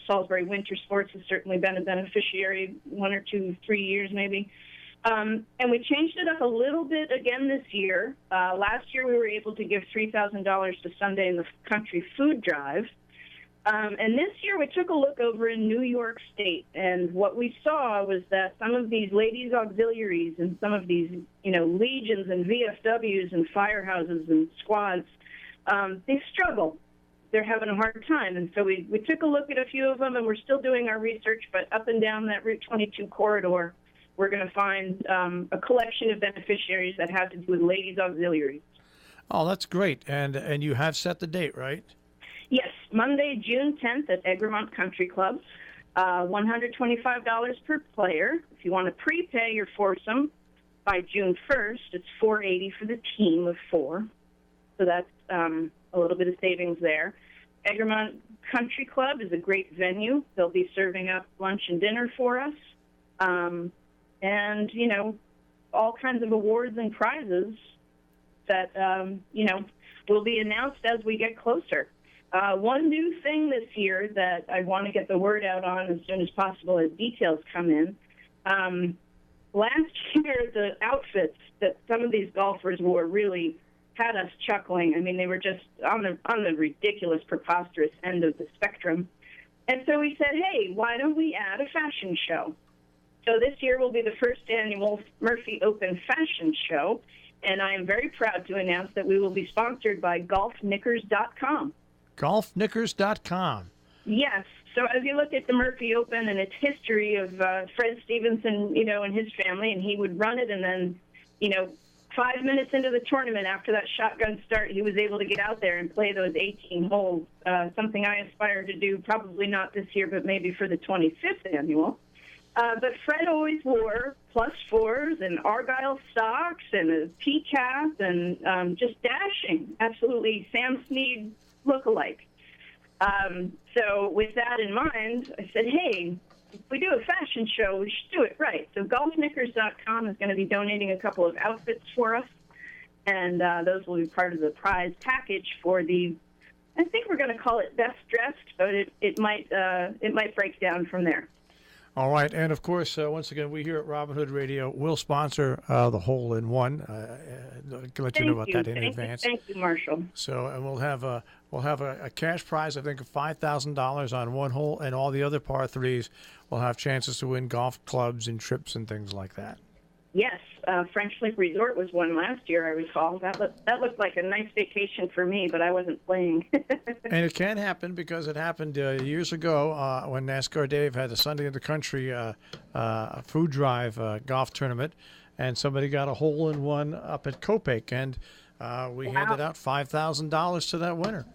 Salisbury Winter Sports has certainly been a beneficiary 1 or 2, 3 years maybe. And we changed it up a little bit again this year. Last year we were able to give $3,000 to Sunday in the Country Food Drive. And this year we took a look over in New York State, and what we saw was that some of these ladies' auxiliaries and some of these, legions and VFWs and firehouses and squads, they struggle. They're having a hard time. And so we took a look at a few of them, and we're still doing our research, but up and down that Route 22 corridor, we're going to find a collection of beneficiaries that have to do with ladies' auxiliaries. Oh, that's great. And you have set the date, right? Yes, Monday, June 10th at Egremont Country Club. $125 per player. If you want to prepay your foursome by June 1st, it's $480 for the team of 4. So that's a little bit of savings there. Egremont Country Club is a great venue. They'll be serving up lunch and dinner for us. And, all kinds of awards and prizes that, will be announced as we get closer. One new thing this year that I want to get the word out on as soon as possible as details come in. Last year, the outfits that some of these golfers wore really had us chuckling. I mean, they were just on the ridiculous, preposterous end of the spectrum. And so we said, hey, why don't we add a fashion show? So this year will be the first annual Murphy Open Fashion Show, and I am very proud to announce that we will be sponsored by GolfKnickers.com. GolfKnickers.com. Yes. So as you look at the Murphy Open and its history of Fred Stevenson, and his family, and he would run it, and then, 5 minutes into the tournament after that shotgun start, he was able to get out there and play those 18 holes, something I aspire to do, probably not this year, but maybe for the 25th annual. But Fred always wore +4s and Argyle socks and a P-cap and just dashing, absolutely Sam Snead look-alike. So with that in mind, I said, hey, if we do a fashion show, we should do it right. So GolfKnickers.com is going to be donating a couple of outfits for us, and those will be part of the prize package for the, I think we're going to call it Best Dressed, but it might break down from there. All right, and of course, once again, we here at Robin Hood Radio will sponsor the Hole-in-One. Let you know about that in advance. Thank you, Marshall. So, and we'll have a cash prize, I think, of $5,000 on one hole, and all the other par threes will have chances to win golf clubs and trips and things like that. Yes, French Lake Resort was one last year, I recall. That looked like a nice vacation for me, but I wasn't playing. And it can happen because it happened years ago when NASCAR Dave had the Sunday in the Country food drive golf tournament, and somebody got a hole-in-one up at Copake, and we handed out $5,000 to that winner.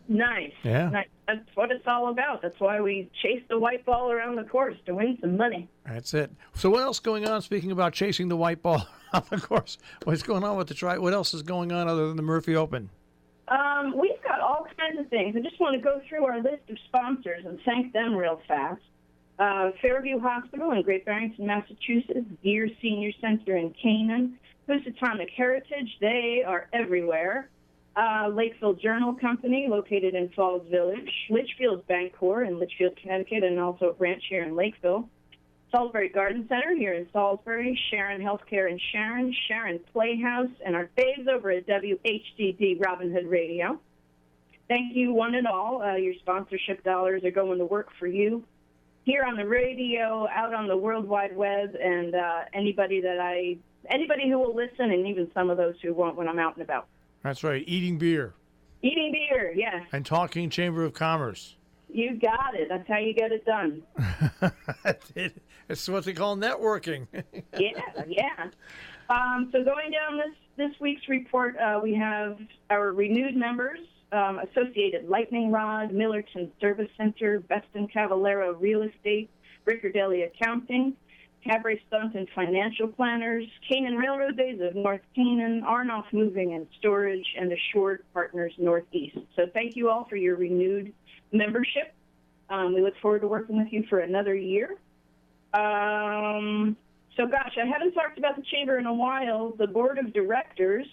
Nice. Yeah. Nice. That's what it's all about. That's why we chase the white ball around the course, to win some money. That's it. So what else going on, speaking about chasing the white ball on the course? What's going on with the try? What else is going on other than the Murphy Open? We've got all kinds of things. I just want to go through our list of sponsors and thank them real fast. Fairview Hospital in Great Barrington, Massachusetts, Deer Senior Center in Canaan, Housatonic Heritage, they are everywhere. Lakeville Journal Company, located in Falls Village, Litchfield's Bancorp in Litchfield, Connecticut, and also a branch here in Lakeville. Salisbury Garden Center here in Salisbury, Sharon Healthcare in Sharon, Sharon Playhouse, and our faves over at WHDD Robin Hood Radio. Thank you, one and all. Your sponsorship dollars are going to work for you. here on the radio, out on the World Wide Web, and anybody who will listen, and even some of those who won't when I'm out and about. That's right. Eating beer. Eating beer, yeah. And talking Chamber of Commerce. You got it. That's how you get it done. It's what they call networking. Yeah. So going down this week's report, we have our renewed members, Associated Lightning Rod, Millerton Service Center, Beston Cavallero Real Estate, Riccardelli Accounting, Cabaret Stunt and Financial Planners, Canaan Railroad Days of North Canaan, Arnoff Moving and Storage, and Assured Partners Northeast. So thank you all for your renewed membership. We look forward to working with you for another year. So gosh, I haven't talked about the Chamber in a while. The Board of Directors,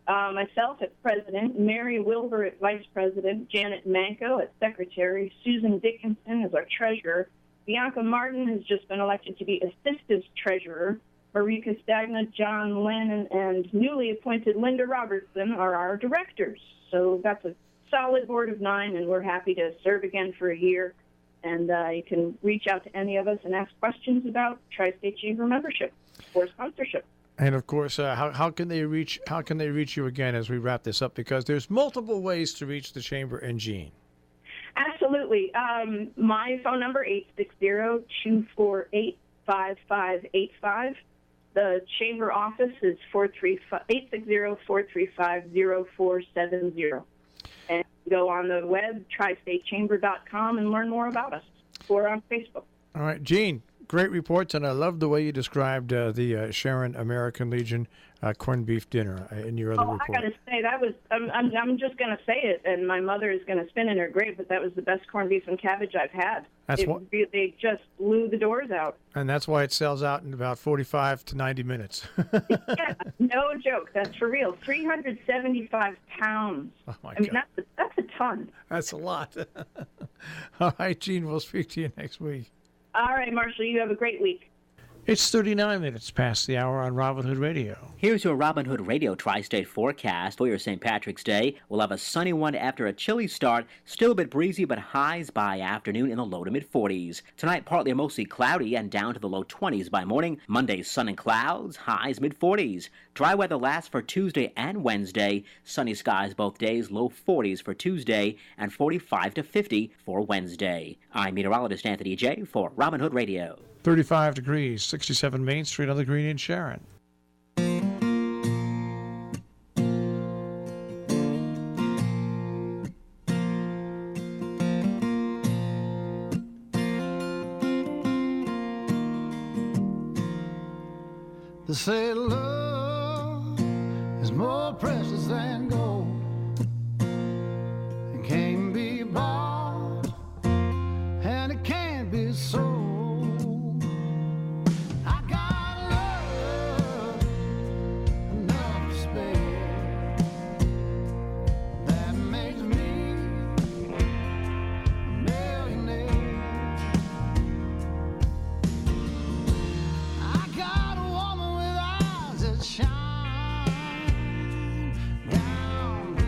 myself as President, Mary Wilbur as Vice President, Janet Manco as Secretary, Susan Dickinson as our Treasurer, Bianca Martin has just been elected to be Assistant Treasurer, Marika Stagna, John Lennon, and newly appointed Linda Robertson are our directors. So that's a solid board of 9, and we're happy to serve again for a year. And you can reach out to any of us and ask questions about Tri-State Chamber membership or sponsorship. And of course, how can they reach you again as we wrap this up? Because there's multiple ways to reach the Chamber and Jean. Absolutely. My phone number, 860-248-5585. The Chamber office is 860-435-0470. And go on the web, tristatechamber.com, and learn more about us. Or on Facebook. All right, Jean, great reports, and I love the way you described the Sharon American Legion corned beef dinner in your other report. I got to say, that was, I'm just going to say it, and my mother is going to spin in her grave, but that was the best corned beef and cabbage I've had. They just blew the doors out. And that's why it sells out in about 45 to 90 minutes. Yeah, no joke. That's for real. 375 pounds. Oh, my God. That's a ton. That's a lot. All right, Jean, we'll speak to you next week. All right, Marshall, you have a great week. It's 39 minutes past the hour on Robin Hood Radio. Here's your Robin Hood Radio Tri-State forecast for your St. Patrick's Day. We'll have a sunny one after a chilly start, still a bit breezy, but highs by afternoon in the low to mid-40s. Tonight, partly or mostly cloudy and down to the low 20s by morning. Monday, sun and clouds, highs mid-40s. Dry weather lasts for Tuesday and Wednesday. Sunny skies both days, low 40s for Tuesday and 45 to 50 for Wednesday. I'm meteorologist Anthony J. for Robin Hood Radio. 35 degrees, 67 Main Street on the Green in Sharon. They say love is more precious than gold. It can't be bought and it can't be sold. Shine down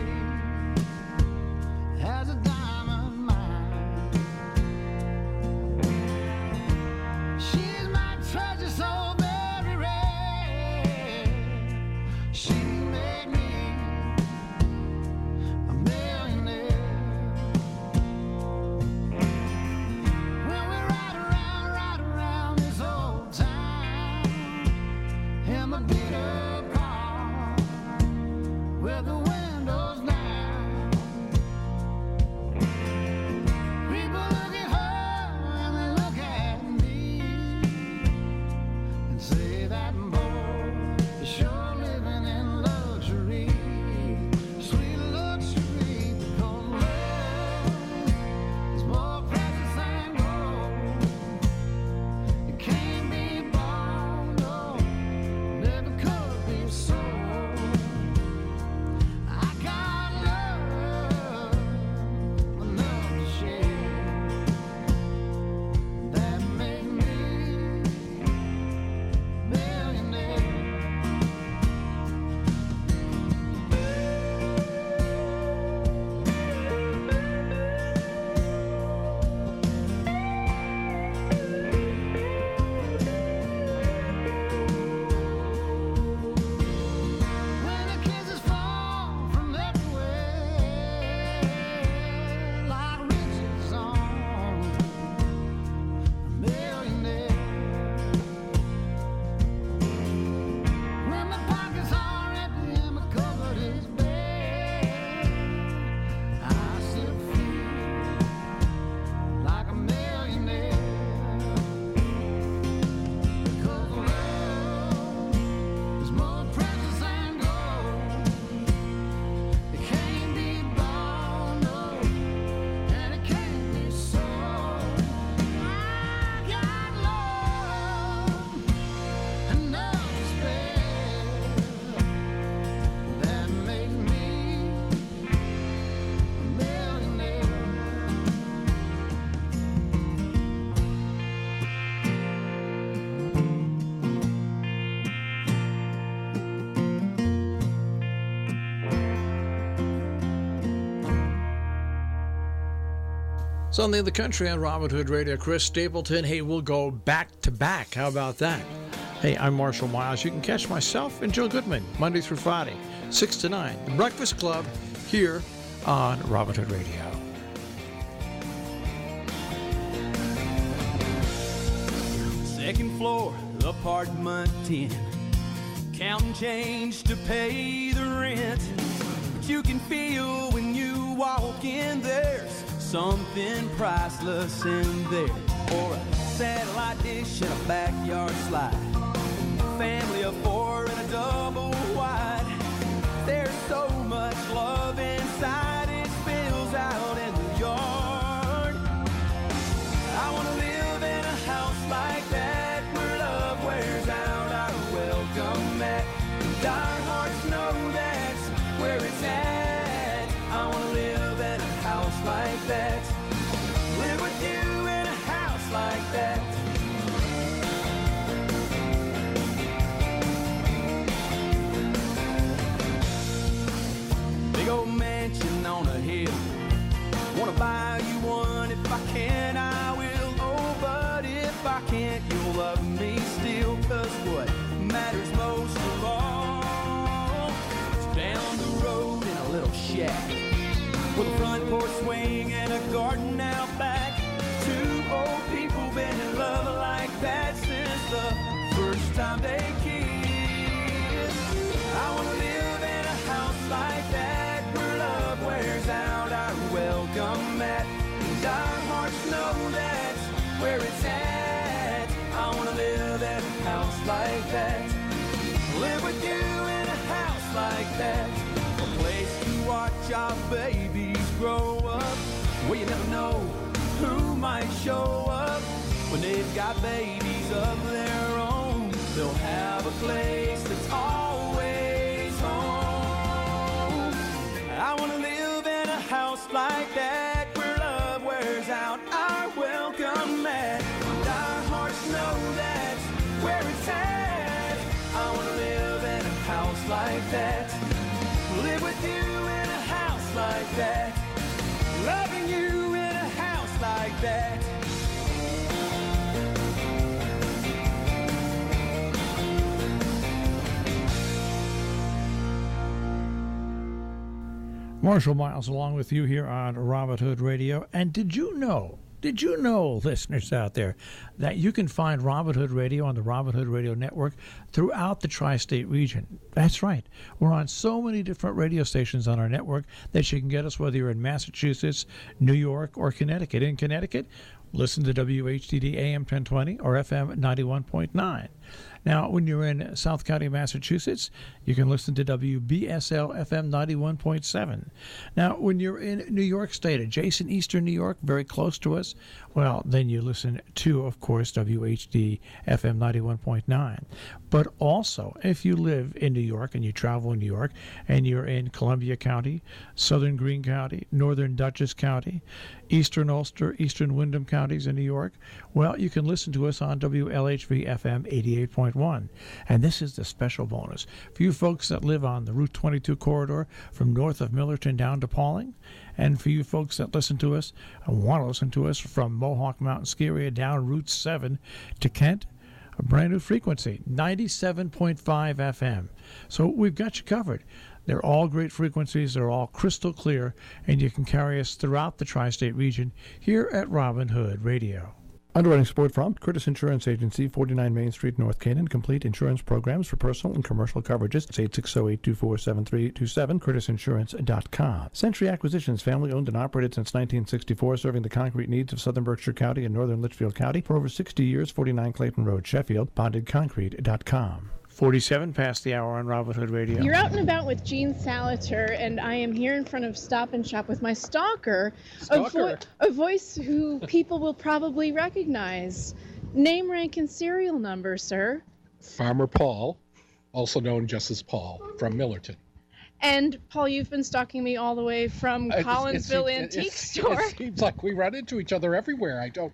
Sunday in the Country on Robin Hood Radio. Chris Stapleton. Hey, we'll go back to back. How about that? Hey, I'm Marshall Miles. You can catch myself and Joe Goodman Monday through Friday, 6 to 9. The Breakfast Club here on Robin Hood Radio. Second floor, apartment 10. Counting change to pay the rent. But you can feel when you walk in, there's something priceless in there. Or a satellite dish and a backyard slide. Family of 4 and a double wide. There's so much love inside, it spills out in the yard. I want to live in a house like that, where love wears out our welcome mat. And our hearts know that's where it's at. I want to live in a house like that. Live with you in a house like that. Big old mansion on a hill. Wanna buy you one, if I can I will. Oh, but if I can't, you'll love me still. 'Cause what matters most of all is down the road in a little shack with a front porch swing and a garden out back. 2 old people been in love like that since the first time they kissed. I wanna live in a house like that, where love wears out our welcome mat. And our hearts know that's where it's at. I wanna live in a house like that. Live with you in a house like that. A place to watch our babies grow up, where you never know who might show up. When they've got babies of their own, they'll have a place that's always home. I want to live in a house like that, where love wears out our welcome mat. And our hearts know that's where it's at. I want to live in a house like that. Live with you in a house like that. Loving you in a house like that. Marshall Miles along with you here on Robin Hood Radio. And did you know, listeners out there, that you can find Robin Hood Radio on the Robin Hood Radio Network throughout the tri-state region? That's right. We're on so many different radio stations on our network that you can get us whether you're in Massachusetts, New York, or Connecticut. In Connecticut, listen to WHDD AM 1020 or FM 91.9. Now, when you're in South County, Massachusetts, you can listen to WBSL FM 91.7. Now, when you're in New York State, adjacent Eastern New York, very close to us, well, then you listen to, of course, WHD FM 91.9. But also, if you live in New York and you travel in New York and you're in Columbia County, Southern Greene County, Northern Dutchess County, Eastern Ulster, Eastern Windham counties in New York, well, you can listen to us on WLHV FM 88.1. And this is the special bonus for you folks that live on the Route 22 corridor from north of Millerton down to Pauling, and for you folks that listen to us and want to listen to us from Mohawk Mountain Ski Area down Route 7 to Kent, a brand new frequency, 97.5 FM. So we've got you covered. They're all great frequencies. They're all crystal clear, and you can carry us throughout the tri-state region here at Robin Hood Radio. Underwriting support from Curtis Insurance Agency, 49 Main Street, North Canaan. Complete insurance programs for personal and commercial coverages. It's 860-824-7327, curtisinsurance.com. Century Acquisitions, family-owned and operated since 1964, serving the concrete needs of southern Berkshire County and northern Litchfield County for over 60 years. 49 Clayton Road, Sheffield, bondedconcrete.com. 47 past the hour on Robin Hood Radio. You're out and about with Gene Salater, and I am here in front of Stop and Shop with my stalker. A voice who people will probably recognize. Name, rank, and serial number, sir. Farmer Paul, also known just as Paul, from Millerton. And, Paul, you've been stalking me all the way from Collinsville Antique Store. It seems like we run into each other everywhere. I don't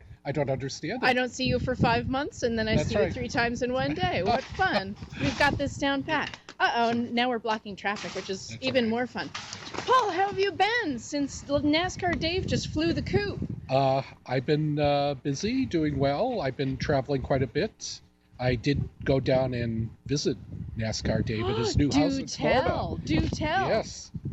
understand it. I don't see you for 5 months, and then I see you 3 times in one day. What fun. We've got this down pat. Uh-oh, now we're blocking traffic, which is even more fun. Paul, how have you been since NASCAR Dave just flew the coop? I've been busy, doing well. I've been traveling quite a bit. I did go down and visit NASCAR Dave at his new house in Florida. Do tell.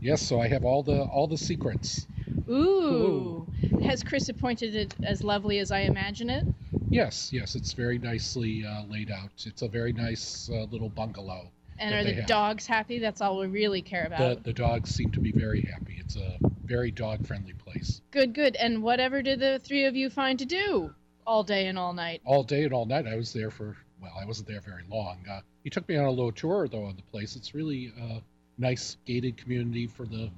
Yes. So I have all the secrets. Ooh. Has Chris appointed it as lovely as I imagine it? Yes. It's very nicely laid out. It's a very nice little bungalow. And are the dogs happy? That's all we really care about. The dogs seem to be very happy. It's a very dog-friendly place. Good. And whatever did the three of you find to do all day and all night? All day and all night. I was there I wasn't there very long. He took me on a little tour, though, of the place. It's really a nice gated community for the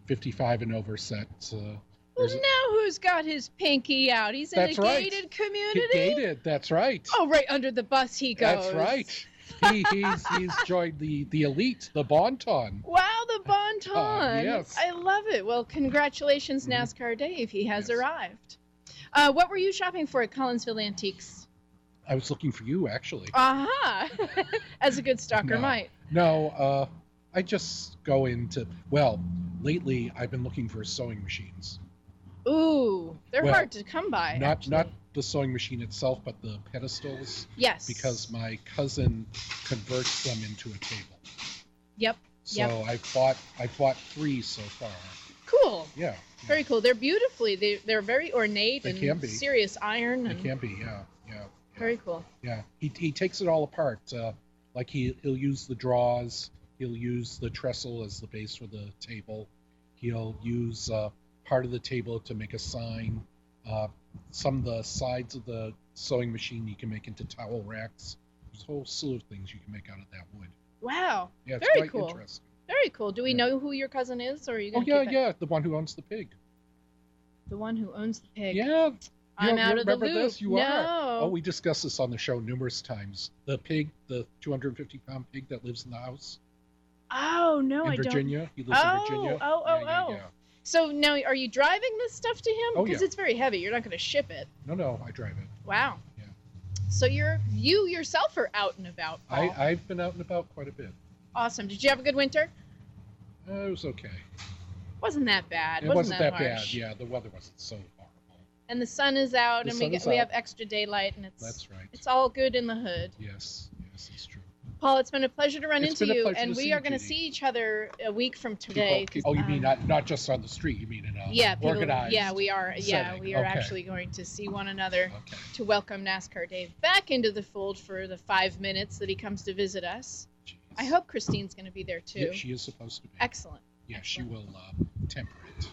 55 and over set. Well, now who's got his pinky out? He's in a gated community? Gated, that's right. Oh, right under the bus he goes. That's right. He's joined the elite, the Bon Ton. Wow, the Bon Ton. Yes. I love it. Well, congratulations, NASCAR Dave. He has arrived. What were you shopping for at Collinsville Antiques? I was looking for you, actually. Aha! As a good stalker might. No, I just go into... Well, lately I've been looking for sewing machines. Ooh, they're hard to come by. Not the sewing machine itself, but the pedestals. Yes. Because my cousin converts them into a table. Yep. So I bought 3 so far. Cool. Yeah. Very cool. They're beautifully. They're very ornate They and can be. serious iron. They can be. Yeah. Very cool. Yeah. He takes it all apart. Like he'll use the draws. He'll use the trestle as the base for the table. He'll use part of the table to make a sign. Some of the sides of the sewing machine you can make into towel racks. There's a whole slew of things you can make out of that wood. Wow. Yeah, it's very quite cool. Interesting. Very cool. Do we know who your cousin is, or are you going to keep it? The one who owns the pig. The one who owns the pig. Yeah. I'm out of the remember loop. This? You no. are. Oh, we discussed this on the show numerous times. The pig, the 250-pound pig that lives in the house. Oh, no, in I Virginia. don't. He lives in Virginia. Oh. So now, are you driving this stuff to him? Oh, because it's very heavy. You're not going to ship it. No, I drive it. Wow. Yeah. So you yourself are out and about, Paul. I've been out and about quite a bit. Awesome. Did you have a good winter? It was okay. Wasn't that bad. It wasn't that bad. harsh. Yeah, the weather wasn't so horrible. And the sun is out, and we have extra daylight, and That's right. It's all good in the hood. Yes, it's true. Paul, it's been a pleasure to run It's into been a you, pleasure and to we see are you, going to Judy. see each other a week from today. You mean not just on the street? You mean in a organized? Yeah, we are. Yeah, setting. we are Okay. actually going to see one another to welcome NASCAR Dave back into the fold for the 5 minutes that he comes to visit us. Jeez. I hope Christine's going to be there too. Yeah, she is supposed to be. Excellent. Yeah, she will temper it.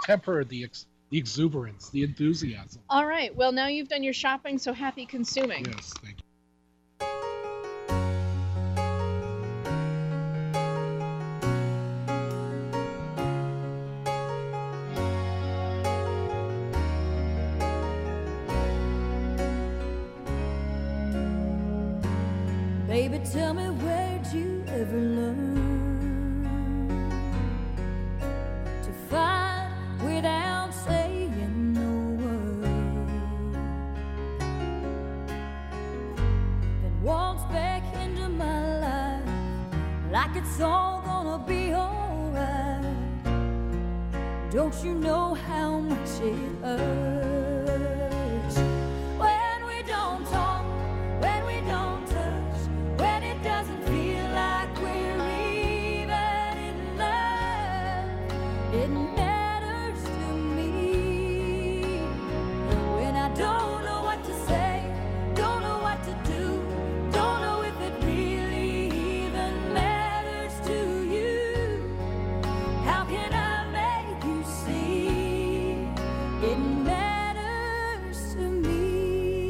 Temper the exuberance, the enthusiasm. All right. Well, now you've done your shopping, so happy consuming. Yes, thank you. Baby, tell me, where'd you ever learn to fight without saying no word? Then walks back into my life like it's all gonna be alright. Don't you know how much it hurts when we don't talk, when we don't touch, when it doesn't feel like we're even in love? It matters to me when I don't know what to say, don't know what to do, don't know if it really even matters to you. How can I make you see it matters to me?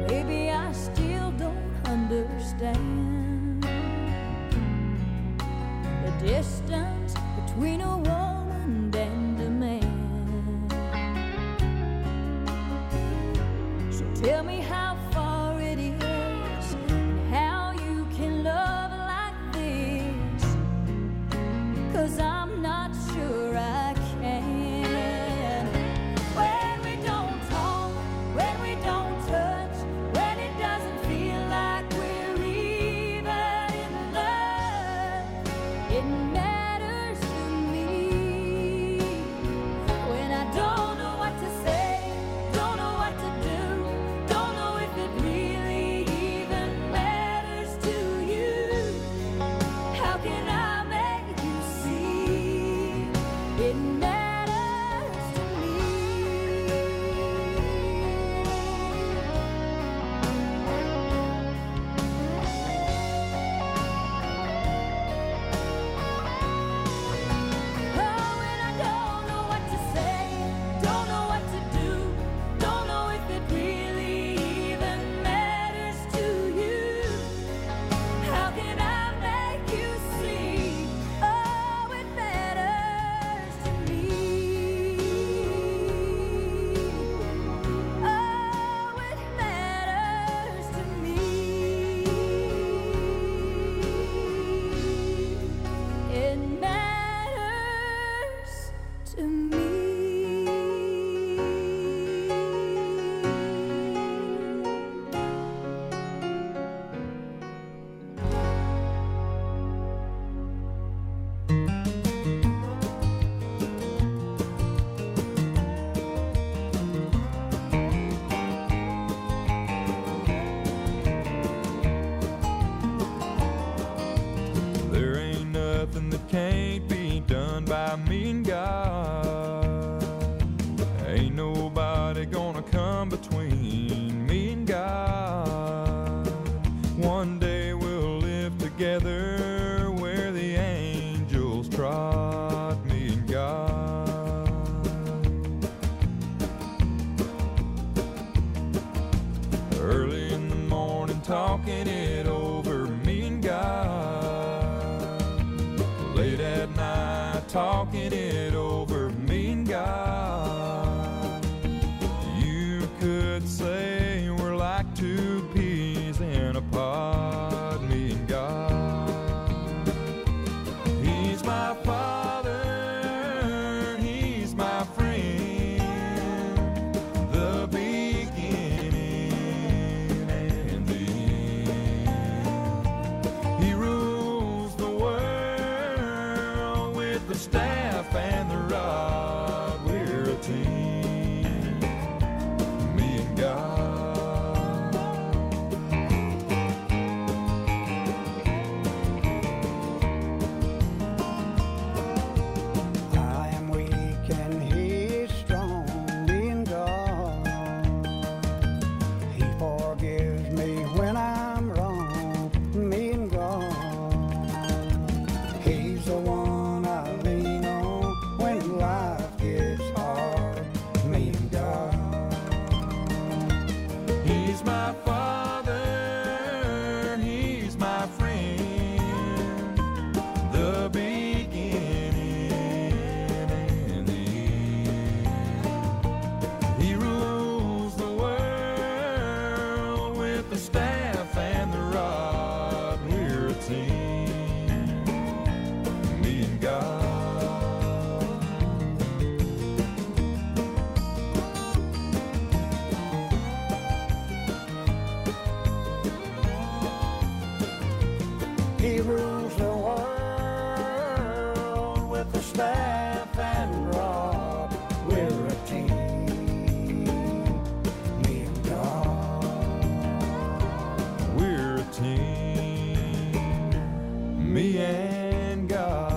Maybe I still don't understand the distance between a woman and a man. So tell me how far it is and how you can love like this, 'cause I'm not sure I can. When we don't talk, when we don't touch, when it doesn't feel like we're even in love, Ain't nobody gonna come between me and God. One day we'll live together where the angels trod, me and God. Early in the morning talking it over, me and God. Late at night talking it over, me and God. You could say we're like two peas in a pod, me and God. He's my father, he's my friend, the beginning and the end. He rules the world with the staff and the rod. We're a team, me and God. I am weak and he's strong, me and God. He forgives me when I'm wrong, me and God. He's the one I lean on when life gets hard, me and God. He's my father, he's my friend, the beginning and the end. He rules the world with the staff and the rod. We're a team, me and God. He rules the world with the staff and rod. We're a team, me and God. We're a team, me and God.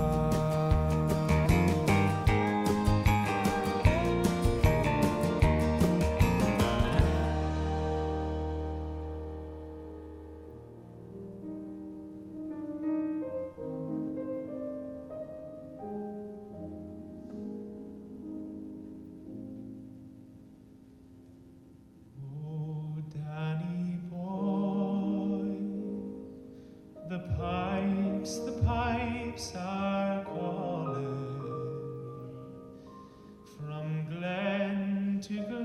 Danny boy, the pipes are calling from glen to glen.